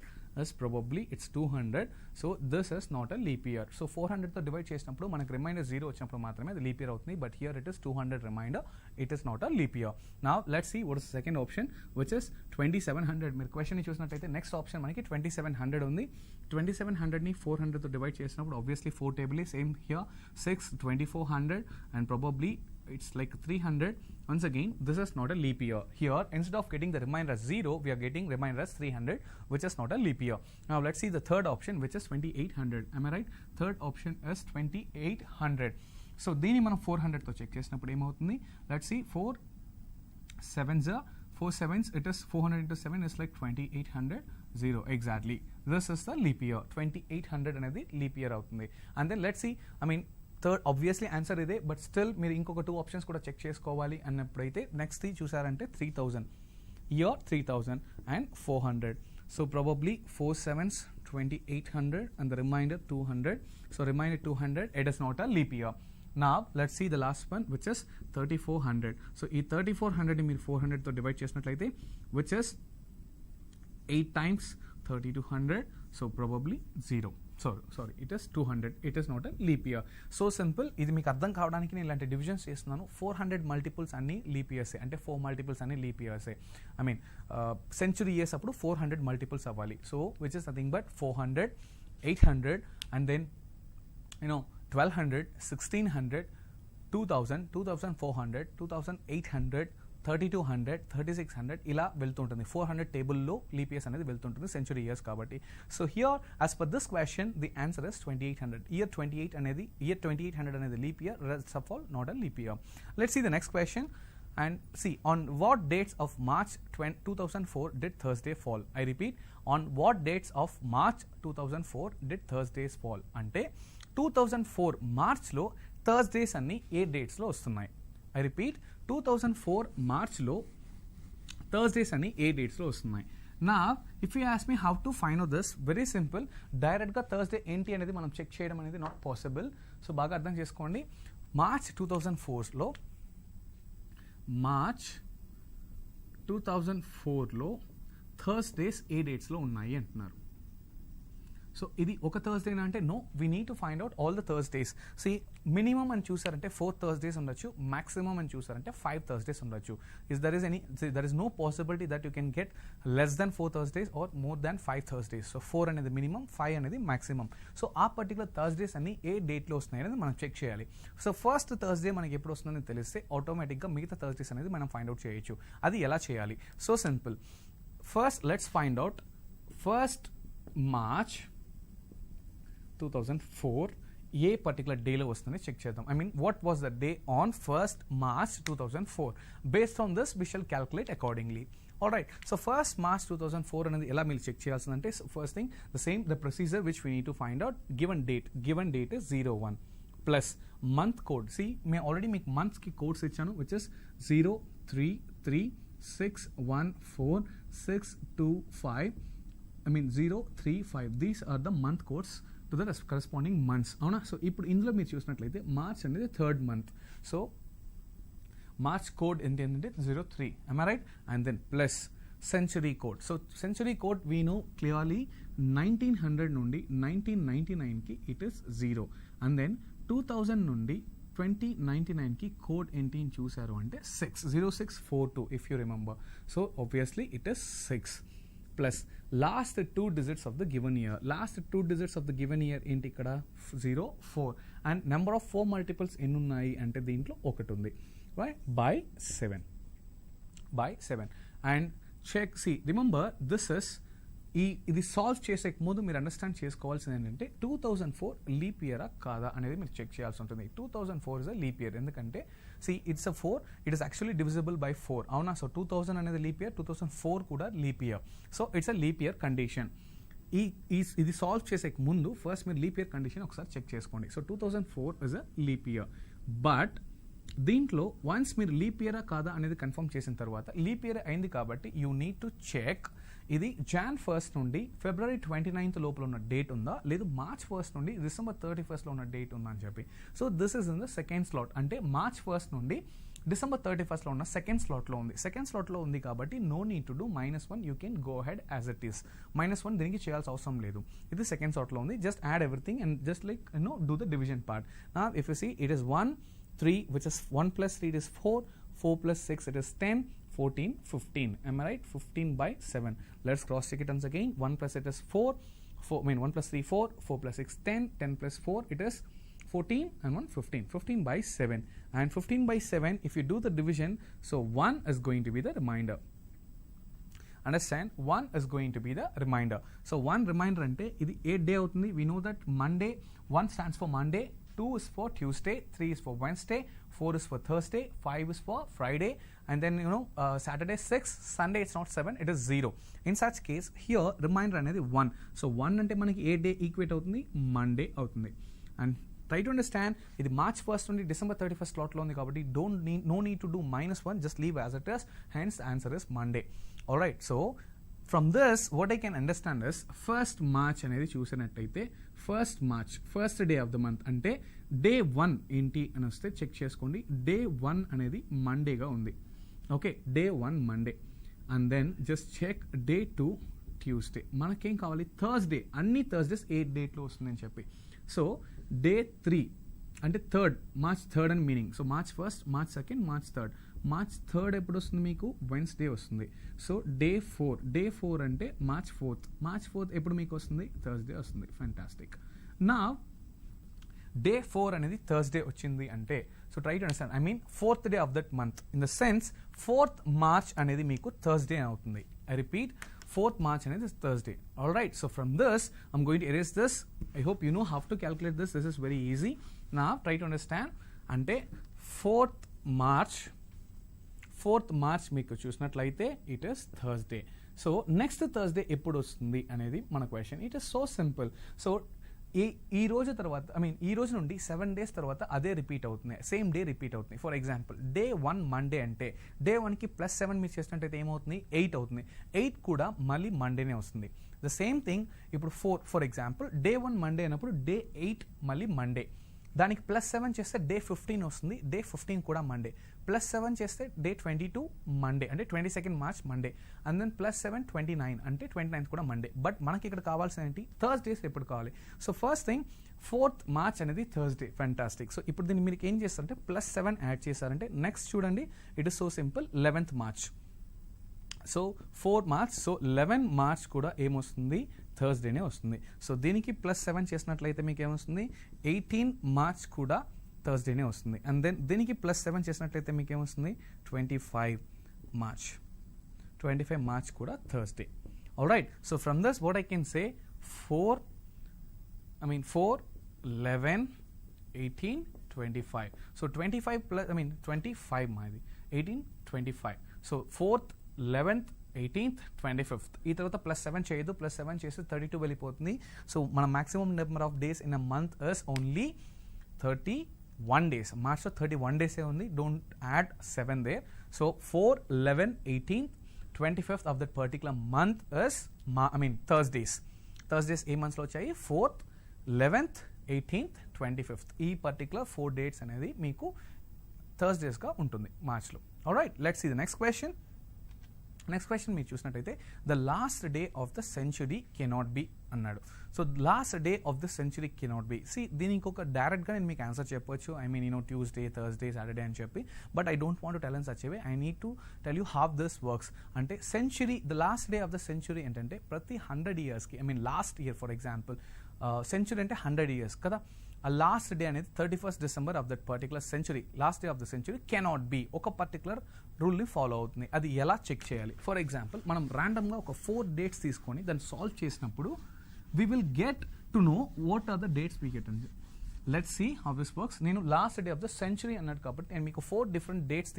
is probably it's 200. So this is not a leap year. So 400తో divide చేసినప్పుడు మనకు remainder 0 వచ్చినప్పుడు మాత్రమే అది leap year అవుతుంది. But here it is 200 remainder, it is not a leap year. Now let's see what is second option which is 2700. మీరు question చూసినట్లయితే next option మనకి 2700 ఉంది. 2700ని 400తో డివైడ్ చేసినప్పుడు obviously 4 table is same here, 6, 2400 and probably it's like 300. Once again, this is not a leap year. Here, instead of getting the remainder as 0, we are getting remainder as 300, which is not a leap year. Now, let's see the third option, which is 2800. Am I right? Third option is 2800. So, దీన్ని మనం 400తో check చేసినప్పుడు ఏమవుతుంది? Let's see, 4 sevens, it is 400 into 7 is like 2800. 0 exactly. This is the leap year. 2800 అనేది leap year అవుతుంది. And then let's see, third obviously answer ఇదే, but still మీరు ఇంకొక 2 ఆప్షన్స్ కూడా చెక్ చేసుకోవాలి అన్నప్పుడైతే నెక్స్ట్ చూసారంటే 3000 year, 3000 and 400. So probably 4 sevens 2800 and the reminder 200. So reminder 200, it is not a leap year. Now let's see the last one, which is 3400. So ఈ 3400 మీరు 400తో divide చేసినట్లయితే which is 8 times 3200. So probably 0. Sorry, it is 200. It is not a leap year. So simple. ఇది మీకు అర్థం కావడానికి నేను ఇలాంటి డివిజన్స్ చేస్తున్నాను. 400 మల్టిపుల్స్ అన్ని లీప్ ఇయర్సే, అంటే 4 మల్టిపుల్స్ అన్ని లీప్ ఇయర్సే. సెంచురీ ఇయర్స్ అప్పుడు 400 మల్టిపుల్స్ అవ్వాలి. So which is nothing but 400, 800 and then 1200, 1600, 2000, 2400, 2800, 3200, 3600 ఇలా వెళ్తుంటుంది. 400 టేబుల్లో లీప్ ఇయర్స్ అనేది వెళ్తుంటుంది సెంచురీ ఇయర్స్ కాబట్టి. So here as per this question the answer is 2800. Year 2800 అనేది leap year, rest of all not a leap year. Let's see the next question and see on what dates of March 2004 did Thursday fall. I repeat, on what dates of March 2004 did Thursdays fall? అంటే 2004 మార్చ్లో Thursdays అన్ని ఏ డేట్స్లో వస్తున్నాయి? I repeat, 2004 మార్చ్లో Thursdays అన్ని ఏ డేట్స్లో వస్తున్నాయి? నా if you ask me how to find out this, very simple. డైరెక్ట్గా Thursday ఏంటి అనేది మనం చెక్ చేయడం అనేది నాట్ పాసిబుల్. సో బాగా అర్థం చేసుకోండి. మార్చ్ 2004లో మార్చ్ 2004లో థర్స్డేస్ ఏ డేట్స్లో ఉన్నాయి అంటున్నారు. సో ఇది ఒక థర్స్డేనా అంటే no, we need to find out all the Thursdays. సి మినిమం అని చూసారంటే 4 థర్స్డేస్ ఉండొచ్చు, మాక్సిమం అని చూసారంటే 5 థర్స్డేస్ ఉండొచ్చు. There is no possibility that you can get less than 4 Thursdays or more than 5 Thursdays. So 4 అనేది మినిమం, 5 అనేది మాక్సిమం. సో ఆ పర్టికులర్ థర్స్డేస్ అన్ని ఏ డేట్లో వస్తున్నాయి అనేది మనం చెక్ చేయాలి. సో ఫస్ట్ థర్స్డే మనకి ఎప్పుడు వస్తుందని తెలిస్తే ఆటోమేటిక్గా మిగతా థర్స్డేస్ అనేది మనం ఫైండ్ అవుట్ చేయొచ్చు. అది ఎలా చేయాలి? So simple. First let's find out first March 2004 ఏ పర్టికులర్ డేలో వస్తుందని చెక్ చేద్దాం. I mean what was the day on first March 2004. Based on this we shall calculate accordingly. Alright, so first March 2004 అనేది ఎలా మీరు చెక్ చేయాల్సిందంటే first thing the procedure which we need to find out given date is 01 plus month code. సి మేము already మీకు మంత్స్కి codes ఇచ్చాను which is 033614625. I mean 035. These are the month codes to the corresponding months. అవునా? So ఇప్పుడు ఇందులో మీరు చూసినట్లయితే మార్చ్ అనేది 3rd month. So March code ఏంటంటే 03. am I right? And then plus century code. So century code we know clearly 1900 నుండి 1999కి it is 0. And then 2000 నుండి 2099కి code ఏంటి అని చూసారు అంటే 0642 if you remember. So obviously it is 6 plus last 2 digits of the given year. Last 2 digits of the given year ఏంటి ఇక్కడ 04. and number of 4 multiples ఎన్ని ఉన్నాయి అంటే దీంట్లో ఒకటి ఉంది. right? by 7 and check. see remember this is ఇది solve చేసే ముందు మీరు అండర్స్టాండ్ చేసుకోవాల్సింది ఏంటంటే 2004 లీప్ ఇయరా కాదా అనేది మీరు చెక్ చేయాల్సి ఉంటుంది. 2004 ఇస్ అ లీప్ ఇయర్. ఎందుకంటే it's a 4, it is actually divisible by 4. అవునా? సో 2000 అనేది లీప్ ఇయర్, 2004 కూడా leap year. So it's a leap year condition. ఇది సాల్వ్ చేసే ముందు ఫస్ట్ మీరు లీప్ ఇయర్ కండిషన్ ఒకసారి చెక్ చేసుకోండి. So 2004 is a leap year. But దీంట్లో వన్స్ మీరు లీప్ ఇయరా కాదా అనేది కన్ఫర్మ్ చేసిన తర్వాత లీప్ ఇయర్ అయింది కాబట్టి యూ నీడ్ టు చెక్ ఇది Jan 1st నుండి February 29th లోపల ఉన్న డేట్ ఉందా, లేదు March 1st నుండి December 31st ఉన్న డేట్ ఉందా అని చెప్పి. So this is in the second slot. అంటే March 1st నుండి December 31st లో ఉన్న సెకండ్ స్లాట్లో ఉంది. సెకండ్ స్లాట్లో ఉంది కాబట్టి no need to do -1. You can go ahead as it is. -1 దీనికి చేయాల్సిన అవసరం లేదు. ఇది సెకండ్ స్లాట్లో ఉంది. Just add everything and just like do the division part. నా if you see it is 1 3 which is 1 plus 3 it is 4 plus 6 it is 10 14 15. am I right? 15 by 7. Let's cross check it once again. 1 plus it is 4 1 plus 3 4 plus 6 10 plus 4 it is 14 and 1 15 by 7. and 15 by 7 if you do the division, so 1 is going to be the remainder. Understand? 1 is going to be the remainder. So 1 remainder ante idi 8 day avutundi. We know that Monday, 1 stands for Monday, 2 is for Tuesday, 3 is for Wednesday, 4 is for Thursday, 5 is for Friday, and then Saturday 6, Sunday it's not 7, it is 0. In such case here remainder anedi 1. So 1 ante manaki A day equate అవుతుంది? Monday అవుతుంది. and try to understand ఇది March 1st నుండి December 31st slot లో ఉంది కాబట్టి no need to do -1, just leave as it is. Hence the answer is Monday. Alright, so from this what I can understand is first March అనేది చూసినట్టయితే first March first day of the month అంటే day 1 ఏంటి అని వస్తే check చేసుకోండి. Day 1 అనేది మండేగా ఉంది. Okay, day 1 Monday. And then just check day 2 Tuesday. మనకేం కావాలి? థర్స్డే. అన్ని థర్స్డేస్ ఏ డేట్లో వస్తుందని చెప్పి. సో డే 3 అంటే March 3rd అని meaning. So March 1st, March 2nd, March 3rd. March 3rd ఎప్పుడు వస్తుంది మీకు? వెన్స్డే వస్తుంది. సో డే 4 అంటే March 4th. March 4th ఎప్పుడు మీకు వస్తుంది? థర్స్డే వస్తుంది. ఫ్యాంటాస్టిక్. నా డే 4 అనేది థర్స్డే వచ్చింది అంటే so try to understand, I mean 4th day of that month. In the sense 4th March అనేది మీకు Thursday అవుతుంది. I repeat, 4th March అనేది Thursday. Alright, so from this, I'm going to erase this. I hope you know how to calculate this. This is very easy. Now, try to understand. అంటే 4th March మీకు చూసినట్లయితే it is Thursday. So next Thursday ఎప్పుడు వస్తుంది అనేది మన question. It is so simple. So ఈ రోజు తర్వాత, ఐ మీన్ ఈ రోజు నుండి 7 days తర్వాత అదే రిపీట్ అవుతుంది, సేమ్ డే రిపీట్ అవుతుంది. ఫర్ ఎగ్జాంపుల్ డే 1 మండే అంటే డే 1కి +7 మీరు చేసినట్టయితే ఏమవుతుంది, 8 అవుతుంది. 8 కూడా మళ్ళీ మండేనే వస్తుంది. ద సేమ్ థింగ్ ఇప్పుడు ఫర్ ఎగ్జాంపుల్ డే 1 మండే అయినప్పుడు డే 8 మళ్ళీ మండే. దానికి +7 చేస్తే డే 15 వస్తుంది, డే 15 కూడా మండే. +7 చేస్తే డే 22 మండే, అంటే 22nd March Monday. And then +7 29 అంటే 29th కూడా మండే. బట్ మనకి ఇక్కడ కావాల్సిన ఏంటి, థర్స్డేస్ ఎప్పుడు కావాలి. So first thing 4th March అనేది థర్స్డే. ఫ్యాంటాస్టిక్. సో ఇప్పుడు దీన్ని మీరు ఏం చేస్తారంటే +7 యాడ్ చేశారంటే నెక్స్ట్ చూడండి, it is so simple, 11th March. So 4 March, so 11 March కూడా ఏమొస్తుంది, థర్స్డేనే వస్తుంది. సో దీనికి +7 చేసినట్లయితే మీకు ఏమొస్తుంది, 18 March కూడా థర్స్డేనే వస్తుంది. అండ్ దెన్ దీనికి +7 చేసినట్లయితే మీకు ఏమొస్తుంది, 25 March కూడా Thursday. Alright, so from this what I can say 4, 11, 18, 25. So 25 plus 25 మాది 18, 25. So 4th, 11th, 18th, 25th. ఈ తర్వాత +7 చేయదు, +7 చేస్తే 32 వెళ్ళిపోతుంది. సో మన maximum number of days in a month is only 31 days. మార్చ్లో 31 days ఉంది. Don't add 7 there. So 4, 11, 18, 25th of that particular month is Thursdays ఏ మంత్స్లో వచ్చాయి, 4th, 11th, 18th, 25th. ఈ పర్టికులర్ 4 dates అనేది మీకు థర్స్డేస్గా ఉంటుంది మార్చ్లో. Alright, let's see the next question. Next question మీరు చూసినట్టయితే the last day of the century cannot be అన్నాడు. So last day of the century cannot be. దీనికి ఒక డైరెక్ట్గా నేను మీకు ఆన్సర్ చెప్పొచ్చు, I mean Tuesday, Thursday, Saturday అని చెప్పి. But I don't want to tell in such a way. I need to tell you how this works. అంటే century, the last day of the century ఏంటంటే ప్రతి 100 yearsకి, I mean last year for example century అంటే 100 years కదా. ఆ last day అనేది 31st December of that particular century, last day of the century cannot B. ఒక particular రూల్ని follow అవుతుంది. అది ఎలా చెక్ చేయాలి? ఫర్ ఎగ్జాంపుల్ మనం ర్యాండమ్గా ఒక 4 dates తీసుకొని దాన్ని సాల్వ్ చేసినప్పుడు we will get to know what are the dates we get. Let's see how this works. నేను last day of the century అన్నాడు కాబట్టి నేను మీకు 4 different dates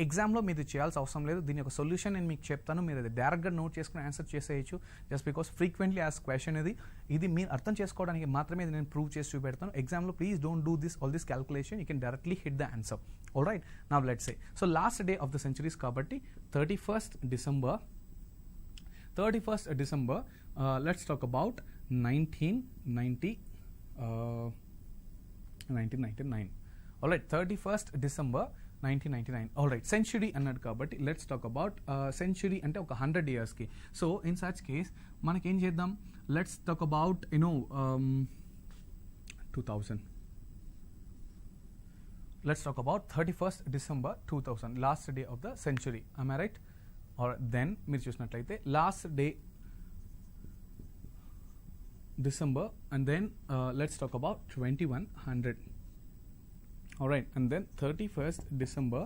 ఎగ్జామ్లో మీరు చేయాల్సిన అవసరం లేదు. దీని యొక్క సొల్యూషన్ నేను మీకు చెప్తాను, మీరు అది డైరెక్ట్గా నోట్ చేసుకుని ఆన్సర్ చేసేయచ్చు. Just because frequently as question ఇది మీరు అర్థం చేసుకోవడానికి మాత్రమే ఇది నేను ప్రూవ్ చేసి చూపెడతాను. ఎగ్జామ్లో please don't do all this calculation, you can directly hit the answer. All right, now let's say so last day of the centuries కాబట్టి 31st December. Let's talk about 1999. All right, 31st December 1999. All right, century అన్నాడు కాబట్టి let's talk about century అంటే ఒక 100 yearsకి. So in such case మనకేం చేద్దాం, let's talk about 2000. Let's talk about 31st December 2000, last day of the century. Am I right? Or then మీరు చూసినట్లయితే last day December, and then let's talk about 2100. All right, and then 31st December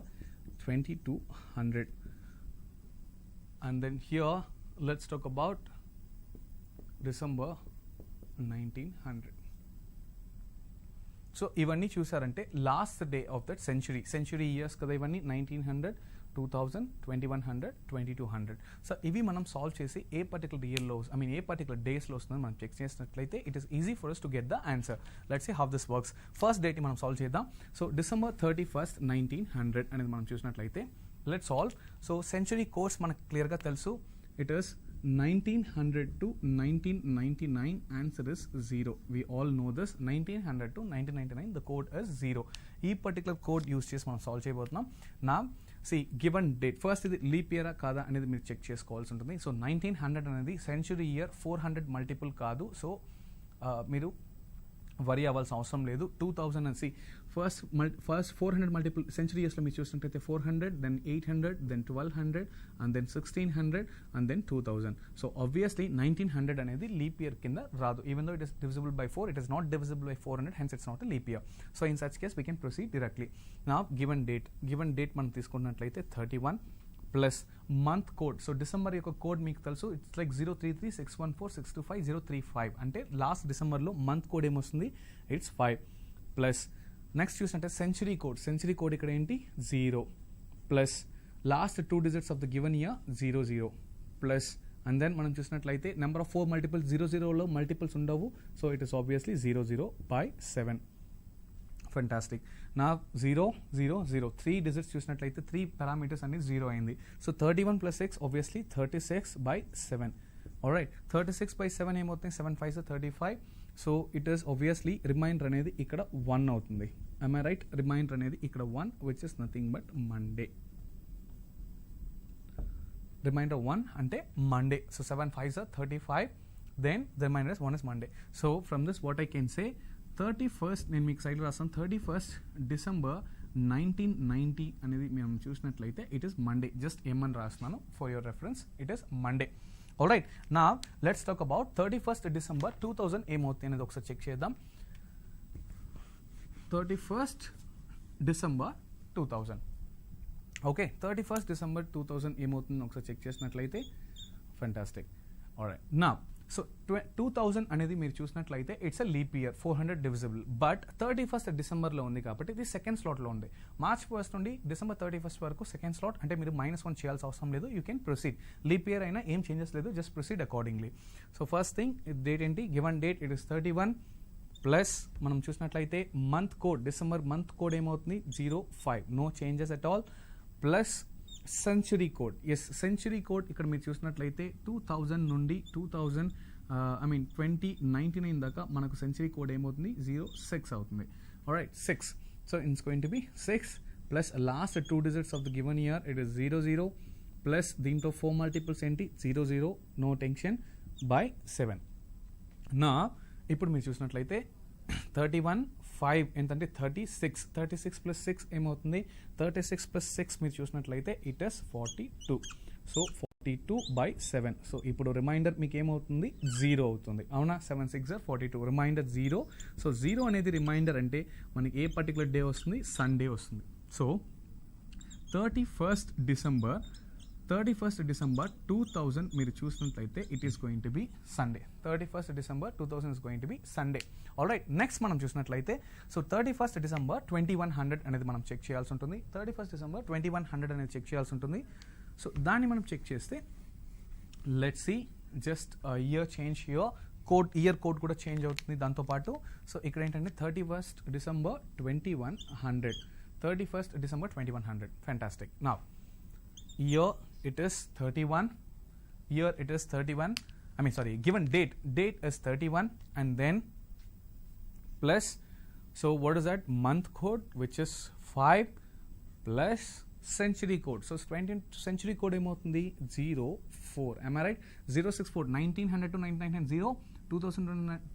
2200, and then here let's talk about December 1900. So ఇవన్నీ చూసారంటే last day of that century years కదా ఇవన్నీ. 1900, 2000, 2100, 2200. So ఇవి మనం solve చేసి ఏ పర్టికులర్ ఇయర్లో ఏ particular డేస్లో వస్తుందని మనం చెక్ చేసినట్లయితే it is easy for us to get the answer. Let's see how this works. First date మనం సాల్వ్ చేద్దాం. సో December 31st, 1900 అనేది మనం చూసినట్లయితే let's solve. So century course మనకు క్లియర్గా తెలుసు, it is 1900 to 1999. Answer is 0. We all know this. 1900 to 1999, the code is 0. ఈ particular code use చేసి మనం సాల్వ్ చేయబోతున్నాం. నా గివెన్ డేట్ ఫస్ట్ ఇది లీప్ ఇయరా కాదా అనేది మీరు చెక్ చేసుకోవాల్సి ఉంటుంది. సో 1900 అనేది సెంచురీ ఇయర్ 400 మల్టిపుల్ కాదు. సో మీరు వరీ అవ్వాల్సిన అవసరం లేదు. 2000 అని ఫస్ట్ 400 మల్టిపుల్ సెంచురీ ఇయర్స్లో మీరు చూసినట్టయితే 400, then 800, then 1200, and then 1600, and then 2000. So obviously 1900 అనేది లీప్ ఇయర్ కింద రాదు. Even though it is divisible by 4, it is not divisible by 400, hence it's not a leap year. So in such case we can proceed directly. Now given date మనం తీసుకున్నట్లయితే 31 plus month code. So December యొక్క code మీకు తెలుసు, it's like 0336214625035. అంటే last డిసెంబర్లో month code ఏమొస్తుంది, it's 5. Plus next చూసినట్టే century code ఇక్కడ ఏంటి 0, plus last 2 digits of the given year 00, plus and then మనం చూసినట్లయితే నెంబర్ ఆఫ్ 4 మల్టిపుల్స్ 00లో మల్టిపుల్స్ ఉండవు. So it is obviously 00/7. Fantastic. నా 0 0 0 3 digits చూసినట్లయితే 3 పారామీటర్స్ అనేది 0 అయింది. So 31 + 6 obviously 36/7. ఆల్రైట్, 36/7 ఏమవుతుంది, 7 5 35. So it is obviously reminder అనేది ఇక్కడ 1 అవుతుంది. am I right? రిమైండర్ అనేది ఇక్కడ 1, which is nothing but Monday. Reminder 1 అంటే Monday. So 7 5 35, then the remainder is 1 is Monday. So from this what I can say, 31st నేను మీకు సైడ్లో రాస్తాను, 31st December 1990 అనేది మేము చూసినట్లయితే ఇట్ ఈస్ మండే. జస్ట్ ఏమని రాస్తున్నాను for your reference, it is Monday. Alright, నా let's talk about 31st December 2000 ఏమవుతుంది అనేది ఒకసారి చెక్ చేద్దాం. 31st December 2000. Okay, 31st December 2000 ఏమవుతుంది ఒకసారి చెక్ చేసినట్లయితే ఫెంటాస్టిక్. ఆల్రైట్, నా సో 2000 అనేది మీరు చూసినట్లయితే it's a leap year, 400 divisible. But 31st డిసెంబర్లో ఉంది కాబట్టి ఇది సెకండ్ స్లాట్లో ఉంది. మార్చ్ 1st నుండి డిసెంబర్ 31st వరకు సెకండ్ స్లాట్, అంటే మీరు -1 చేయాల్సిన అవసరం లేదు. You can proceed. Leap year అయినా ఏం చేంజెస్ లేదు, just proceed accordingly. So first thing date ఏంటి, given date it is 31, plus మనం చూసినట్లయితే month code, December month code ఏమవుతుంది 05, no changes at all. Plus century code, yes century code ఇక్కడ మీరు చూసినట్లయితే 2000 నుండి 2099 దాకా మనకు సెంచురీ కోడ్ ఏమవుతుంది 06 అవుతుంది. Alright, 6. So it's going to B 6 plus last 2 digits of the given year it is 00, plus దీంట్లో 4 మల్టిపుల్స్ ఏంటి 00, నో టెన్షన్, బై 7. నా ఇప్పుడు మీరు చూసినట్లయితే 31 5 ఎంతంటే 36, 36 + 6 ఏమవుతుంది, 36 + 6 మీరు చూసినట్లయితే ఇట్ ఇస్ 42. సో 42/7. సో ఇప్పుడు రిమైండర్ మీకు ఏమవుతుంది 0 అవుతుంది, అవునా. 7 6 42, రిమైండర్ 0. సో 0 అనేది రిమైండర్ అంటే మనకి ఏ పర్టికులర్ డే వస్తుంది, సండే వస్తుంది. సో 31st December 2000 మీరు చూసినట్లయితే it is going to B Sunday. 31st December 2000 is going to B Sunday. Alright, next మనం చూసినట్లయితే సో 31st December 2100 అనేది మనం చెక్ చేయాల్సి ఉంటుంది. 31st December 2100 అనేది చెక్ చేయాల్సి ఉంటుంది. సో దాన్ని మనం చెక్ చేస్తే let's see, just year change year code కూడా చేంజ్ అవుతుంది దాంతోపాటు. సో ఇక్కడ ఏంటంటే 31st December 2100, 31st December 2100. Fantastic. Now year it is 31, given date is 31, and then plus, so what is that, month code which is 5 plus century code. So 20 century code ఏమవుతుంది 04, am I right? 064, 1900 to 1990, 2000 to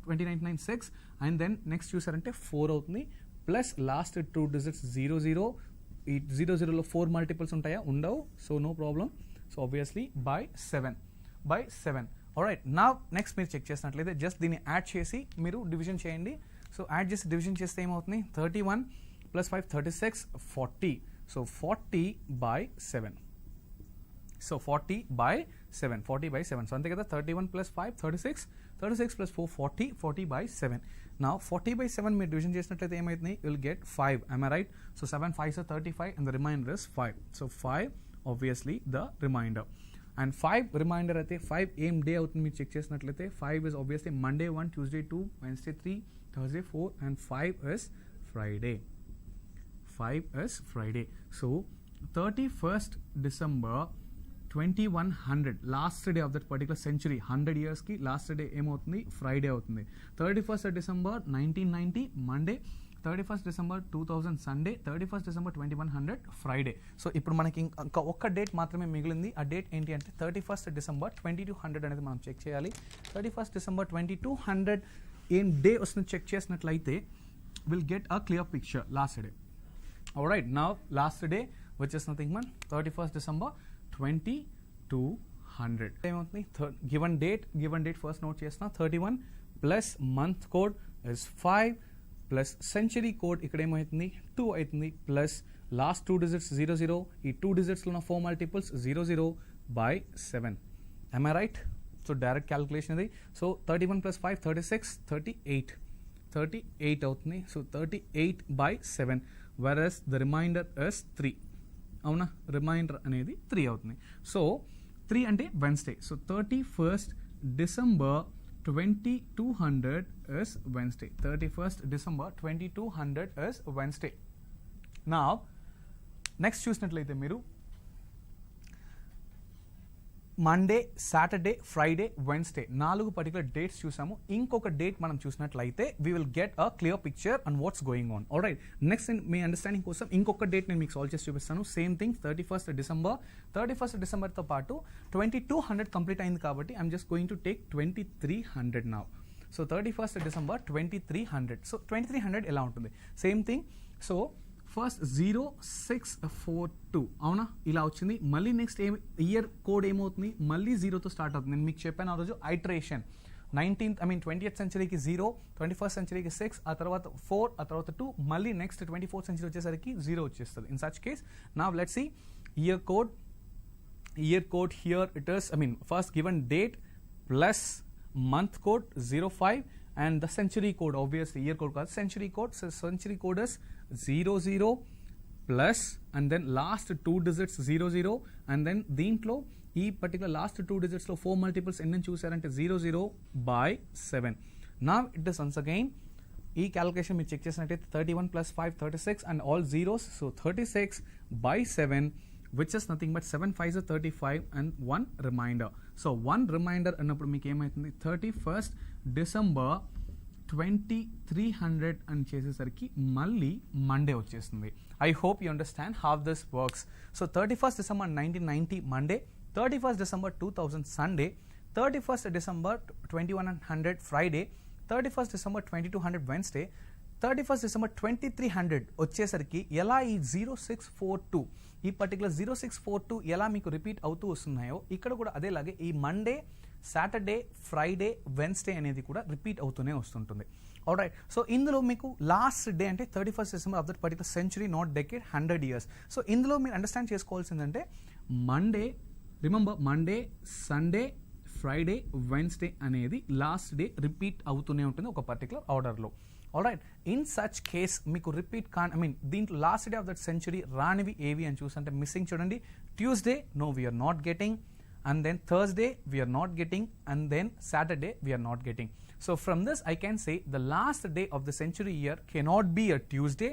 2096, and then next చూసారంటే 4 అవుతుంది, plus last 2 digits 00. ఈ 00లో 4 multiples ఉంటాయా, ఉండవు. So no problem. So obviously by 7. Alright, నా next మీరు check చేసినట్లయితే జస్ట్ దీన్ని యాడ్ చేసి మీరు డివిజన్ చేయండి. సో యాడ్ చేసి డివిజన్ చేస్తే ఏమవుతుంది 31 + 5 36, 40. సో 40/7. సో 40/7. సో అంతే కదా, 31 + 5 36, 36 + 4 40, 40/7. Now 40/7 మీరు డివిజన్ చేసినట్లయితే ఏమైతుంది, you will get 5, am I right? So 7 5s are 35 and the remainder is 5. So 5 obviously the remainder. And 5 remainder అయితే 5 ఏం డే అవుతుంది మీరు చెక్ చేసినట్లయితే 5 is obviously Monday 1, Tuesday 2, Wednesday 3, Thursday 4, and 5 is Friday. 5 is Friday. So 31st December 2100, last day of that particular century, 100 yearsకి last day ఏమవుతుంది Friday అవుతుంది. 31st December 1990 Monday, 31st December 2000 Sunday, 31st December 2100 Friday. So ఇప్పుడు మనకి ఇంకా ఒక్క date మాత్రమే మిగిలింది. ఆ డేట్ ఏంటి అంటే 31st December 2200 అనేది మనం చెక్ చేయాలి. 31st December 2200 ఏం డే వస్తుంది చెక్ చేసినట్లయితే will get a clear picture last day. Alright, now last day which is nothing but 31st December 2200. ఏమవుతుంది గివెన్ డేట్ ఫస్ట్ నోట్ చేసిన 31 plus month code is 5 plus century code ఇక్కడ ఏమవుతుంది 2 అవుతుంది plus last 2 digits 00, ఈ 2 digits లో ఉన్న 4 multiples 00/7. Am I right? So direct calculation ఇది. So 31 plus 5 36, 38 అవుతుంది. So 38/7 whereas the remainder is 3. అవునా, రిమైండర్ అనేది 3 అవుతుంది. సో 3 అంటే Wednesday. So 31st December 2200 is Wednesday. 31st December 2200 is Wednesday. Now next చూసినట్లయితే మీరు Monday, Saturday, Friday, Wednesday 4 particular dates చూసాము. ఇంకొక డేట్ మనం చూసినట్లయితే we will get a clear picture and what's going on. Alright, next me understanding కోసం ఇంకొక date నేను మీకు సాల్వ్ చేసి చూపిస్తాను. సేమ్ థింగ్ 31st December తో పాటు 2200 కంప్లీట్ అయింది కాబట్టి I'm just going to take 2300 now. So 31st December 2300. So 2300 ఎలా ఉంటుంది? Same thing. సో ఫస్ట్ 0642 అవునా, ఇలా వచ్చింది. మళ్ళీ నెక్స్ట్ ఇయర్ కోడ్ ఏమవుతుంది? మళ్ళీ 0తో స్టార్ట్ అవుతుంది. నేను మీకు చెప్పాను ఆ రోజు ఐటరేషన్ 20th సెంచరీకి 0, 21st సెంచరీకి 6, ఆ తర్వాత 4, ఆ తర్వాత 2, మళ్ళీ నెక్స్ట్ 24th సెంచరీ వచ్చేసరికి 0 వచ్చేస్తుంది. In such case now let's see year code here it is first given date plus month code 05 and the century code, obviously year code కాదు, century code. So century code is 00 plus and then last 2 digits 00 and then దీంట్లో ఈ particular last 2 digits లో 4 multiples ఎన్ని చూసారంటే 00/7. Now it is once again ఈ calculation మీరు check చేసినట్టయితే 31 plus 5 36 and all zeros, so 36/7 which is nothing but 7 5s are 35 and 1 reminder. So 1 reminder అన్నప్పుడు మీకు ఏమవుతుంది 31st December 2300 అని చేసేసరికి మళ్ళీ మండే వచ్చేస్తుంది. I hope you understand how this works. So 31st December 1990 Monday, 31st December 2000 Sunday, 31st December 2100 Friday, 31st December 2200 Wednesday, 31st December 2300 వచ్చేసరికి ఎలా ఈ 0642 ఈ పర్టికులర్ 0642 ఎలా మీకు రిపీట్ అవుతూ వస్తున్నాయో ఇక్కడ కూడా అదేలాగే ఈ మండే, సాటర్డే, ఫ్రైడే, వెన్స్డే అనేది కూడా రిపీట్ అవుతూనే వస్తుంటుంది. ఆల్రైట్, సో ఇందులో మీకు లాస్ట్ డే అంటే 31st December of that particular century, not decade, 100 years. So ఇందులో మీరు అండర్స్టాండ్ చేసుకోవాల్సిందంటే Monday, remember Monday, Sunday, Friday, Wednesday అనేది లాస్ట్ డే రిపీట్ అవుతూనే ఉంటుంది ఒక పర్టికులర్ ఆర్డర్లో. ఆల్రైట్, ఇన్ సచ్ కేస్ మీకు రిపీట్ దీంట్లో last day of that century రానివి ఏవి అని చూసంటే మిస్సింగ్ చూడండి. Tuesday no we're not getting, and then Thursday we are not getting, and then Saturday we are not getting. So from this I can say the last day of the century year cannot be a Tuesday,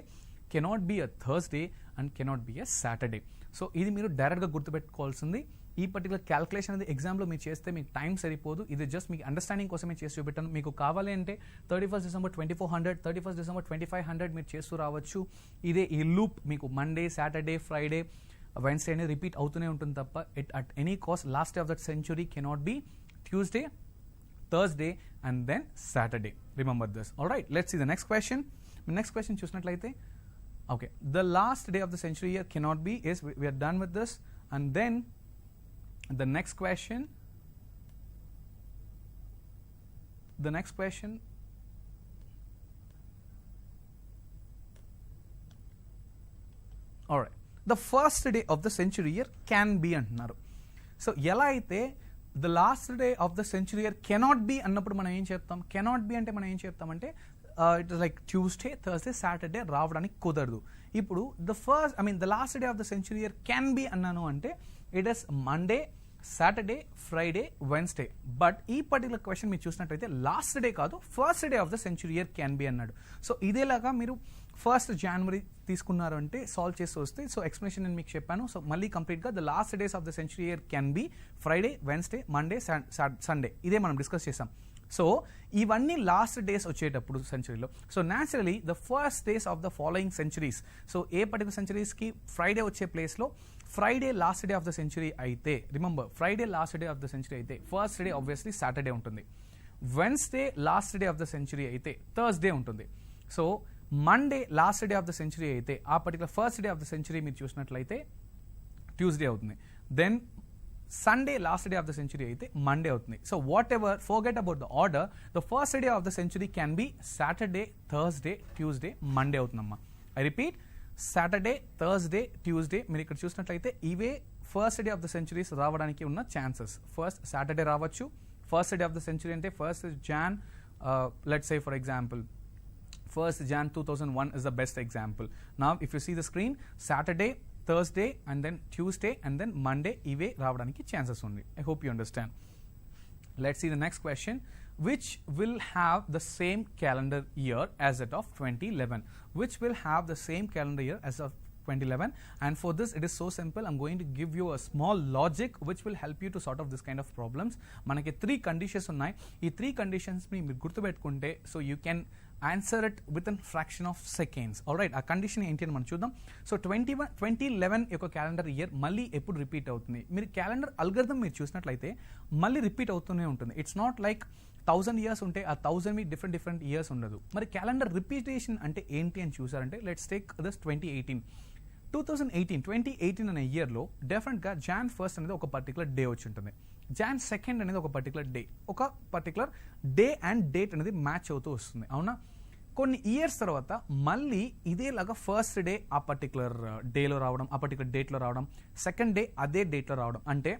cannot be a Thursday, and cannot be a Saturday. So ఇది మీరు డైరెక్ట్గా గుర్తుపెట్టుకోవాల్సింది. ఈ particular calculation అనేది ఎగ్జామ్లో మీరు చేస్తే మీకు టైం సరిపోదు. ఇది జస్ట్ మీకు అండర్స్టాండింగ్ కోసమే చేసి చూపెట్టాను. మీకు కావాలి అంటే 31st December 2400, 31st December 2500 మీరు చేస్తూ రావచ్చు. ఇదే ఈ లూప్ మీకు మండే, సాటర్డే, ఫ్రైడే, వెన్స్డే అనేది రిపీట్ అవుతూనే ఉంటుంది తప్ప at any cost last day of that century cannot be Tuesday, Thursday and then Saturday. Remember this. Alright, let's see the next question. Next question చూసినట్లయితే okay, the last day of the century year cannot be is we're done with this. And then the next question all right, the first day of the century year can be annaru. So ela aithe the last day of the century year cannot be annappudu manam em cheptam, cannot be ante manam em cheptam ante it is like Tuesday, Thursday, Saturday రావడానికి కుదరదు. ఇప్పుడు the last day of the century year can be అన్నాను అంటే it is Monday, Saturday, Friday, Wednesday. But ఈ particular question మీరు చూసినట్టయితే last day కాదు, first day of the century year can B అన్నాడు. సో ఇదేలాగా మీరు 1st January తీసుకున్నారు అంటే సాల్వ్ చేసి వస్తే, సో ఎక్స్ప్లెనేషన్ నేను మీకు చెప్పాను. సో మళ్ళీ కంప్లీట్గా the last days of the century year can be Friday, Wednesday, Monday, Sunday. ఇదే మనం డిస్కస్ చేసాం. సో ఇవన్నీ లాస్ట్ డేస్ వచ్చేటప్పుడు సెంచురీలో, so naturally the first days of the following centuries, so A particular సెంచురీస్కి ఫ్రైడే వచ్చే ప్లేస్లో Friday last day of the century అయితే, remember Friday last day of the century అయితే ఫస్ట్ డే ఆబ్వియస్లీ సాటర్డే ఉంటుంది. Wednesday last day of the century అయితే Thursday ఉంటుంది. So Monday last day of the century అయితే ఆ particular first day of the century మీరు చూసినట్లయితే Tuesday అవుతుంది. Then Sunday last day of the century అయితే Monday అవుతుంది. So whatever forget about the order, the first day of the century can be Saturday, Thursday, Tuesday, Monday అవుతుందమ్మా. I repeat, Saturday, Thursday, Tuesday. మీరు ఇక్కడ చూసినట్లయితే ఇవే first day of the centuries రావడానికి ఉన్న chances. First Saturday రావచ్చు. First day of the century అంటే first Jan, let's say for example 1st Jan 2001 is the best example. Now if you see the screen, Saturday, Thursday and then Tuesday and then Monday ive ravadaniki chances undi. I hope you understand. Let's see the next question. Which will have the same calendar year as that of 2011? Which will have the same calendar year as of 2011? And for this it is so simple. I'm going to give you a small logic which will help you to sort of this kind of problems. Manaki 3 conditions unnai. Ee 3 conditions ni meer gurtu pettukunte so you can answer it within fraction of seconds. Alright, ఆ condition ఏంటి అని మనం చూద్దాం. So 2011 యొక్క calendar year మళ్ళీ ఎప్పుడు repeat అవుతుంది? మీరు క్యాలెండర్ అల్గరిథం మీరు చూసినట్లయితే మళ్ళీ రిపీట్ అవుతూనే ఉంటుంది. ఇట్స్ నాట్ లైక్ 1000 ఇయర్స్ ఉంటే ఆ 1000 డిఫరెంట్ ఇయర్స్ ఉండదు. మరి క్యాలెండర్ రిపీటేషన్ అంటే ఏంటి అని చూసారంటే లెట్స్ టేక్ దిస్ 2018 అనే ఇయర్లో డెఫినెట్గా Jan 1st అనేది ఒక పర్టికులర్ డే వచ్చి ఉంటుంది. Jan 2nd అనేది ఒక పర్టికులర్ డే, ఒక పర్టికులర్ డే అండ్ డేట్ అనేది మ్యాచ్ అవుతూ వస్తుంది. అవునా? కొన్ని ఇయర్స్ తర్వాత మళ్ళీ ఇదేలాగా ఫస్ట్ డే ఆ పర్టికులర్ డేలో రావడం, ఆ పర్టికులర్ డేట్లో రావడం, సెకండ్ డే అదే డేట్లో రావడం. అంటే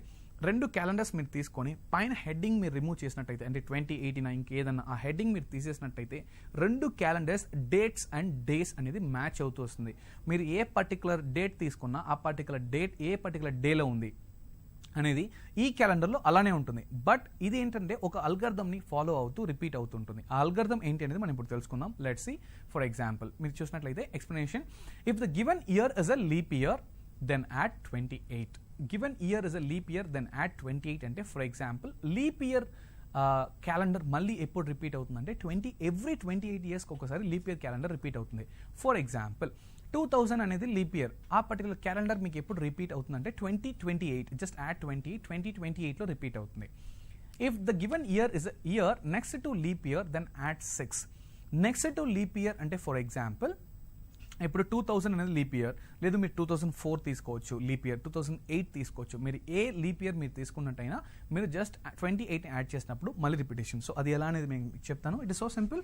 2 క్యాలెండర్స్ మీరు తీసుకొని పైన హెడ్డింగ్ మీరు రిమూవ్ చేసినట్టయితే అంటే 2018 ఇంకేదన్నా ఆ హెడ్డింగ్ మీరు తీసేసినట్టయితే 2 క్యాలెండర్స్ డేట్స్ అండ్ డేస్ అనేది మ్యాచ్ అవుతూ వస్తుంది. మీరు ఏ పర్టికులర్ డేట్ తీసుకున్నా ఆ పర్టికులర్ డేట్ ఏ పర్టికులర్ డేలో ఉంది అనేది ఈ క్యాలెండర్లో అలానే ఉంటుంది. బట్ ఇది ఏంటంటే ఒక అల్గరిథంని ఫాలో అవుతూ రిపీట్ అవుతుంటుంది. ఆ అల్గరిథం ఏంటి అనేది మనం ఇప్పుడు తెలుసుకుందాం. లెట్స్ సీ ఫర్ ఎగ్జాంపుల్ మీరు చూసినట్లయితే explanation. If the given year is a leap year then add 28. Given year is a leap year then add 28 అంటే for example leap year calendar మళ్ళీ ఎప్పుడు రిపీట్ అవుతుందంటే ఎవ్రీ 28 ఇయర్స్కి ఒకసారి లీప్ ఇయర్ క్యాలెండర్ రిపీట్ అవుతుంది. For example 2000 అనేది leap year, ఆ particular calendar మీకు ఎప్పుడు రిపీట్ అవుతుందంటే 2028. జస్ట్ యాడ్ 2028లో రిపీట్ అవుతుంది. If the given year is a year next to leap year then add 6. Next to leap year అంటే for example ఇప్పుడు 2000 అనేది లీప్ ఇయర్, లేదు మీరు 2004 తీసుకోవచ్చు లీప్ ఇయర్, 2008 తీసుకోవచ్చు. మీరు ఏ లీప్ ఇయర్ మీరు తీసుకున్నట్టయినా మీరు జస్ట్ 28 యాడ్ చేసినప్పుడు మళ్ళీ రిపిటేషన్. సో అది ఎలా అనేది నేను చెప్తాను. It is so simple.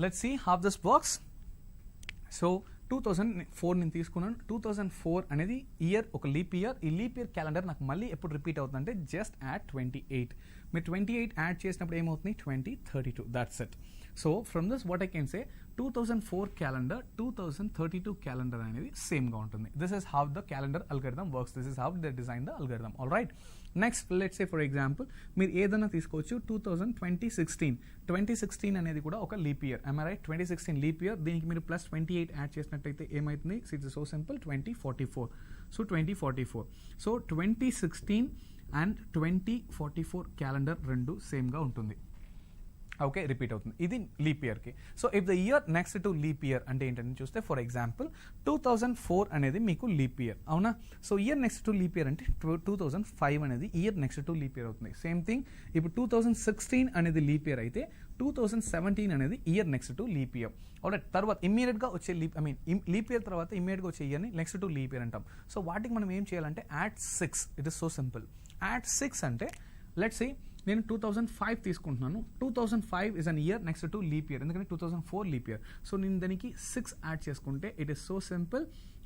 Let's see how this works. So 2004 నేను తీసుకున్నాను. 2004 అనేది ఇయర్ ఒక లీప్ ఇయర్. ఈ లీప్ ఇయర్ క్యాలెండర్ నాకు మళ్ళీ ఎప్పుడు రిపీట్ అవుతుందంటే జస్ట్ యాడ్ 28. మీరు 28 యాడ్ చేసినప్పుడు ఏమవుతుంది? 2032. That's it. So from this what I can say, 2004 calendar 2032 calendar అనేది సేమ్ గా ఉంటుంది. This is how the calendar algorithm works. This is how they design the algorithm. All right. Next, let's say for example మీరు ఏదైనా తీసుకోవచ్చు. 2016 అనేది కూడా ఒక leap year. Am I right? 2016 leap year. దీనికి మీరు ప్లస్ 28 యాడ్ చేసినట్టయితే ఏమైతుంది? It's so simple, 2044. So 2044. So 2016 and 2044 calendar రెండు సేమ్ గా ఉంటుంది. ఓకే, రిపీట్ అవుతుంది. ఇది లీప్ ఇయర్కి. So if the year next to leap year అంటే ఏంటని చూస్తే ఫర్ ఎగ్జాంపుల్ 2004 అనేది మీకు లీప్ ఇయర్. అవునా? So year next to leap year అంటే 2005 అనేది year next to leap year అవుతుంది. సేమ్ థింగ్ ఇప్పుడు 2016 అనేది లీప్ ఇయర్ అయితే 2017 అనేది year next to leap year. Alright, తర్వాత ఇమ్మీడియట్గా వచ్చే లీప్ ఇయర్ తర్వాత ఇమ్మీడియట్గా వచ్చే ఇయర్ని నెక్స్ట్ టు లీప్ ఇయర్ అంటాం. సో వాటికి మనం ఏం చేయాలంటే add 6. It is so simple. Add 6 అంటే లెట్స్ సే నేను 2005 తీసుకుంటున్నాను. 2005 is an year next to leap year, ఎందుకంటే 2004 లీప్ ఇయర్. సో నేను దానికి 6 యాడ్ చేసుకుంటే it is so simple.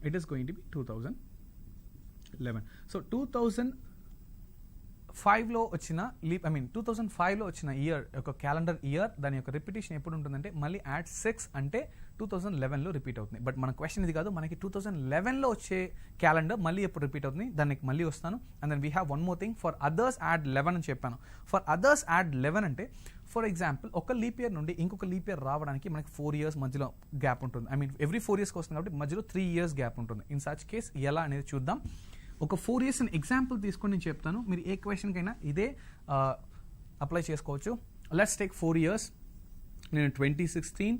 It is going to be 2011. So 2005లో వచ్చిన 2005లో వచ్చిన ఇయర్ యొక్క క్యాలెండర్ ఇయర్ దాని యొక్క రిపిటేషన్ ఎప్పుడు ఉంటుందంటే మళ్ళీ యాడ్ 6 అంటే 2011లో రిపీట్ అవుతుంది. బట్ మన క్వశ్చన్ ఇది కాదు. మనకి 2011లో వచ్చే క్యాలెండర్ మళ్ళీ ఎప్పుడు రిపీట్ అవుతుంది దానికి మళ్ళీ వస్తాను. And then we have one more thing. For others add 11 అని చెప్పాను. ఫర్ అదర్స్ యాడ్ 11 అంటే ఫర్ ఎగ్జాంపుల్ ఒక లీప్ ఇయర్ నుండి ఇంకొక లీప్ ఇయర్ రావడానికి మనకి 4 years మధ్యలో గ్యాప్ ఉంటుంది. ఎవ్రీ 4 yearsకి వస్తుంది కాబట్టి మధ్యలో 3 years గ్యాప్ ఉంటుంది. ఇన్ సచ్ కేస్ ఎలా అనేది చూద్దాం. ఒక 4 years ఎగ్జాంపుల్ తీసుకొని నేను చెప్తాను. మీరు ఏ క్వశ్చన్కైనా ఇదే అప్లై చేసుకోవచ్చు. Let's take 4 years. నేను 2016,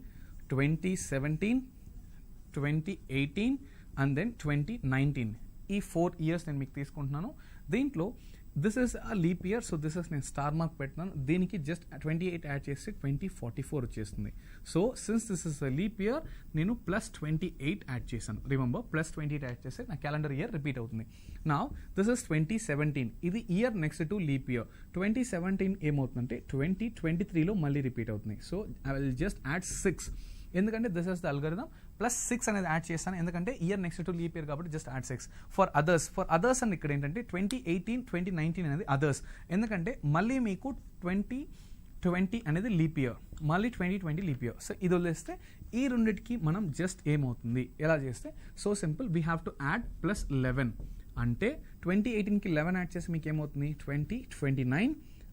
2017, 2018 అండ్ దెన్ 2019 ఈ 4 years నేను మీకు తీసుకుంటున్నాను. దీంట్లో this is a leap year. So this is నేను స్టార్ మార్క్ పెట్టినాను. దీనికి జస్ట్ 28 యాడ్ చేస్తే 2044 వచ్చేస్తుంది. So since this is a leap year నేను +28 యాడ్ చేశాను. రిమెంబర్ +28 యాడ్ చేస్తే నా క్యాలెండర్ ఇయర్ రిపీట్ అవుతుంది. Now this is 2017. ఇది year next to leap year. 2017 ఏమవుతుందంటే 2023లో మళ్ళీ రిపీట్ అవుతుంది. So I will just add 6 ఎందుకంటే దిస్ ఇస్ ద అల్గోరిథం. +6 అనేది యాడ్ చేస్తాను ఎందుకంటే year next to leap year కాబట్టి జస్ట్ యాడ్ 6. ఫర్ అదర్స్ అని ఇక్కడ ఏంటంటే 2018 2019 అనేది అదర్స్ ఎందుకంటే మళ్ళీ మీకు 2020 అనేది లీప్ ఇయర్, మళ్ళీ 2020 లీప్ ఇయర్. సో ఇది వదిలేస్తే ఈ రెండింటికి మనం జస్ట్ ఏమవుతుంది ఎలా చేస్తే so simple we have to add +11 అంటే 2018కి 11 యాడ్ చేసి మీకు ఏమవుతుంది 2029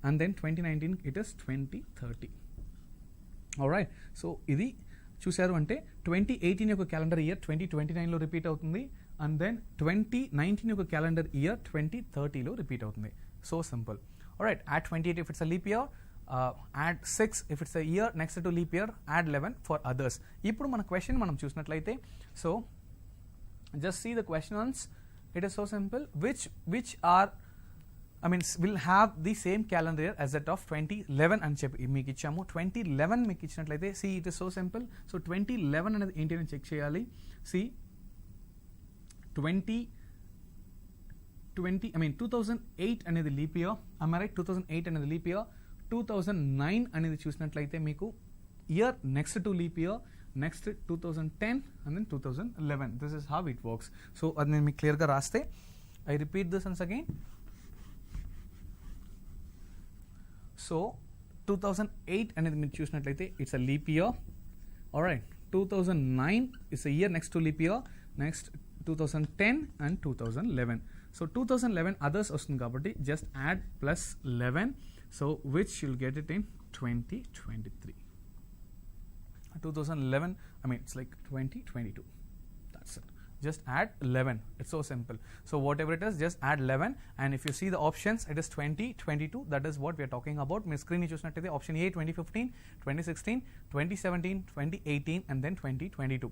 and then 2019 it is 2030. Alright. So ఇది చూశారు అంటే 2018 యొక్క క్యాలెండర్ ఇయర్ 2029లో రిపీట్ అవుతుంది అండ్ దెన్ 2019 యొక్క క్యాలెండర్ ఇయర్ 2030లో రిపీట్ అవుతుంది. So simple. Alright. Add 28 if it's a leap year, add 6 if it's a year next to leap year, add 11 for others. ఇప్పుడు మన క్వశ్చన్ మనం చూసినట్లయితే so just see the question once. It is so simple. Which are will have the same calendar year as that of 2011 అని చెప్పి మీకు ఇచ్చాము. 2011 మీకు ఇచ్చినట్లయితే see it is so simple. So 2011 అనేది ఏంటి అని చెక్ చేయాలి. see 2008 అనేది leap year. am I right? 2008 అనేది లీప్ ఇయర్. 2009 అనేది చూసినట్లయితే మీకు year next to leap year, next 2010 and then 2011. this is how it works. So అది నేను మీకు క్లియర్గా రాస్తే I repeat this once again. So 2008 అనేది మీరు చూసినట్లయితే it's a leap year. Alright. 2009 it's a year next to leap year, next 2010 and 2011. So 2011 others వస్తుంది కాబట్టి just add +11. So which you'll get it in 2023. 2011 it's like 2022. That's it. Just add 11. It's so simple. So whatever it is, just add 11. And if you see the options, it is 2022. That is what we are talking about. My screen is chusinattayite option A 2015, 2016, 2017, 2018 and then 2022.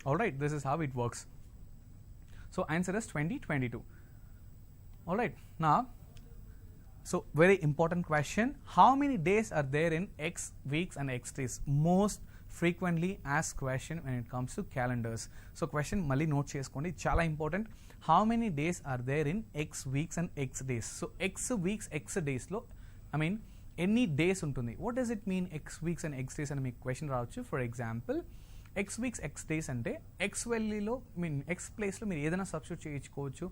All right, this is how it works. So answer is 2022. All right. Now, so very important question. How many days are there in X weeks and X days? Most frequently asked question when it comes to calendars. So question మళ్ళీ note చేసుకోండి, చాలా important. How many days are there in x weeks and x days? So x weeks x డేస్లో ఎన్ని days ఉంటుంది? What does it mean x weeks and x days అని మీకు question రావచ్చు. For example x weeks x days అంటే x వెల్లీలో x ప్లేస్లో మీరు ఏదైనా సబ్స్టిట్యూట్ చేయించుకోవచ్చు.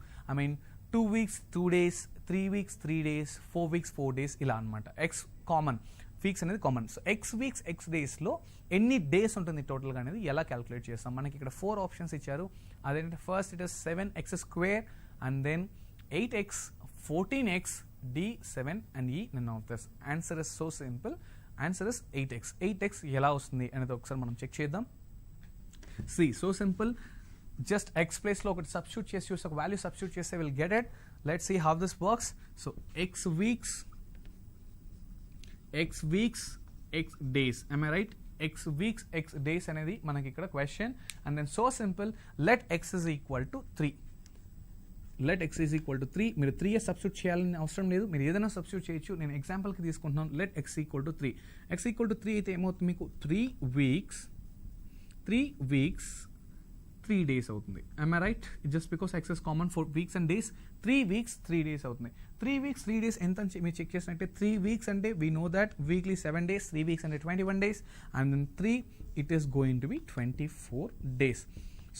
2 weeks 2 days, 3 weeks 3 days, 4 weeks 4 days ఇలా అనమాట. ఎక్స్ కామన్, వీక్స్ అనేది common. So x weeks x డేస్లో ఎన్ని డేస్ ఉంటుంది టోటల్గా అనేది ఎలా క్యాలిక్యులేట్ చేస్తాం? మనకి ఇక్కడ 4 ఆప్షన్స్ ఇచ్చారు. అదేంటంటే first it is 7x² and then 8x, 14x, D, 7 and E none of this. Answer is so simple. Answer is 8x. 8x ఎలా వస్తుంది అనేది ఒకసారి మనం చెక్ చేద్దాం. So simple. జస్ట్ ఎక్స్ ప్లేస్లో ఒకటి సబ్స్టిట్యూట్ చేసి ఒక వాల్యూ సబ్స్టిట్యూట్ చేస్తే will get it. Let's see how this works. So x weeks x days, am I right? X weeks x days అనేది మనకి ఇక్కడ question. And then so simple. Let x is equal to 3. Let x is equal to 3. మీరు 3 substitute చేయాలని అవసరం లేదు, మీరు ఏదైనా substitute చేయొచ్చు. నేను ఎగ్జాంపుల్కి తీసుకుంటున్నాను. Let X equal to 3. X equal to 3 అయితే ఏమవుతుంది మీకు 3 weeks 3 days అవుతుంది. am I right? Just because X is common for weeks and days. 3 weeks 3 days అవుతుంది. 3 weeks 3 days ఎంత మీరు చెక్ చేసినట్టే 3 weeks అంటే we know that weekly 7 days, 3 weeks అంటే 21 days and then 3 it is going to be 24 days.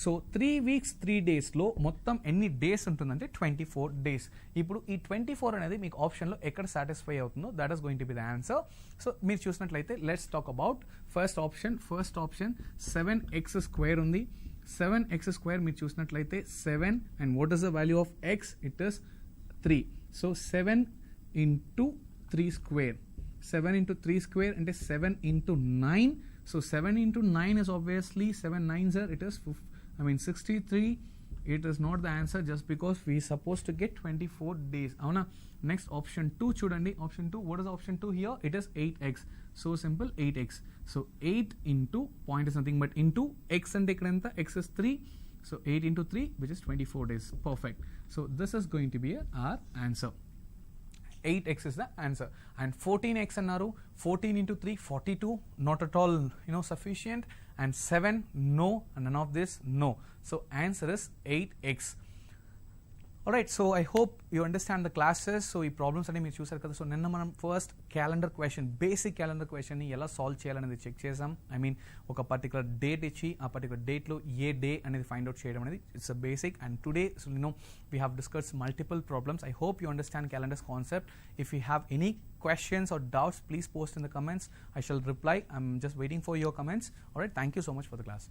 సో 3 weeks 3 daysలో మొత్తం ఎన్ని డేస్ ఉంటుందంటే 24 days. ఇప్పుడు ఈ 24 అనేది మీకు ఆప్షన్లో ఎక్కడ సాటిస్ఫై అవుతుందో that is going to be the answer. So మీరు చూసినట్లయితే let's talk about first option. 7x² ఉంది. 7x² మీరు చూసినట్లయితే 7 and what is the value of X? It is 3. So 7 into 3² 7 into 3² అంటే 7 into 9. So 7 into 9 is obviously 7 9s are it is 63. It is not the answer just because we supposed to get 24 days. Avuna. Next option 2 chudandi. Option 2, what is option 2 here? It is 8x. So simple, 8x. So 8 into point is nothing but into x and ekadanta x is 3. So 8 into 3 which is 24 days. Perfect. So this is going to be our answer. 8x is the answer. And 14x అన్నారు, 14 into 3 42, not at all sufficient. And 7 no, and none of this no. So answer is 8x. Alright, so I hope you understand the classes. So ఈ problems అన్ని మీరు చూసారు కదా. So నిన్న మనం first calendar question, basic calendar క్వశ్చన్ని ఎలా solve చేయాలనేది చెక్ చేసాం. ఐ మీన్ ఒక పర్టికులర్ డేట్ ఇచ్చి ఆ పర్టికులర్ డేట్లో ఏ డే అనేది ఫైండ్ అవుట్ చేయడం అనేది it's a basic. And today we have discussed multiple problems. I hope you understand calendar's concept. If you have any questions or doubts, please post in the comments. I shall reply. I'm just waiting for your comments. Alright, thank you so much for the class.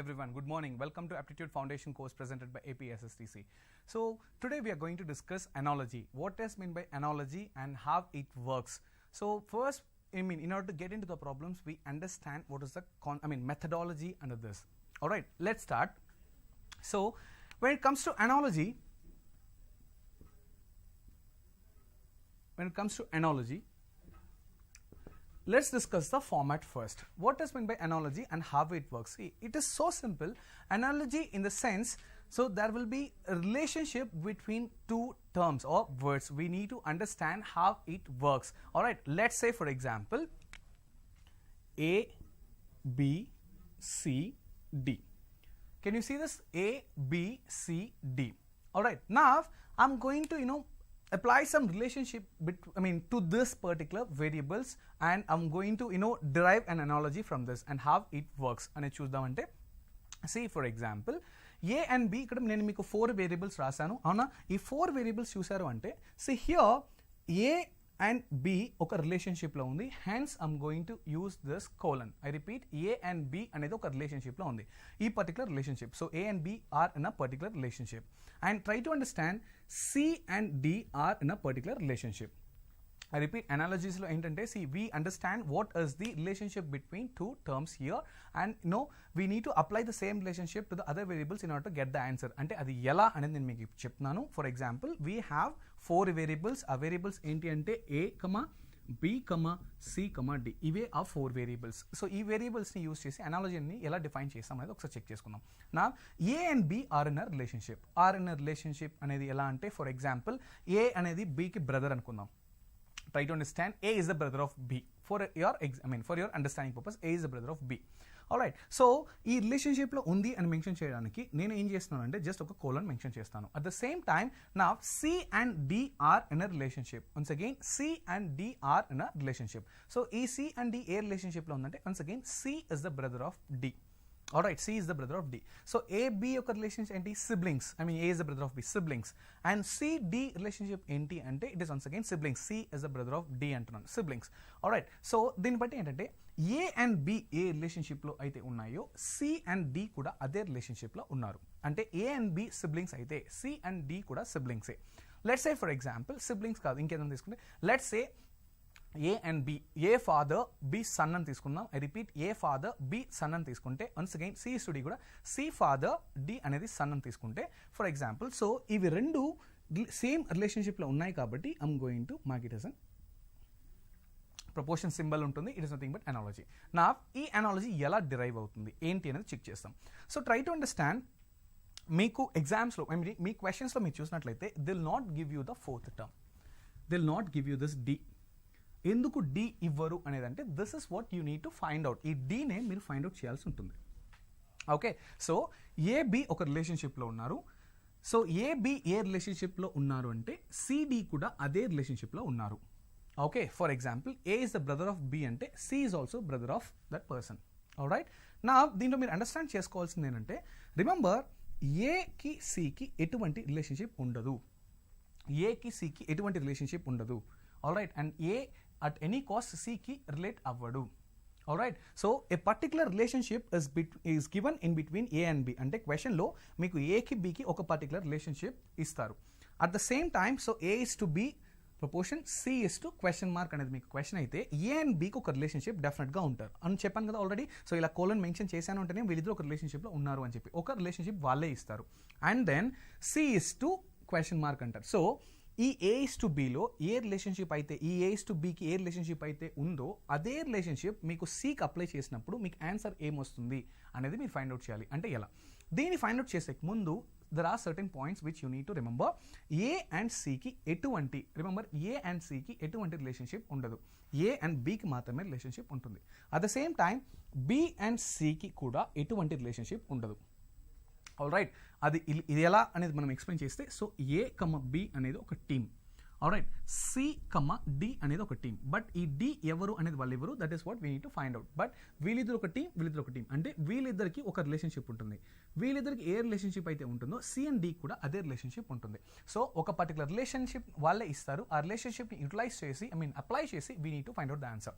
Everyone, good morning. Welcome to Aptitude Foundation course presented by APSSDC. So today we are going to discuss analogy. What is meant by analogy and how it works. So first, in order to get into the problems, we understand what is the methodology under this. All right, let's start. So when it comes to analogy, let's discuss the format first. What is meant by analogy and how it works? See, it is so simple. Analogy in the sense, so there will be a relationship between two terms or words. We need to understand how it works. Alright, let's say for example, A, B, C, D. Can you see this? A, B, C, D. Alright, now I'm going to, apply some relationship to this particular variables, and I'm going to derive an analogy from this and how it works ane chuddamante. See for example, A and B ikkada nenu meeku 4 variables rasanu avuna. Ee 4 variables chusaru ante, see here A and B oka relationship lo undi, hence I'm going to use this colon. I repeat, A and B anedi oka relationship lo undi, ee particular relationship. So A and B are in a particular relationship, and try to understand C and D are in a particular relationship. I repeat, analogies lo entante, see, we understand what is the relationship between two terms here, and we need to apply the same relationship to the other variables in order to get the answer. Ante adi ela anedi nenu meeku cheptanu. For example, we have 4 variables. A variables enti ante A, B, C, D. ఇవే ఆ 4 variables. So ఈ వేరియబుల్స్ని use చేసి అనాలజీని ఎలా define చేస్తాం అనేది ఒకసారి check చేసుకుందాం. నా A and B are in a relationship. Are in a relationship అనేది ఎలా అంటే, ఫర్ ఎగ్జాంపుల్ ఏ అనేది బికి బ్రదర్ అనుకుందాం. Try to understand, A is the brother of B. For your understanding purpose, A is the brother of B. Alright, so ఈ relationship లో ఉంది అని మెన్షన్ చేయడానికి నేను ఏం చేస్తున్నాను అంటే జస్ట్ ఒక కోలన్ మెన్షన్ చేస్తాను. అట్ ద సేమ్ టైమ్ నా C and D are in a relationship. Once again, C and D are in a relationship. So ఈ C and D A relationship లో ఉందంటే, once again C is the brother of D. Alright, C is the brother of D. So A, B యొక్క relationship ఏంటి? Siblings. A is the brother of B, siblings. And C, D relationship ఏంటి అంటే, it is once again siblings. C is the brother of D అంటున్నాను, siblings. Alright, so దీన్ని బట్టి ఏంటంటే A and B ఏ రిలేషన్షిప్లో అయితే ఉన్నాయో, C and D కూడా అదే రిలేషన్షిప్లో ఉన్నారు. అంటే A and B సిబ్లింగ్స్ అయితే C and D కూడా సిబ్లింగ్సే. Let's say for example, siblings కాదు ఇంకేదైనా తీసుకుంటే, let's say A and B, A father, B son అని తీసుకుందాం. I repeat, A father, B son అని తీసుకుంటే, once again C is to D కూడా C father, D అనేది son అని తీసుకుంటే, ఫర్ ఎగ్జాంపుల్, సో ఇవి రెండు సేమ్ రిలేషన్షిప్లో ఉన్నాయి కాబట్టి I'm going to mark it as an proportion symbol ఉంటుంది. It is nothing but analogy. నా ఈ అనాలజీ ఎలా డిరైవ్ అవుతుంది ఏంటి అనేది చెక్ చేస్తాం. సో ట్రై టు అండర్స్టాండ్, మీకు ఎగ్జామ్స్లో మీ క్వశ్చన్స్లో మీరు చూసినట్లయితే they'll not give you the 4th term, they'll not give you this D. ఎందుకు డి ఇవ్వరు అనేదంటే, this is what you need to find out. ఈ డీనే మీరు ఫైండ్ అవుట్ చేయాల్సి ఉంటుంది. ఓకే, సో ఏబి ఒక రిలేషన్షిప్లో ఉన్నారు. సో ఏబి ఏ రిలేషన్షిప్లో ఉన్నారు అంటే, సిడి కూడా అదే రిలేషన్షిప్లో ఉన్నారు. Okay, for example, A is the brother of B అంటే C is also brother of that person. Alright, నా దీంట్లో మీరు అండర్స్టాండ్ చేసుకోవాల్సింది ఏంటంటే, రిమెంబర్, ఏకి సికి ఎటువంటి రిలేషన్షిప్ ఉండదు. ఏకి సికి ఎటువంటి రిలేషన్షిప్ ఉండదు. Alright, and A at any cost సికి రిలేట్ అవ్వడు. Alright. So A particular relationship is given in between A and B. అంటే క్వశ్చన్లో మీకు ఏకి బీకి ఒక పర్టికులర్ రిలేషన్షిప్ ఇస్తారు. At the same time so A is to B proportion C is to question mark అనేది మీకు క్వశ్చన్ అయితే ఏ అండ్ బీకి ఒక రిలేషన్షిప్ డెఫినెట్గా ఉంటారు అని చెప్పాను కదా ఆల్రెడీ. సో ఇలా కోలన్ మెన్షన్ చేశాను అంటేనే వీళ్ళిద్దరు ఒక రిలేషన్షిప్లో ఉన్నారు అని చెప్పి ఒక రిలేషన్షిప్ వాళ్ళే ఇస్తారు. And then C is to question mark అంటారు. సో ఈ A is to Bలో ఏ రిలేషన్షిప్ అయితే ఈ A is to Bకి ఏ రిలేషన్షిప్ అయితే ఉందో అదే రిలేషన్షిప్ మీకు Cకి అప్లై చేసినప్పుడు మీకు ఆన్సర్ ఏమొస్తుంది అనేది మీరు ఫైండ్ అవుట్ చేయాలి. అంటే ఎలా దీన్ని ఫైండ్ అవుట్ చేసే ముందు there are certain points which you need to remember. A and C కి ఎటువంటి A and C కి ఎటువంటి రిలేషన్షిప్ ఉండదు. A and B కి మాత్రమే రిలేషన్షిప్ ఉంటుంది. At the same time B and C కి కూడా ఎటువంటి రిలేషన్షిప్ ఉండదు. ఆల్రైట్. ఇది ఎలా అనేది మనం ఎక్స్ప్లెయిన్ చేస్తే సో A, B అనేది ఒక టీమ్. ఆల్రైట్. C, D అనేది ఒక టీమ్. బట్ ఈ D ఎవరు అనేది వాళ్ళు ఎవరు, that is what we need to find out. But వీళ్ళిద్దరు ఒక టీం అంటే వీళ్ళిద్దరికి ఒక రిలేషన్షిప్ ఉంటుంది. వీళ్ళిద్దరికి ఏ రిలేషన్షిప్ అయితే ఉంటుందో C and D కూడా అదే రిలేషన్షిప్ ఉంటుంది. సో ఒక పర్టికులర్ రిలేషన్షిప్ వాళ్ళే ఇస్తారు. ఆ రిలేషన్షిప్ని యూటిలైజ్ చేసి అప్లై చేసి we need to find out the answer.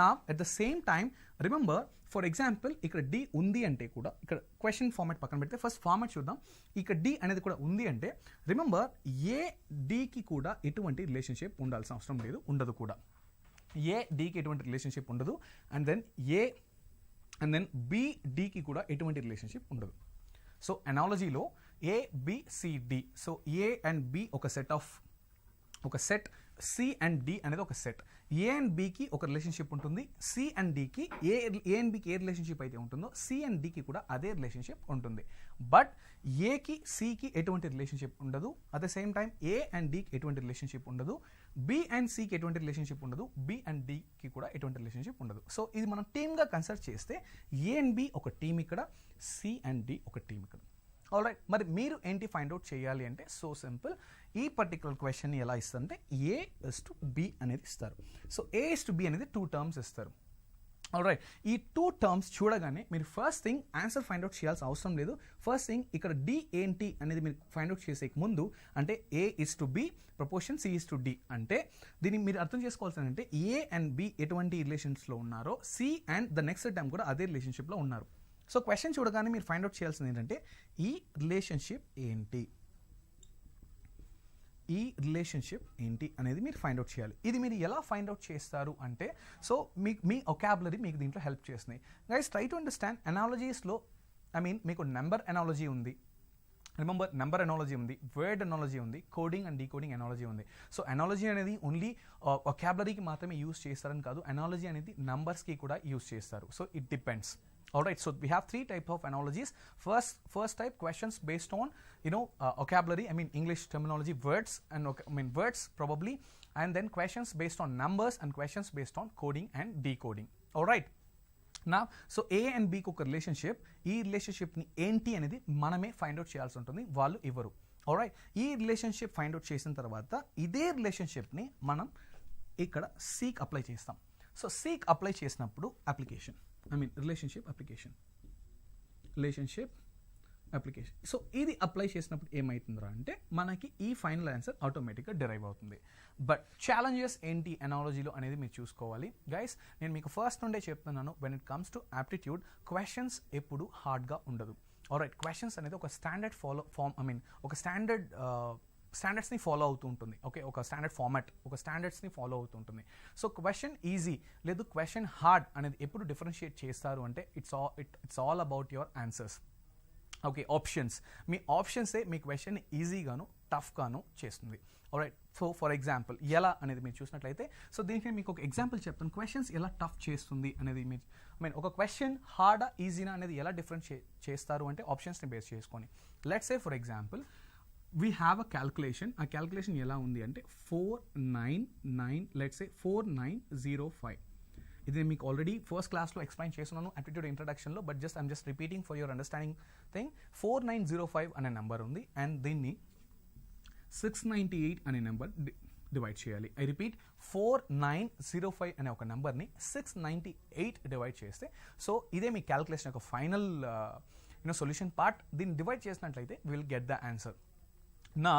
నా at the same time remember for example ఇక్కడ D ఉంది అంటే కూడా ఇక్కడ క్వశ్చన్ ఫార్మాట్ పక్కన పెడితే ఫస్ట్ ఫార్మాట్ చూద్దాం. ఇక్కడ D అనేది కూడా ఉంది అంటే రిమెంబర్ ఏ Dకి కూడా ఎటువంటి రిలేషన్షిప్ ఉండాల్సిన అవసరం లేదు, ఉండదు కూడా. ఏ Dకి ఎటువంటి రిలేషన్షిప్ ఉండదు. అండ్ దెన్ B Dకి కూడా ఎటువంటి రిలేషన్షిప్ ఉండదు. సో అనాలజీలో A B C D. So A and B ఒక సెట్ C అండ్ D అనేది ఒక సెట్. A అండ్ Bకి ఒక రిలేషన్షిప్ ఉంటుంది. C అండ్ Dకి ఏ అండ్ Bకి ఏ రిలేషన్షిప్ అయితే ఉంటుందో C అండ్ Dకి కూడా అదే రిలేషన్షిప్ ఉంటుంది. బట్ ఏకి Cకి ఎటువంటి రిలేషన్షిప్ ఉండదు. At the same time A and Dకి ఎటువంటి రిలేషన్షిప్ ఉండదు. B అండ్ Cకి ఎటువంటి రిలేషన్షిప్ ఉండదు. B అండ్ Dకి కూడా ఎటువంటి రిలేషన్షిప్ ఉండదు. సో ఇది మనం టీమ్గా కన్సిడర్ చేస్తే A అండ్ B ఒక టీమ్ ఇక్కడ, C అండ్ D ఒక టీమ్ ఇక్కడ. ఆల్రైట్. మరి మీరు ఏంటి ఫైండ్ అవుట్ చేయాలి అంటే సో సింపుల్. ఈ పర్టికులర్ క్వశ్చన్ని ఎలా ఇస్తారంటే A is to B అనేది ఇస్తారు. So A is to B అనేది 2 టర్మ్స్ ఇస్తారు. ఆల్రైట్. ఈ 2 టర్మ్స్ చూడగానే మీరు first thing answer find out చేయాల్సిన అవసరం లేదు. ఫస్ట్ థింగ్ ఇక్కడ D ఏంటి అనేది మీరు ఫైండ్ అవుట్ చేసే ముందు అంటే A is to B proportion C is to D అంటే దీన్ని మీరు అర్థం చేసుకోవాల్సింది అంటే A అండ్ B ఎటువంటి రిలేషన్స్లో ఉన్నారో C and the next term కూడా అదే రిలేషన్షిప్లో ఉన్నారు. సో క్వశ్చన్ చూడగానే మీరు ఫైండ్ అవుట్ చేయాల్సింది ఏంటంటే ఈ రిలేషన్షిప్ ఏంటి అనేది మీరు ఫైండ్ అవుట్ చేయాలి. ఇది మీరు ఎలా ఫైండ్ అవుట్ చేస్తారు అంటే సో మీ ఒకాబులరీ మీకు దీంట్లో హెల్ప్ చేస్తున్నాయి. గైస్ ట్రై టు అండర్స్టాండ్ అనాలజీస్లో మీకు నెంబర్ అనాలజీ ఉంది, రిమెంబర్ నెంబర్ అనాలజీ ఉంది, వర్డ్ అనాలజీ ఉంది, కోడింగ్ అండ్ డీకోడింగ్ అనాలజీ ఉంది. సో అనాలజీ అనేది ఓన్లీ ఒకాబులరీకి మాత్రమే యూస్ చేస్తారని కాదు, అనాలజీ అనేది నంబర్స్కి కూడా యూస్ చేస్తారు. So it depends. Alright, so we have 3 types of analogies. First type, questions based on vocabulary, English terminology, words and words probably, and then questions based on numbers and questions based on coding and decoding. Alright. Now, so A and B ఒక relationship, ఈ రిలేషన్షిప్ని ఏంటి అనేది మనమే find out చేయాల్సి ఉంటుంది, వాళ్ళు ఇవ్వరు. Alright. ఈ రిలేషన్షిప్ ఫైండ్ అవుట్ చేసిన తర్వాత ఇదే రిలేషన్షిప్ని మనం ఇక్కడ Cకి అప్లై చేస్తాం. సో Cకి అప్లై చేసినప్పుడు అప్లికేషన్ రిలేషన్షిప్ అప్లికేషన్. సో ఇది అప్లై చేసినప్పుడు ఏమవుతుందిరా అంటే మనకి ఈ ఫైనల్ ఆన్సర్ ఆటోమేటిక్గా డిరైవ్ అవుతుంది. బట్ ఛాలెంజెస్ ఏంటి అనాలజీలో అనేది మీరు చూసుకోవాలి. గైస్ నేను మీకు ఫస్ట్ నుండే చెప్తున్నాను, when it comes to aptitude questions ఎప్పుడు హార్డ్గా ఉండదు. ఆల్రైట్. క్వశ్చన్స్ అనేది ఒక స్టాండర్డ్ ఒక స్టాండర్డ్స్ని ఫాలో అవుతూ ఉంటుంది. ఓకే, ఒక స్టాండర్డ్ ఫార్మాట్, ఒక స్టాండర్డ్స్ని ఫాలో అవుతూ ఉంటుంది. సో క్వశ్చన్ ఈజీ లేదు క్వశ్చన్ హార్డ్ అనేది ఎప్పుడు డిఫరెన్షియేట్ చేస్తారు అంటే it's all about your answers. Okay, options. మీ ఆప్షన్సే మీ క్వశ్చన్ ఈజీగాను టఫ్గాను చేస్తుంది. ఆల్రైట్. సో ఫర్ ఎగ్జాంపుల్ ఎలా అనేది మీరు చూసినట్లయితే సో దీనికి మీకు ఒక ఎగ్జాంపుల్ చెప్తాను. క్వశ్చన్స్ ఎలా టఫ్ చేస్తుంది అనేది మీరు ఒక క్వశ్చన్ హార్డా ఈజీనా అనేది ఎలా డిఫరెన్షియేట్ చేస్తారు అంటే ఆప్షన్స్ని బేస్ చేసుకొని. Let's say for example we have a calculation. ఆ క్యాల్కులేషన్ ఎలా ఉంది అంటే 4905. ఇది మీకు ఆల్రెడీ ఫస్ట్ క్లాస్లో ఎక్స్ప్లెయిన్ చేస్తున్నాను యాప్టిట్యూడ్ ఇంట్రడక్షన్లో, but I'm just repeating for your understanding thing. 4905 అనే నెంబర్ ఉంది అండ్ దీన్ని 698 అనే నెంబర్ డివైడ్ చేయాలి. ఐ రిపీట్, 4905 అనే ఒక నెంబర్ని 698 డివైడ్ చేస్తే సో ఇదే మీ క్యాల్కులేషన్ యొక్క ఫైనల్ సొల్యూషన్ పార్ట్. దీన్ని డివైడ్ చేసినట్లయితే విల్ గెట్ ద ఆన్సర్. నా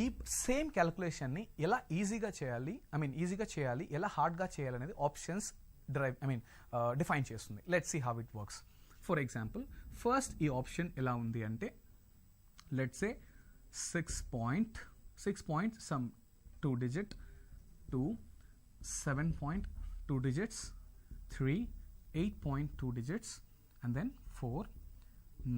ఈ సేమ్ క్యాల్కులేషన్ని ఎలా ఈజీగా చేయాలి, ఎలా హార్డ్గా చేయాలి అనేది ఆప్షన్స్ డిఫైన్ చేస్తుంది. Let's see how it works. For example first ఈ ఆప్షన్ ఎలా ఉంది అంటే let's say 6 point some 2 digit, 2 7.2 digits, 3 8.2 digits, and then 4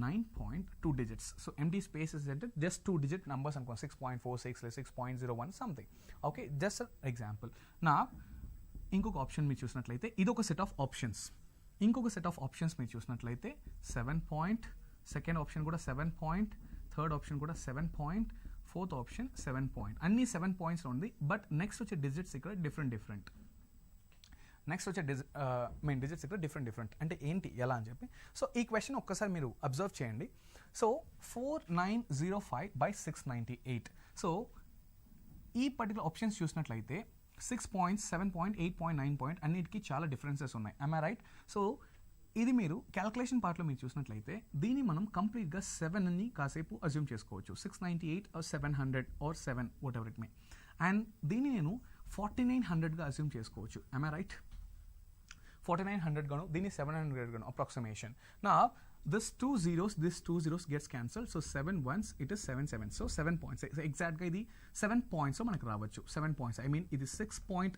9.2 digits. So empty space is just 2 digit numbers and 6.46 6.01 something. Okay, just an example. Now ఇంకొక option మీరు చూసినట్లయితే ఇదొక set of options. ఇంకొక set of options మీరు చూసినట్లయితే 7 point, second option కూడా 7 point, third option కూడా 7 point, fourth option 7 point. అన్ని 7 points ఉంది. బట్ నెక్స్ట్ వచ్చే డిజిట్స్ ఇక్కడ డిఫరెంట్ నెక్స్ట్ వచ్చే డిజిట్స్ ఇక్కడ డిఫరెంట్ అంటే ఏంటి ఎలా అని చెప్పి. సో ఈ క్వశ్చన్ ఒక్కసారి మీరు అబ్జర్వ్ చేయండి. సో 4905/698. సో ఈ పర్టికులర్ ఆప్షన్స్ చూసినట్లయితే 6 points, 7 point, 8 point, 9 point అన్నిటికీ చాలా డిఫరెన్సెస్ ఉన్నాయి. am I right? సో ఇది మీరు క్యాల్కులేషన్ పార్ట్లో మీరు చూసినట్లయితే దీన్ని మనం కంప్లీట్గా 7 అని కాసేపు అజ్యూమ్ చేసుకోవచ్చు. 698 or 700 or 7 what ever it may. And దీన్ని నేను 4900గా అజ్యూమ్ చేసుకోవచ్చు. am I right? 4900 గాను దీన్ని 700 గాను అప్రాక్సిమేషన్. నా this two zeros gets cancelled. So 7 ones it is 7 sevens. So 7 points. So exactly ఇది 7 points లో మనకు రావచ్చు. 7 points. I mean ఇది 6 point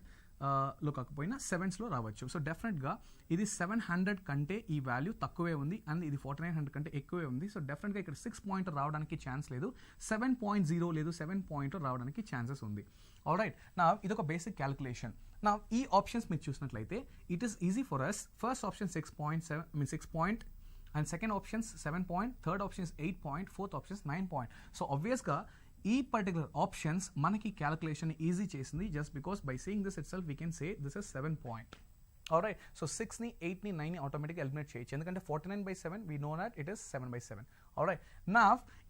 లో కాకపోయినా 7s లో రావచ్చు. సో డెఫినెట్గా ఇది 700 కంటే ఈ వాల్యూ తక్కువే ఉంది అండ్ ఇది 4900 కంటే ఎక్కువే ఉంది. సో డెఫినెట్గా ఇక్కడ 6 point రావడానికి ఛాన్స్ లేదు, 7.0 లేదు, 7 point రావడానికి ఛాన్సెస్ ఉంది. ఆల్రైట్, నా ఇదొక బేసిక్ క్యాల్కులేషన్. నా ఈ ఆప్షన్స్ మీరు చూసినట్లయితే it is easy for us. First option 6 point and second option is 7 point, third option is 8 point, fourth option is 9 point. So obviously ఈ పర్టికులర్ ఆప్షన్స్ మనకి క్యాలిక్యులేషన్ ఈజీ చేసింది. Just because by seeing this itself we can say this is 7 point. Alright, so 6ని 8ని 9ని ఆటోమేటిక్గా eliminate చేయొచ్చు, ఎందుకంటే 49/7 we know that it is 7/7. Alright, నా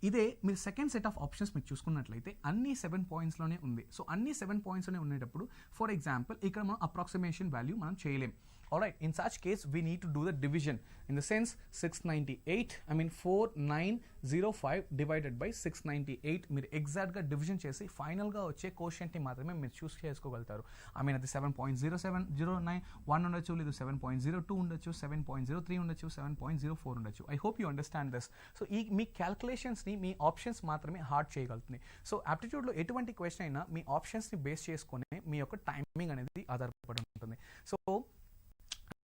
ఇదే మీరు సెకండ్ సెట్ ఆఫ్ ఆప్షన్స్ మీరు చూసుకున్నట్లయితే అన్ని 7 pointsలోనే ఉంది. సో అన్ని 7 pointsలోనే ఉండేటప్పుడు ఫర్ ఎగ్జాంపుల్ ఇక్కడ మనం అప్రాక్సిమేషన్ వాల్యూ మనం చేయలేం. Alright, in such case we need to do the division. In the sense 698, I mean 4905 divided by 698. మీరు ఎగ్జాక్ట్గా డివిజన్ చేసి ఫైనల్గా వచ్చే కోషెంట్ని మాత్రమే మీరు చూస్ చేసుకోగలుగుతారు. ఐ మీన్ అది 7.07091 ఉండొచ్చు, లేదు 7.02 ఉండొచ్చు, 7.03 ఉండొచ్చు, 7.04 ఉండొచ్చు. I hope you understand this. So ఈ మీ క్యాల్కులేషన్స్ని మీ ఆప్షన్స్ మాత్రమే హార్డ్ చేయగలుగుతుంది. సో యాప్టిట్యూడ్లో ఎటువంటి క్వశ్చన్ అయినా మీ ఆప్షన్స్ని బేస్ చేసుకుని మీ యొక్క టైమింగ్ అనేది ఆధారపడి ఉంటుంది. So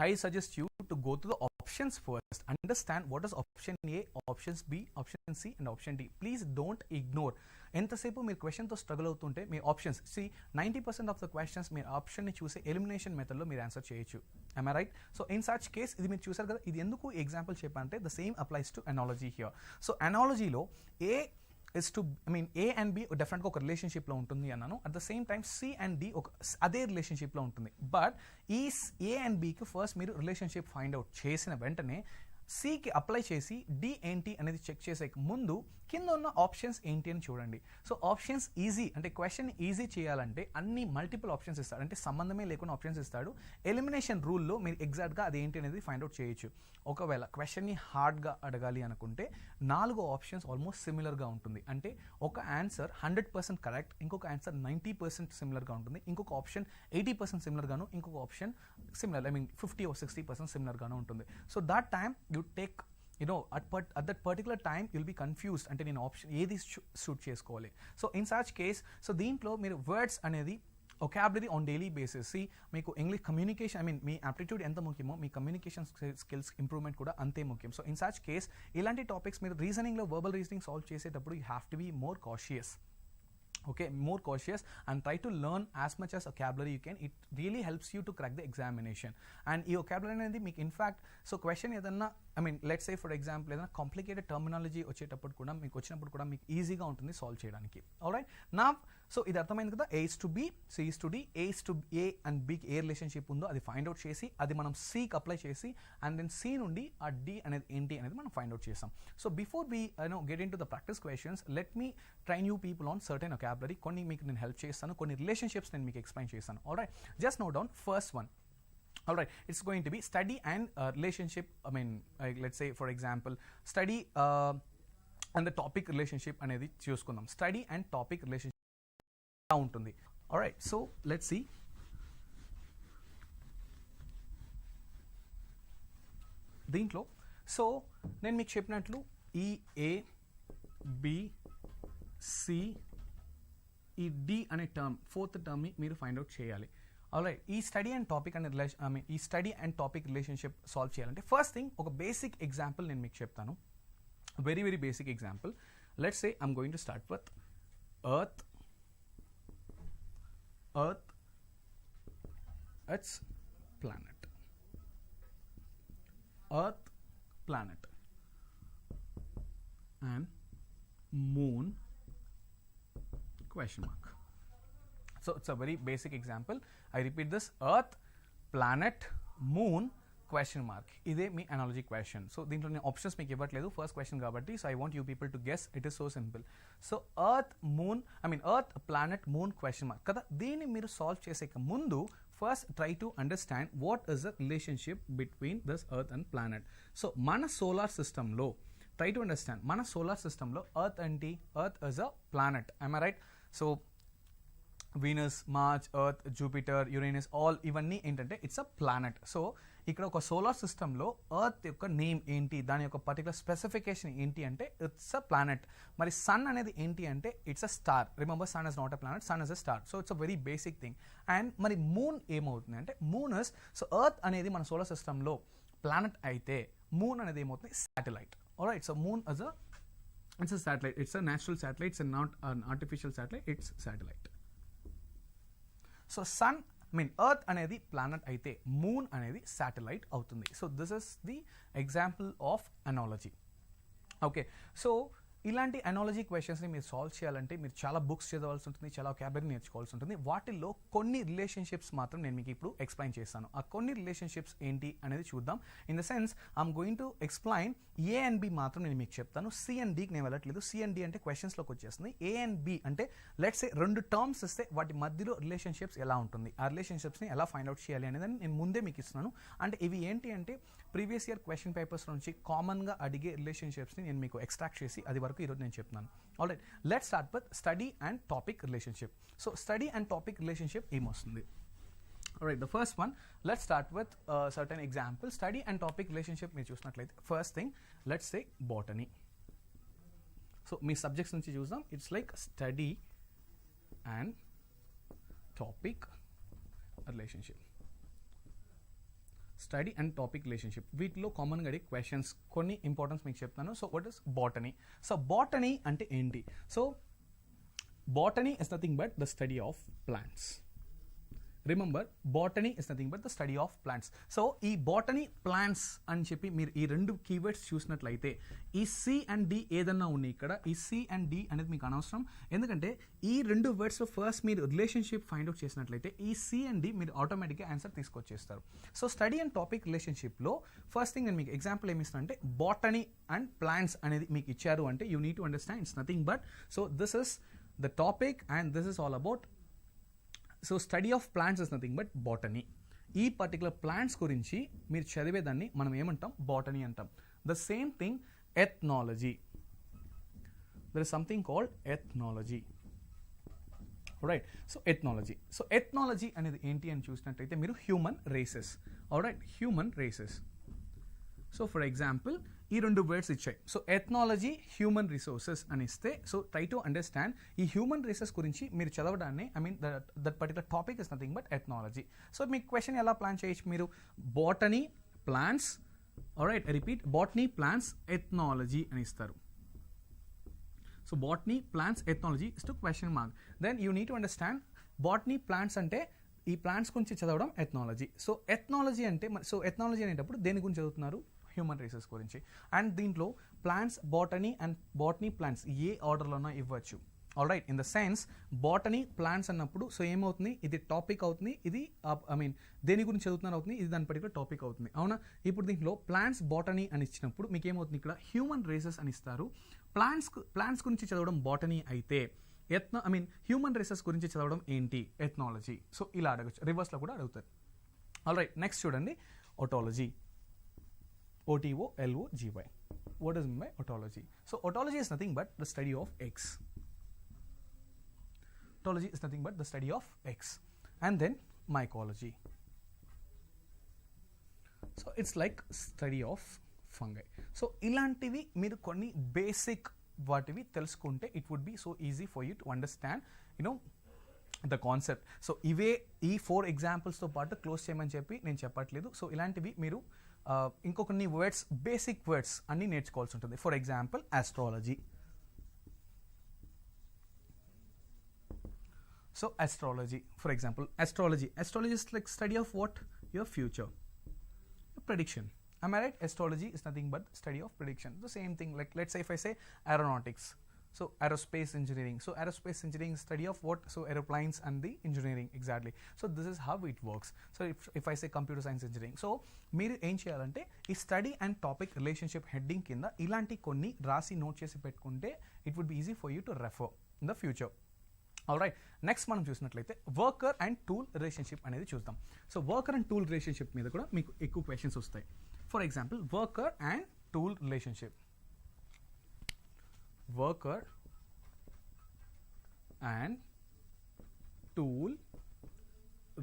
I suggest you to go to the options first. Understand what is option A, options B, option C and option D. Please don't ignore. ఎంతసేపు మీరు క్వశ్చన్తో స్ట్రగుల్ అవుతుంటే మీ ఆప్షన్స్ 90% ఆఫ్ ద క్వశ్చన్స్ మీరు ఆప్షన్ని చూసే elimination మెథడ్లో మీరు answer చేయొచ్చు. am I right? So in such case ఇది మీరు చూసారు కదా, ఇది ఎందుకు ఎగ్జాంపుల్ చెప్పాలంటే the same applies to analogy here. So అనాలజీలో A and B డెఫినెట్గా ఒక రిలేషన్షిప్లో ఉంటుంది అన్నాను. At the same time C and D ఒక అదే రిలేషన్షిప్లో ఉంటుంది. బట్ ఈ A and Bకి ఫస్ట్ మీరు రిలేషన్షిప్ ఫైండ్ అవుట్ చేసిన వెంటనే సికి అప్లై చేసి డి ఏంటి అనేది చెక్ చేసే ముందు కింద ఉన్న ఆప్షన్స్ ఏంటి అని చూడండి. సో ఆప్షన్స్ ఈజీ అంటే క్వశ్చన్ ఈజీ చేయాలంటే అన్ని మల్టిపుల్ ఆప్షన్స్ ఇస్తాడు, అంటే సంబంధమే లేకుండా ఆప్షన్స్ ఇస్తాడు. ఎలిమినేషన్ రూల్లో మీరు ఎగ్జాక్ట్గా అది ఏంటి అనేది ఫైండ్ అవుట్ చేయొచ్చు. ఒకవేళ క్వశ్చన్ని హార్డ్గా అడగాలి అనుకుంటే 4 ఆప్షన్స్ ఆల్మోస్ట్ సిమిలర్గా ఉంటుంది. అంటే ఒక ఆన్సర్ 100% కరెక్ట్, ఇంకొక ఆన్సర్ 90% సిమిలర్గా ఉంటుంది, ఇంకొక ఆప్షన్ 80% సిమిలర్గాను, ఇంకొక ఆప్షన్ సిమిలర్ 50 or 60% సిమిలర్గాను ఉంటుంది. So that time you take at that particular time you'll be confused అంటే నేను ఆప్షన్ ఏది షూట్ చేసుకోవాలి. So in such case so దీంట్లో మీరు వర్డ్స్ అనేది ఒకాబులరీ ఆన్ డైలీ బేసిస్ మీకు ఇంగ్లీష్ కమ్యూనికేషన్ మీ యాప్టిట్యూడ్ ఎంత ముఖ్యమో మీ కమ్యూనికేషన్ స్కిల్స్ ఇంప్రూవ్మెంట్ కూడా అంతే ముఖ్యం. సో ఇన్ సచ్ కేస్ ఇలాంటి టాపిక్స్ మీరు రీజనింగ్లో వర్బల్ రీజనింగ్ సాల్వ్ చేసేటప్పుడు you have to be more cautious. Okay, more cautious and try to learn as much as vocabulary you can. It really helps you to crack the examination. And ee vocabulary anedi meek in fact so question edanna let's say for example edanna complicated terminology వచ్చేటప్పుడు కూడా మీకు వచ్చినప్పుడు కూడా మీకు ఈజీగా ఉంటుంది solve చేయడానికి. Alright, నా సో ఇది అర్థమైంది కదా. A is to B, C is to D, A is to A and B కి ఏ రిలేషన్షిప్ ఉందో అది ఫైండ్ అవుట్ చేసి అది మనం Cకి అప్లై చేసి అండ్ దెన్ C నుండి ఆ D అనేది ఏంటి అనేది మనం ఫైండ్ అవుట్ చేసాం. So before we get into the practice questions let me train you people on certain vocabulary. కొన్ని మీకు నేను హెల్ప్ చేస్తాను, కొన్ని రిలేషన్షిప్స్ నేను మీకు ఎక్స్ప్లెయిన్ చేస్తాను. Alright, just note down first one. Alright, it's going to be study and relationship. Let's say for example study and the topic relationship అనేది చూసుకుందాం. Study and topic relationship ఉంటుంది. Alright, so let's see. దీంట్లో so నేను మీకు చెప్పినట్లు ఈ A B C ఈ D అనే టర్మ్ ఫోర్త్ టర్మ్ని మీరు ఫైండ్ అవుట్ చేయాలి. ఆల్రైట్, ఈ స్టడీ అండ్ టాపిక్ అనే ఈ study and topic relationship solve చేయాలంటే ఫస్ట్ థింగ్ ఒక బేసిక్ ఎగ్జాంపుల్ నేను మీకు చెప్తాను. Very very basic example. Let's say I'm going to start with earth it's planet. Earth planet and moon question mark. So it's a very basic example. I repeat this: earth, planet, moon question mark. ఇదే మీ analogy question. So దీంట్లో నేను options మీకు ఇవ్వట్లేదు, first question కాబట్టి. So I want you people to guess. It is so simple. So earth planet moon question mark కదా. దీన్ని మీరు solve చేసే ముందు first try to understand what is the relationship between this earth and planet. So మన solar సిస్టంలో try to understand మన solar సిస్టంలో earth ఏంటి? earth is a planet. Am I right? So Venus, March, earth, Jupiter, Uranus all ఇవన్నీ ఏంటంటే it's a planet. So ఇక్కడ ఒక solar సిస్టంలో ఎర్త్ యొక్క నేమ్ ఏంటి, దాని యొక్క పర్టికులర్ స్పెసిఫికేషన్ ఏంటి అంటే ఇట్స్ అ ప్లానెట్. మరి సన్ అనేది ఏంటి అంటే it's a star. Remember, sun is not a planet, sun is a star. So it's a very basic thing. And మరి మూన్ ఏమవుతుంది అంటే మూన్ ఇస్, సో ఎర్త్ అనేది మన సోలార్ సిస్టంలో ప్లానెట్ అయితే మూన్ అనేది ఏమవుతుంది? Satellite. Alright, so moon is it's a satellite. It's a natural satellite, it's not an artificial satellite, it's satellite. So sun earth అనేది ప్లానెట్ అయితే మూన్ అనేది satellite అవుతుంది. So this is the example of analogy. Okay, so ఇలాంటి analogy క్వశ్చన్స్ని మీరు solve చేయాలంటే మీరు చాలా బుక్స్ చదవాల్సి ఉంటుంది, చాలా క్యాబరీ నేర్చుకోవాల్సి ఉంటుంది. వాటిల్లో కొన్ని రిలేషన్షిప్స్ మాత్రం నేను మీకు ఇప్పుడు ఎక్స్ప్లెయిన్ చేస్తాను. ఆ కొన్ని రిలేషన్షిప్స్ ఏంటి అనేది చూద్దాం. In the sense I'm going to explain A and B మాత్రం నేను మీకు చెప్తాను. సి అండ్ డికి నేను వెళ్ళట్లేదు. సి అండ్ డి అంటే క్వశ్చన్స్లోకి వచ్చేస్తుంది. ఏ అండ్ బి అంటే లెట్స్ సే రెండు టర్మ్స్ ఇస్తే వాటి మధ్యలో రిలేషన్షిప్స్ ఎలా ఉంటుంది, ఆ రిలేషన్షిప్స్ని ఎలా ఫైండ్ అవుట్ చేయాలి అనేది నేను ముందే మీకు ఇస్తున్నాను. అంటే ఇవి ఏంటి అంటే ప్రీవియస్ ఇయర్ క్వశ్చన్ పేపర్స్ నుంచి కామన్గా అడిగే రిలేషన్షిప్స్ని నేను మీకు ఎక్స్ట్రాక్ట్ చేసి అది వరకు ఈరోజు నేను చెప్తున్నాను. Alright, let's start with study and topic relationship. So study and topic relationship ఏమొస్తుంది? Alright, the first one, let's start with certain example. Study and topic relationship మీరు చూసినట్లయితే first thing let's say botany. So మీ subjects నుంచి చూద్దాం. It's like study and topic relationship. Study and topic relationship వీటిలో కామన్గా అడిగే questions కొన్ని importance మీకు చెప్తాను. So what is botany? So botany అంటే ఏంటి? So botany is nothing but the study of plants. Remember, botany is nothing but the study of plants. So ఈ botany, plants అని చెప్పి మీరు ఈ రెండు కీవర్డ్స్ చూసినట్లయితే ఈ సి అండ్ డి ఏదన్నా ఉన్నాయి ఇక్కడ, ఈ సి అండ్ డి అనేది మీకు అనవసరం. ఎందుకంటే ఈ రెండు వర్డ్స్లో ఫస్ట్ మీరు రిలేషన్షిప్ ఫైండ్ అవుట్ చేసినట్లయితే ఈ సి అండ్ డి మీరు ఆటోమేటిక్గా ఆన్సర్ తీసుకొచ్చేస్తారు. సో స్టడీ అండ్ టాపిక్ రిలేషన్షిప్లో ఫస్ట్ థింగ్ నేను మీకు ఎగ్జాంపుల్ ఏమి ఇస్తాను అంటే బాటనీ అండ్ ప్లాంట్స్ అనేది మీకు ఇచ్చారు అంటే you need to understand it's nothing but, so this is the topic and this is all about. So study of plants is nothing but botany. ఈ పర్టికులర్ ప్లాంట్స్ గురించి మీరు చదివేదాన్ని మనం ఏమంటాం? బాటనీ అంటాం. The same thing ethnology. There is something called ethnology. Right, so ethnology. So ethnology అనేది ఏంటి అని చూసినట్టయితే మీరు human races. Alright, human races. So for example ఈ రెండు వర్డ్స్ ఇచ్చాయి. సో ఎథ్నాలజీ, హ్యూమన్ రిసోర్సెస్ అని ఇస్తే, సో ట్రై టు అండర్స్టాండ్ ఈ హ్యూమన్ రేసెస్ గురించి మీరు చదవడాన్ని, that particular topic is nothing but ethnology. So మీ క్వశ్చన్ ఎలా ప్లాన్ చేయొచ్చు? మీరు botany, plants, alright repeat, botany, plants, ethnology అని ఇస్తారు. So botany, plants, ethnology is to question mark. Then you need to understand botany, plants అంటే ఈ plants గురించి చదవడం ఎథ్నాలజీ. సో ఎథ్నాలజీ అంటే, సో ఎథ్నాలజీ అనేటప్పుడు దేని గురించి చదువుతున్నారు? హ్యూమన్ రేసెస్ గురించి. అండ్ దీంట్లో plants, botany and botany, plants ఏ ఆర్డర్లోనో ఇవ్వచ్చు. Alright, in the sense botany, plants అన్నప్పుడు సో ఏమవుతుంది? ఇది టాపిక్ అవుతుంది, ఇది దేని గురించి చదువుతున్నారు అవుతుంది, ఇది దాని పర్టికులర్ టాపిక్ అవుతుంది. అవునా? ఇప్పుడు దీంట్లో ప్లాంట్స్, బాటనీ అని ఇచ్చినప్పుడు మీకు ఏమవుతుంది? ఇక్కడ హ్యూమన్ రేసెస్ అని ఇస్తారు. ప్లాంట్స్ గురించి చదవడం బాటనీ అయితే హ్యూమన్ రేసెస్ గురించి చదవడం ఏంటి? ఎథ్నాలజీ. సో ఇలా అడగచ్చు, రివర్స్లో కూడా అడుగుతారు. ఆల్రైట్, నెక్స్ట్ చూడండి, ఒటాలజీ. OTOLOGY. What does it mean by otology? So otology is nothing but the study of eggs. Otology is nothing but the study of eggs. And then mycology. So it's like study of fungi. So ఇలాంటివి మీరు కొన్ని basic వాటివి తెలుసుకుంటే it would be so easy for you to understand the concept. So ఇవే ఈ 4 ఎగ్జాంపుల్స్తో పాటు close చేయమని చెప్పి నేను చెప్పట్లేదు. సో ఇలాంటివి మీరు ఇంకొన్ని వర్డ్స్, బేసిక్ వర్డ్స్ అన్నీ నేర్చుకోవాల్సి ఉంటుంది. For example astrology. So astrology, for example, astrology is like study of what? Your future, your prediction. Am I right? Astrology is nothing but study of prediction. The same thing, like let's say if I say aeronautics, so aerospace engineering. So aerospace engineering is study of what? So aeroplanes and the engineering, exactly. So this is how it works. So if I say computer science engineering, so మీరు ఏం చేయాలంటే ఈ study and topic relationship heading కింద ఇలాంటి కొన్ని రాసి note చేసి పెట్టుకుంటే it would be easy for you to refer in the future. Alright, next మనం చూసినట్లయితే వర్కర్ అండ్ టూల్ రిలేషన్షిప్ అనేది చూద్దాం. So worker and tool relationship మీద కూడా మీకు ఎక్కువ క్వశ్చన్స్ వస్తాయి. For example worker and tool relationship. Worker and tool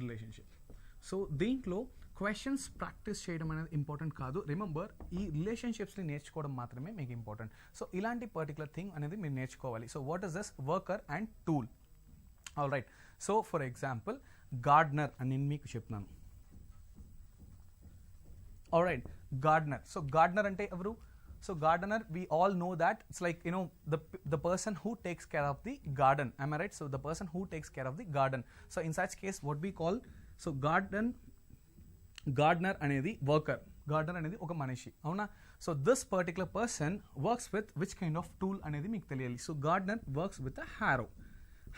relationship. So దీంట్లో క్వశ్చన్స్ ప్రాక్టీస్ చేయడం అనేది ఇంపార్టెంట్ కాదు. రిమెంబర్, ఈ రిలేషన్షిప్స్ని నేర్చుకోవడం మాత్రమే మీకు ఇంపార్టెంట్. సో ఇలాంటి పర్టికులర్ థింగ్ అనేది మీరు నేర్చుకోవాలి. So what is this worker and tool? All right, so for example Gardner అని నేను మీకు చెప్తున్నాను. All right, Gardner. So Gardner అంటే ఎవరు? So gardener, we all know that it's like the person who takes care of the garden. Am I right? So the person who takes care of the garden. So in such case what we call, so gardener అనేది worker, gardener అనేది ఒక మనిషి, అవునా? So this particular person works with which kind of tool అనేది మీకు తెలియాలి. So gardener works with a harrow.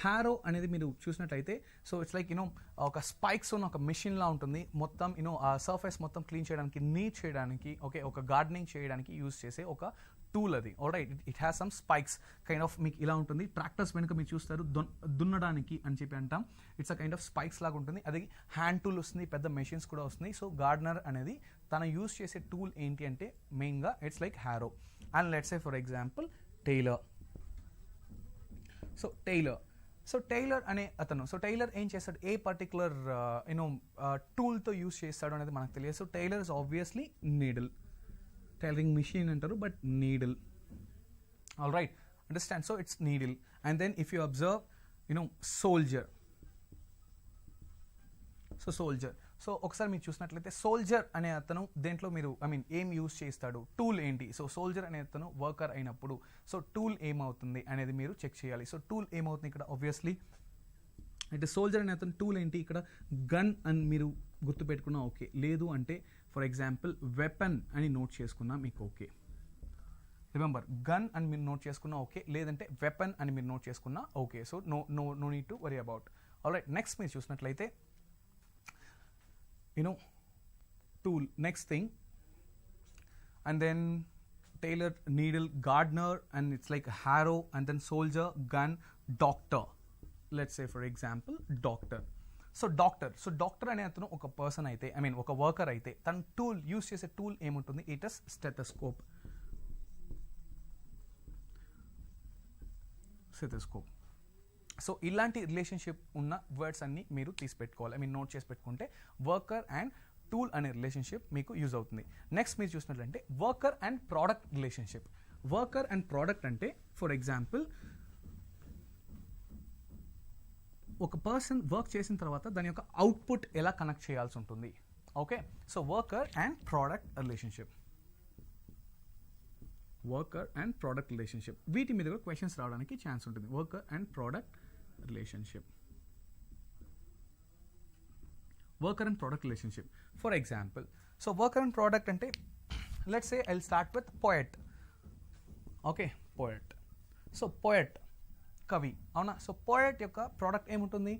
Harrow అనేది మీరు చూసినట్లయితే సో ఇట్స్ లైక్ ఒక స్పైక్స్ ఉన్న ఒక మిషన్ లా ఉంటుంది. మొత్తం ఆ సర్ఫేస్ మొత్తం క్లీన్ చేయడానికి, నీట్ చేయడానికి, ఓకే, ఒక గార్డెనింగ్ చేయడానికి యూజ్ చేసే ఒక టూల్ అది. Alright, it has some spikes kind of, మీకు ఇలా ఉంటుంది. ట్రాక్టర్స్ వెనుక మీరు చూస్తారు దున్నడానికి అని చెప్పి అంటాం. It's a kind of spikes లాగా ఉంటుంది. అది హ్యాండ్ టూల్ వస్తుంది, పెద్ద మెషిన్స్ కూడా వస్తున్నాయి. సో గార్డెనర్ అనేది తన యూజ్ చేసే టూల్ ఏంటి అంటే మెయిన్గా it's like harrow. And let's say for example tailor. So tailor అనే అతను, సో టైలర్ ఏం చేస్తాడు, ఏ పర్టికులర్ టూల్తో యూజ్ చేస్తాడు అనేది మనకు తెలియదు. So tailor is obviously needle. Tailoring machine అంటారు, but needle. All right, understand? So it's needle. And then if you observe soldier. So soldier, so ఒకసారి మీరు చూసినట్లయితే సోల్జర్ అనే అతను దేంట్లో మీరు ఏం యూజ్ చేస్తాడు, టూల్ ఏంటి? సో సోల్జర్ అనే అతను వర్కర్ అయినప్పుడు సో టూల్ ఏమవుతుంది అనేది మీరు చెక్ చేయాలి. సో టూల్ ఏమవుతుంది ఇక్కడ, ఆబ్వియస్లీ అంటే సోల్జర్ అనే అతను టూల్ ఏంటి ఇక్కడ, గన్ అని మీరు గుర్తుపెట్టుకున్నా ఓకే. లేదు అంటే ఫర్ ఎగ్జాంపుల్ వెపన్ అని నోట్ చేసుకున్నా మీకు ఓకే. రిమెంబర్, గన్ అని మీరు నోట్ చేసుకున్నా ఓకే, లేదంటే వెపన్ అని మీరు నోట్ చేసుకున్నా okay. So no need to worry about. All right, next మీరు చూసినట్లయితే tool, next thing, and then tailor, needle, gardener, and it's like a harrow, and then soldier, gun, doctor. Let's say for example doctor. So doctor అనే అతను ఒక person అయితే, ఒక worker అయితే తన tool use చేసే టూల్ ఏముంటుంది, ఇట్ ఇస్ స్టెథోస్కోప్. సో ఇలాంటి రిలేషన్షిప్ ఉన్న వర్డ్స్ అన్ని మీరు తీసి పెట్టుకోవాలి, నోట్ చేసి పెట్టుకుంటే వర్కర్ అండ్ టూల్ అనే రిలేషన్షిప్ మీకు యూజ్ అవుతుంది. నెక్స్ట్ మీరు చూసినట్లంటే worker and product relationship. Worker and product అంటే ఫర్ ఎగ్జాంపుల్ ఒక పర్సన్ వర్క్ చేసిన తర్వాత దాని యొక్క అవుట్పుట్ ఎలా కనెక్ట్ చేయాల్సి ఉంటుంది. Okay, so worker and product relationship. Worker and product relationship, వీటి మీద కూడా క్వశ్చన్స్ రావడానికి ఛాన్స్ ఉంటుంది. Worker and product relationship. Worker and product relationship for example, so worker and product అంటే let's say I will start with poet. Okay, poet. So poet కవి, అవునా? So poet యొక్క product ఏముంటుంది,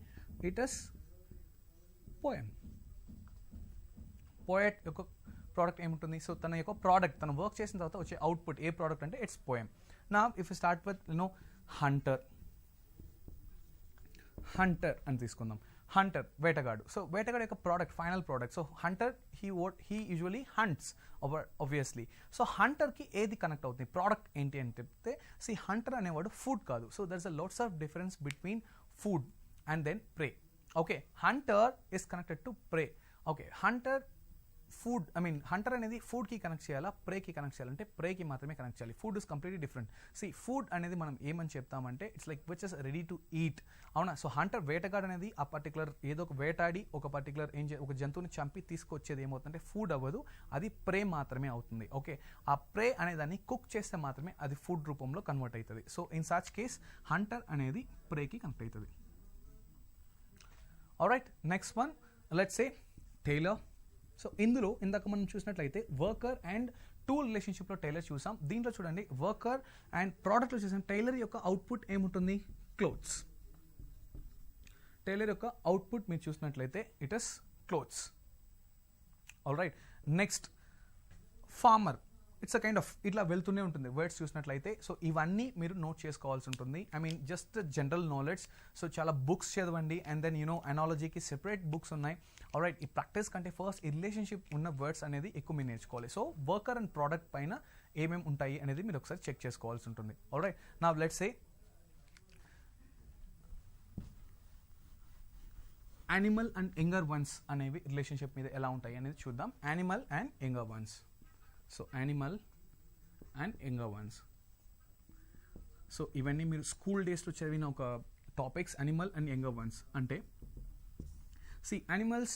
ఇట్ ఇస్ పోయమ్. పోయట్ యొక్క product ఏముంటుంది, so తన యొక్క product, తన వర్క్ చేసిన తర్వాత వచ్చే అవుట్పుట్ ఏ ప్రోడక్ట్ అంటే ఇట్స్ పోయమ్. నా if you start with hunter అని తీసుకుందాం. హంటర్, వేటగాడు. సో వేటగాడు యొక్క product, final product. So hunter he usually hunts obviously. So హంటర్కి ఏది కనెక్ట్ అవుతుంది, ప్రోడక్ట్ ఏంటి అని చెప్తే, సి హంటర్ అనేవాడు ఫుడ్ కాదు. So there is a lots of difference between food and then prey. Okay, hunter is connected to prey. Okay, hunter food hunter అనేది ఫుడ్కి కనెక్ట్ చేయాలా, ప్రేకి కనెక్ట్ చేయాలంటే ప్రేకి మాత్రమే కనెక్ట్ చేయాలి. Food is completely different. Food అనేది మనం ఏమని చెప్తామంటే it's like which is ready to eat. అవునా? సో హంటర్ వేటగాడు అనేది ఆ పర్టికులర్ ఏదో ఒక వేటాడి ఒక పర్టికులర్ ఒక జంతువుని చంపి తీసుకొచ్చేది ఏమవుతుందంటే ఫుడ్ అవ్వదు, అది ప్రే మాత్రమే అవుతుంది. ఓకే, ఆ ప్రే అనేదాన్ని కుక్ చేస్తే మాత్రమే అది ఫుడ్ రూపంలో కన్వర్ట్ అవుతుంది. So in such case hunter అనేది ప్రేకి కనెక్ట్ అవుతుంది. Alright, next one let's say tailor. So ఇందులో ఇందాక మనం చూసినట్లయితే వర్కర్ అండ్ టూల్ రిలేషన్షిప్లో టైలర్ చూసాం. దీంట్లో చూడండి వర్కర్ అండ్ ప్రోడక్ట్లో చూసాం. టైలర్ యొక్క అవుట్పుట్ ఏముంటుంది? క్లోత్స్. టైలర్ యొక్క అవుట్పుట్ మీరు చూసినట్లయితే it is clothes. Alright, next farmer. It's a kind of ఇట్లా వెళ్తూనే ఉంటుంది వర్డ్స్ చూసినట్లయితే. సో ఇవన్నీ మీరు నోట్ చేసుకోవాల్సి ఉంటుంది. Just general knowledge. సో చాలా బుక్స్ చదవండి అండ్ దెన్ అనాలజీకి సెపరేట్ బుక్స్ ఉన్నాయి. ఆల్రైట్, ఈ ప్రాక్టీస్ కంటే ఫస్ట్ ఈ రిలేషన్షిప్ ఉన్న వర్డ్స్ అనేది ఎక్కువ మీరు నేర్చుకోవాలి. సో వర్కర్ అండ్ ప్రోడక్ట్ పైన ఏమేమి ఉంటాయి అనేది మీరు ఒకసారి చెక్ చేసుకోవాల్సి ఉంటుంది. ఆల్రైట్, నా let's say animal and younger once అనేవి రిలేషన్షిప్ మీద ఎలా ఉంటాయి అనేది చూద్దాం. Animal and younger once. So animal and younger once. So ఇవన్నీ మీరు స్కూల్ డేస్లో చదివిన ఒక topics. Animal and younger once అంటే యానిమల్స్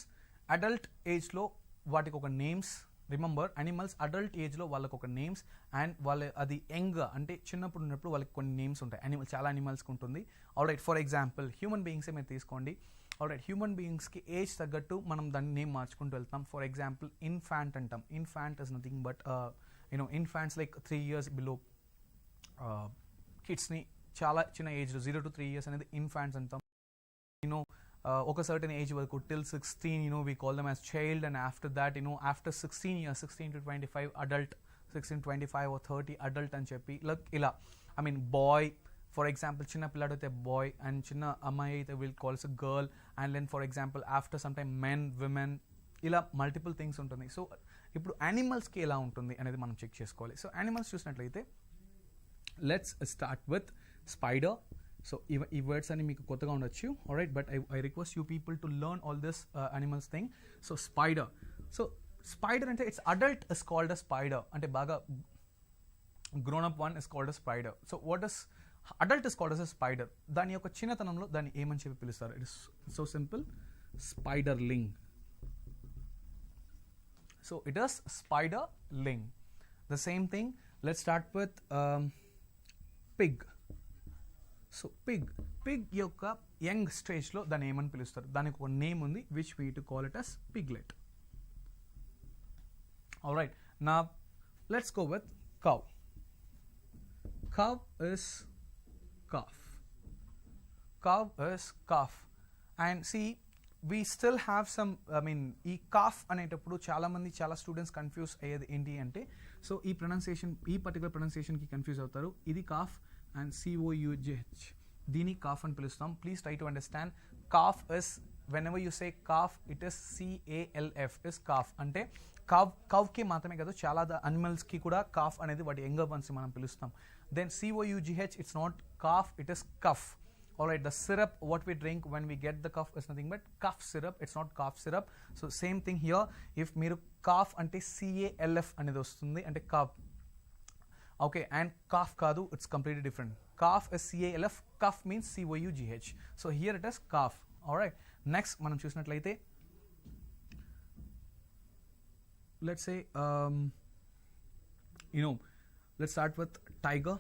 అడల్ట్ ఏజ్లో వాటికి ఒక నేమ్స్. రిమెంబర్, యానిమల్స్ అడల్ట్ ఏజ్లో వాళ్ళకి ఒక నేమ్స్ అండ్ అది యంగ్ అంటే చిన్నప్పుడు ఉన్నప్పుడు వాళ్ళకి కొన్ని నేమ్స్ ఉంటాయి. చాలా యానిమల్స్కి ఉంటుంది. ఆల్రైట్, ఫర్ ఎగ్జాంపుల్ హ్యూమన్ బీయింగ్సే మీరు తీసుకోండి. ఆల్రైట్, హ్యూమన్ బీయింగ్స్కి ఏజ్ తగ్గట్టు మనం దాన్ని నేమ్ మార్చుకుంటూ వెళ్తాం. ఫర్ ఎగ్జాంపుల్ ఇన్ఫాంట్ అంటాం. Infant is nothing but infants like 3 years below కిడ్స్ని చాలా చిన్న ఏజ్లో 0 to 3 years అనేది ఇన్ఫాంట్స్ అంటాం. ఒక సర్టన్ ఏజ్ వరకు till 16 we call them as child, and after that after 16 years 16 to 25 adult, 16 25 or 30 adult అని చెప్పి ఇలా బాయ్ ఫర్ ఎగ్జాంపుల్ చిన్న పిల్లాడు అయితే బాయ్ అండ్ చిన్న అమ్మాయి అయితే will calls girl and then for example after some time men women ఇలా మల్టిపుల్ థింగ్స్ ఉంటుంది. సో ఇప్పుడు యానిమల్స్కి ఎలా ఉంటుంది అనేది మనం చెక్ చేసుకోవాలి. సో యానిమల్స్ చూసినట్లయితే let's start with spider. So ఈ వర్డ్స్ అని మీకు కొత్తగా ఉండొచ్చు. Alright, but I request you people to learn all this animals thing. So spider. So spider అంటే it's adult is called a spider. అంటే బాగా grown up one is called a spider. So what is adult is called as a spider. దాని యొక్క చిన్నతనంలో దాన్ని ఏమని చెప్పి పిలుస్తారు? It is so simple, spiderling. So it is spiderling. The same thing, let's start with pig. So pig యొక్క young స్టేజ్లో దాన్ని ఏమని పిలుస్తారు? దానికి ఒక నేమ్ ఉంది which we to call it as piglet. Alright, నా let's go with cow. Cow is calf. Cow is calf. And see, we still have some, ఈ calf అనేటప్పుడు చాలా స్టూడెంట్స్ కన్ఫ్యూజ్ అయ్యేది ఏంటి అంటే, సో ఈ పర్టికులర్ ప్రొనౌన్సియేషన్కి కన్ఫ్యూజ్ అవుతారు. ఇది కాఫ్ అండ్ COUGH, దీన్ని కాఫ్ అని పిలుస్తాం. Please try to understand. Cough is whenever you say calf, it is CALF, is calf. అంటే కవ్కి మాత్రమే కాదు, చాలా అనిమల్స్కి కూడా కాఫ్ అనేది వాటి యంగర్ వన్స్ మనం పిలుస్తాం. Then COUGH, it's not calf, it is cuff. Alright, the syrup what we drink when we get the cough is nothing but cough syrup, it's not cough syrup. So same thing here, if మీరు cough అంటే CALF అనేది వస్తుంది అంటే cough. Okay, and cough కాదు, it's completely different. Cough is CALF, cough means COUGH. So here it is cough. Alright, next మనం చూసినట్లయితే let's say let's start with tiger.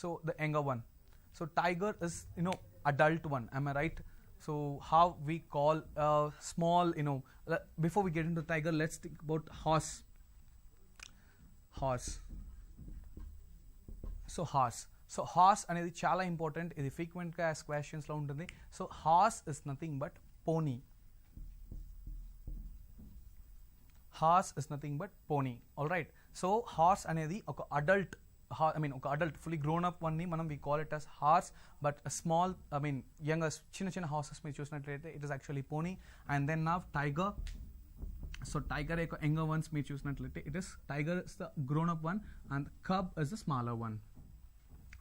So the younger one. So tiger is adult one. Am I right? So how we call small before we get into tiger, let's think about horse. So horse అనేది చాలా important. ఇది ఫ్రీక్వెంట్గా as క్వశ్చన్స్లో ఉంటుంది. So horse is nothing but pony. Horse is nothing but pony. All right, so horse అనేది ఒక adult ఒక adult fully grown up వన్ని మనం we call it as horse. But small younger చిన్న హార్సెస్ మీరు చూసినట్లయితే it is actually pony. And then now tiger. So tiger యొక్క younger ones మీరు చూసినట్లయితే it is tiger is the grown up one and cub is the smaller one.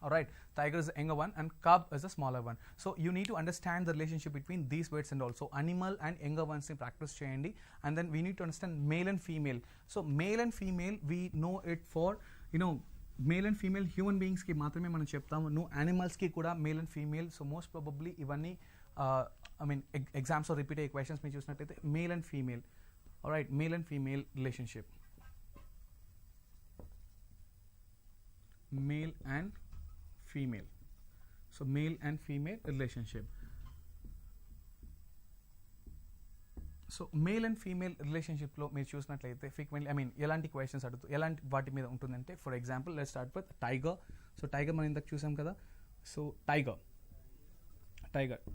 All right, tiger is the younger one and cub is the smaller one. So you need to understand the relationship between these words and also animal and younger ones in practice cheyandi. And then we need to understand male and female. So male and female, we know it for, male and female human beings ki maatrame మనం చెప్తాము, no animals ki kuda male and female. So most probably ఇవన్నీ exams or repeat questions మీరు చూసినట్లయితే male and female. All right, male and female relationship. Male and female. So male and female relationship. So male and female రిలేషన్షిప్లో మీరు చూసినట్లయితే frequently ఎలాంటి questions అడుగుతూ ఎలాంటి వాటి మీద ఉంటుందంటే, for example let's start with tiger. So tiger మనం ఇంతకు చూసాం కదా. సో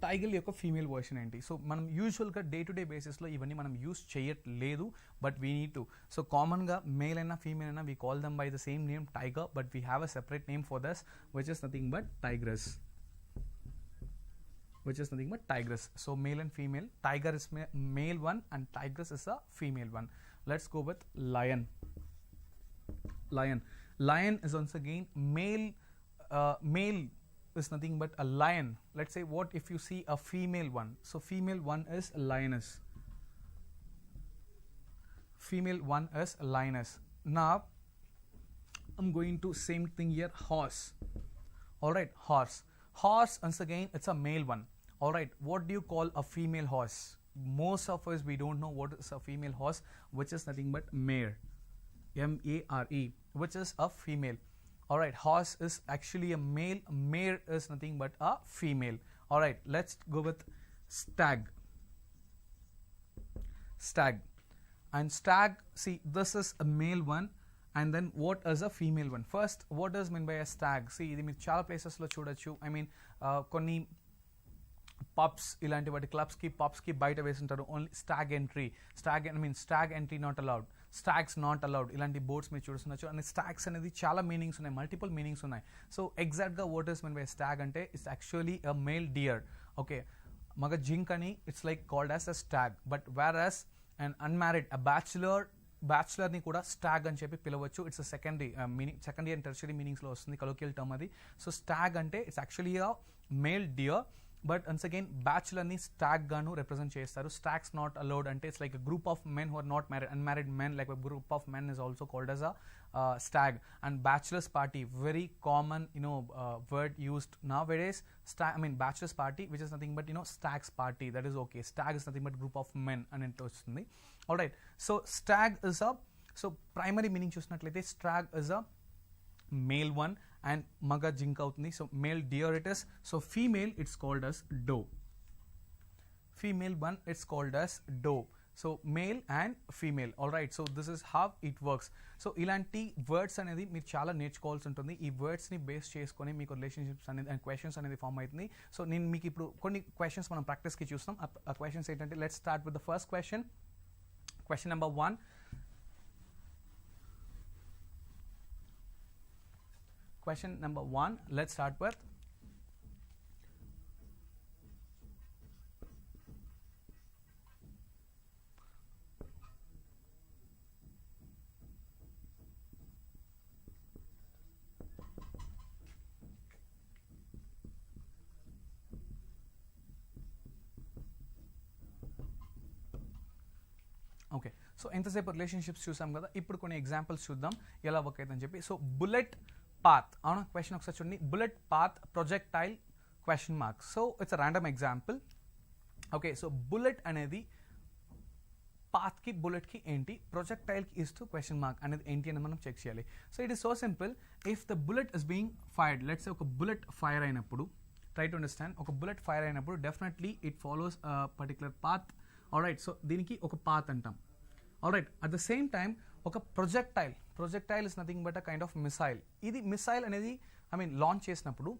టైగర్ యొక్క ఫీమేల్ వర్షన్ ఏంటి? సో మనం యూజువల్గా డే టు డే బేసిస్లో ఇవన్నీ మనం యూజ్ చేయట్లేదు, but we need to. So కామన్గా మేల్ అయినా ఫీమేల్ అయినా we call them by the same name tiger, but we have a separate name for thus which is nothing but tigress. So male and female. Tiger is male one and tigress is a female one. Let's go with lion. Lion is once again male. Male is nothing but a lion. Let's say, what if you see a female one? So female one is a lioness. Now I'm going to same thing here, horse. All right, horse once again it's a male one. All right, what do you call a female horse? Most of us, we don't know what is a female horse, which is nothing but mare. M-A-R-E, which is a female. All right, horse is actually a male, mare is nothing but a female. All right, let's go with stag. And stag, see, this is a male one, and then what is a female one? First, what does mean by a stag? See, ఇది మీరు చాలా ప్లేసెస్లో చూడొచ్చు. కొన్ని pubs ఇలాంటి వాటి క్లబ్స్కి పబ్స్కి బయట వేసింటారు only stag entry not allowed, stags not allowed, ఇలాంటి బోర్డ్స్ మీరు చూడొచ్చు. అండ్ స్టాగ్స్ అనేది చాలా మీనింగ్స్ ఉన్నాయి, మల్టిపుల్ మీనింగ్స్ ఉన్నాయి. సో ఎగ్జాక్ట్గా what is mean by stag అంటే it's actually a male deer. Okay, మగ జింక్ అని it's like called as a stag. But where as and unmarried బ్యాచులర్ని కూడా స్టాగ్ అని చెప్పి పిలవచ్చు. ఇట్స్ సెకండరీ అండ్ టెర్షరీ మీనింగ్స్లో వస్తుంది, కలోకియల్ టర్మ్ అది. సో స్టాగ్ అంటే it's actually a male deer, but once again బ్యాచులర్ని స్టాగ్ గాను రిప్రజెంట్ చేస్తారు. స్టాగ్స్ నాట్ అలౌడ్ అంటే it's like a group of men who are not married, unmarried men, like a group of men is also called as a stag. And bachelors party, very common word used nowadays. Bachelor's party, which is nothing but stag's party, that is okay. Stag is nothing but group of men అని వస్తుంది. All right, so stag is a, so primary meaning చూసినట్లయితే stag is a male one and maga zinc అవుతుంది. So male deer it is. So female it's called as doe. Female one it's called as doe. So male and female. All right, so this is how it works. So ఇలాంటి words అనేది మీరు చాలా నేర్చుకోవాల్సి ఉంటుంది. ఈ వర్డ్స్ని base చేసుకొని మీకు relationships అనేది and questions అనేది ఫామ్ అవుతుంది. సో నేను మీకు ఇప్పుడు కొన్ని క్వశ్చన్స్ మనం ప్రాక్టీస్కి చూస్తాం. ఆ క్వశ్చన్స్ ఏంటంటే, let's start with the first question. Question number 1. Question number 1, let's start with okay. So ఎంతసేపు రిలేషన్షిప్స్ చూసాం కదా, ఇప్పుడు కొన్ని ఎగ్జాంపుల్స్ చూద్దాం ఎలా వర్క్ అవుతుందని చెప్పి. సో బుల్లెట్ పాత్, అవునా, క్వశ్చన్ ఒకసారి చూడండి. Bullet path projectile question mark. So it's a random example. Okay, so bullet అనేది పాత్కి బుల్లెట్కి ఏంటి, ప్రొజెక్టైల్కి ఇస్తూ క్వశ్చన్ మార్క్ అనేది ఏంటి అని మనం చెక్ చేయాలి. So it is so simple. If the bullet is being fired, let's ఒక బుల్లెట్ ఫైర్ అయినప్పుడు, ట్రై టు అండర్స్టాండ్, ఒక బుల్లెట్ ఫైర్ అయినప్పుడు definitely it follows particular path. Alright, so దీనికి ఒక పాత్ అంటాం. Alright, at the same time ఒక projectile is nothing but a kind of missile. ఇది missile అనేది లాంచ్ చేసినప్పుడు,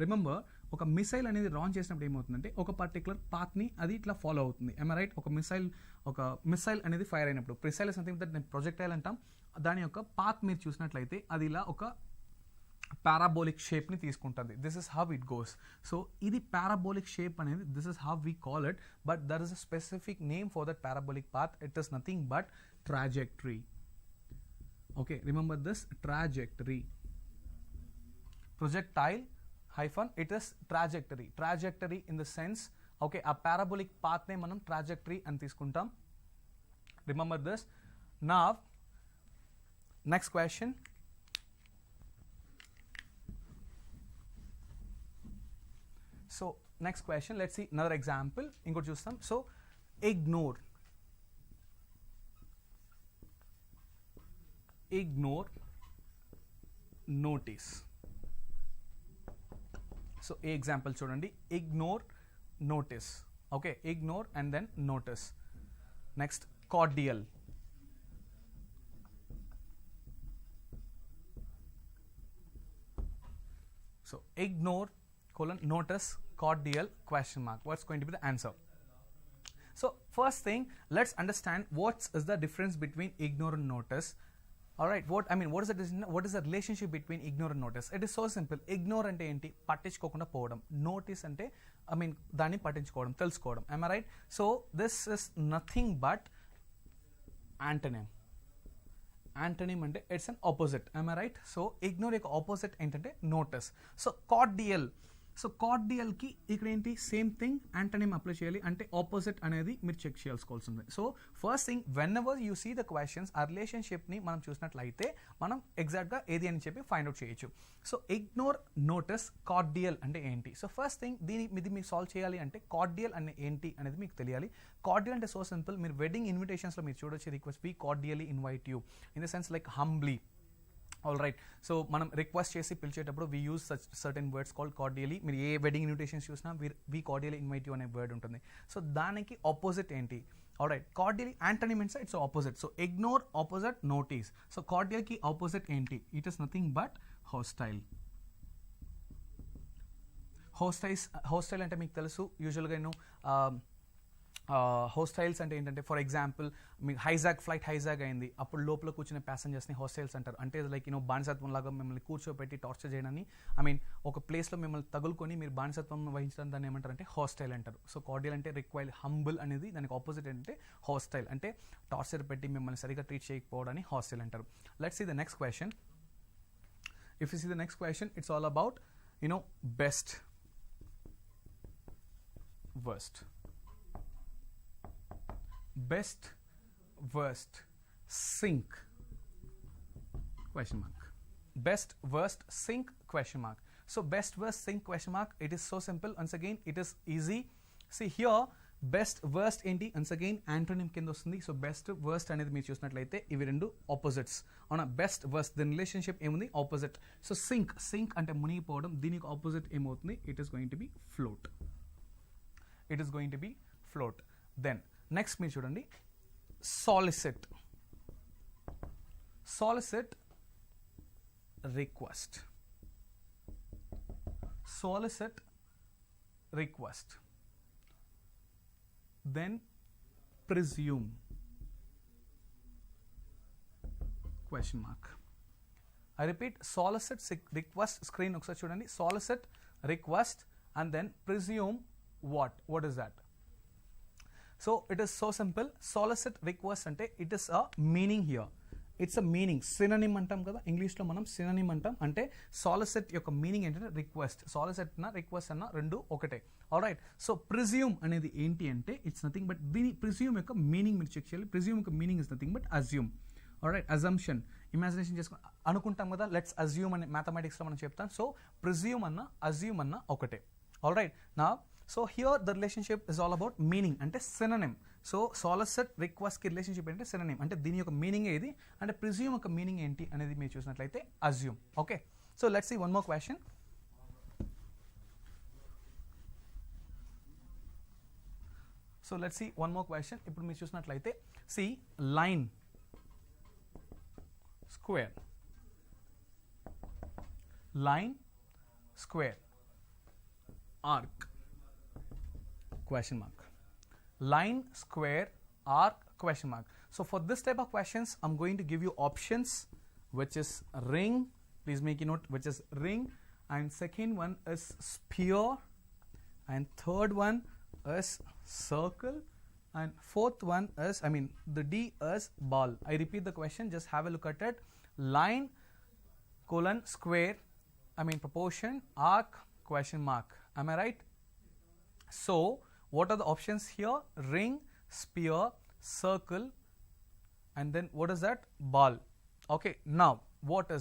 రిమెంబర్ ఒక మిసైల్ అనేది లాంచ్ చేసినప్పుడు ఏమవుతుందంటే ఒక పర్టికులర్ పాత్ని అది ఇట్లా ఫాలో అవుతుంది. రైట్, ఒక మిసైల్ అనేది ఫైర్ అయినప్పుడు, missile is nothing that projectile అంటాం. దాని యొక్క పాత్ మీరు చూసినట్లయితే అది ఇలా ఒక పారాబోలిక్ షేప్ని తీసుకుంటుంది. This is how it goes. So ఇది పారాబోలిక్ షేప్ అనేది, this is how we call it, but there is a specific name for that parabolic path. It is nothing but trajectory. Okay, remember this, trajectory. projectile hyphen it is trajectory in the sense okay a parabolic path ne manam trajectory అని తీసుకుంటాం. Remember this. Now next question. So next question, let's see another example. Ingoti chustam. So ignore notice. So a example chudandi, ignore notice. Okay, ignore and then notice. Next, cordial. So ignore colon notice cordial question mark. What's going to be the answer? So first thing, let's understand what is the difference between ignore and notice. All right, what is the relationship between ignore and notice? It is so simple. Ignore ante enti pattichukokunda povodam. Notice ante danni pattinchukovodam, telusukovodam. Am I right? So this is nothing but antonym. Antonym ante it's an opposite. Am I right? So ignore యొక్క opposite ఏంటంటే notice. So cordial. So cordial కి ఇక్కడ ఏంటి same thing antonym apply చేయాలి అంటే opposite అనేది మీరు check చేయాల్సుకోవాల్సింది. So first thing whenever you see the questions ఆ రిలేషన్షిప్ ని మనం చూసినట్లయితే మనం ఎగ్జాక్ట్ గా ఏది అని చెప్పి ఫైండ్ అవుట్ చేయొచ్చు. సో ఇగ్నోర్ నోటిస్ కార్డియల్ అంటే ఏంటి? సో ఫస్ట్ థింగ్ ఇది మీకు సాల్వ్ చేయాలి అంటే కార్డియల్ అంటే ఏంటి అనేది మీకు తెలియాలి. కార్డియల్ అంటే సో సింపుల్, మీరు వెడ్డింగ్ ఇన్విటేషన్స్ లో మీరు చూడొచ్చు request we cordially invite you in the sense like humbly. All right, so మనం రిక్వెస్ట్ చేసి పిలిచేటప్పుడు we use certain words called cordially. మీరు ఏ వెడ్డింగ్ ఇన్విటేషన్స్ చూసినా వీ కార్డియలీ ఇన్వైట్ యూ అనే వర్డ్ ఉంటుంది. సో దానికి ఆపోజిట్ ఏంటి? All right, cordially antonym means it's opposite. So ignore opposite notice. So cordial కి ఆపోజిట్ ఏంటి? It is nothing but hostile. Hostile అంటే మీకు తెలుసు యూజువల్గా హోస్టైల్స్ అంటే ఏంటంటే ఫర్ ఎగ్జాంపుల్ మీకు ఫ్లైట్ హైజాగ్ అయింది, అప్పుడు లోపల కూర్చునే ప్యాసింజర్స్ని హోస్టైల్స్ అంటారు. అంటే లైక్ బానిసత్వం లాగా మిమ్మల్ని కూర్చోబెట్టి టార్చర్ చేయడాన్ని ఒక ప్లేస్లో మిమ్మల్ని తగులుకొని మీరు బానిసత్వం వహించడం దాన్ని ఏమంటారు అంటే హాస్టైల్ అంటారు. సో కార్డియల్ అంటే రిక్వైల్, హంబుల్ అనేది దానికి ఆపోజిట్ అంటే హాస్టైల్, అంటే టార్చర్ పెట్టి మిమ్మల్ని సరిగ్గా ట్రీట్ చేయకపోవడాన్ని హాస్టైల్ అంటారు. Let's see the next question. If you see the next question, it's all about best worst. Best worst sink question mark. Best worst sink question mark. So best worst sink question mark, it is so simple. Once again it is easy. See here best worst enti once again antonym కింద వస్తుంది. So best worst అనేది మీరు చూసినట్లయితే ఇవి రెండు opposites అవునా. Best worst దీని relationship ఏముంది? ఆపోజిట్. సో సింక్ అంటే మునిగిపోవడం, దీనికి ఆపోజిట్ ఏమవుతుంది? It is going to be float. It is going to be float. Then next మీరు చూడండి solicit. Solicit request. Solicit request. Then presume question mark. I repeat, solicit request. Screen ఒకసారి చూడండి. Solicit request and then presume what is that? So it is so simple. Solicit request ante it is a meaning here. It's a meaning. Synonym antam kada English lo manam synonym antam. Ante solicit yokka meaning entante request. Solicit na request anna rendu okate. All right. So presume anedi enti ante it's nothing but presume yokka meaning meer check cheyali. Presume yokka meaning is nothing but assume. All right, assumption. Imagination chesko anukuntam kada, let's assume ane mathematics lo manam cheptam. So presume anna assume anna okate. All right. Now so here the relationship is all about meaning ante synonym. So solicit request ki relationship ante synonym ante dini yokka meaning edi ante presume yokka meaning enti anedi meer chusinattlaithe assume. Okay, so let's see one more question. So let's see one more question. Ippudu meer chusinattlaithe see line, square, line, square, arc question mark. Line, square, arc question mark. So for this type of questions I'm going to give you options, which is ring, please make a note, which is ring, and second one is sphere, and third one is circle, and fourth one is the D is ball. I repeat the question, just have a look at it. Line, colon, square, proportion, arc, question mark. Am I right? So what are the options here? Ring, sphere, circle, and then what is that? Ball. Okay, now what is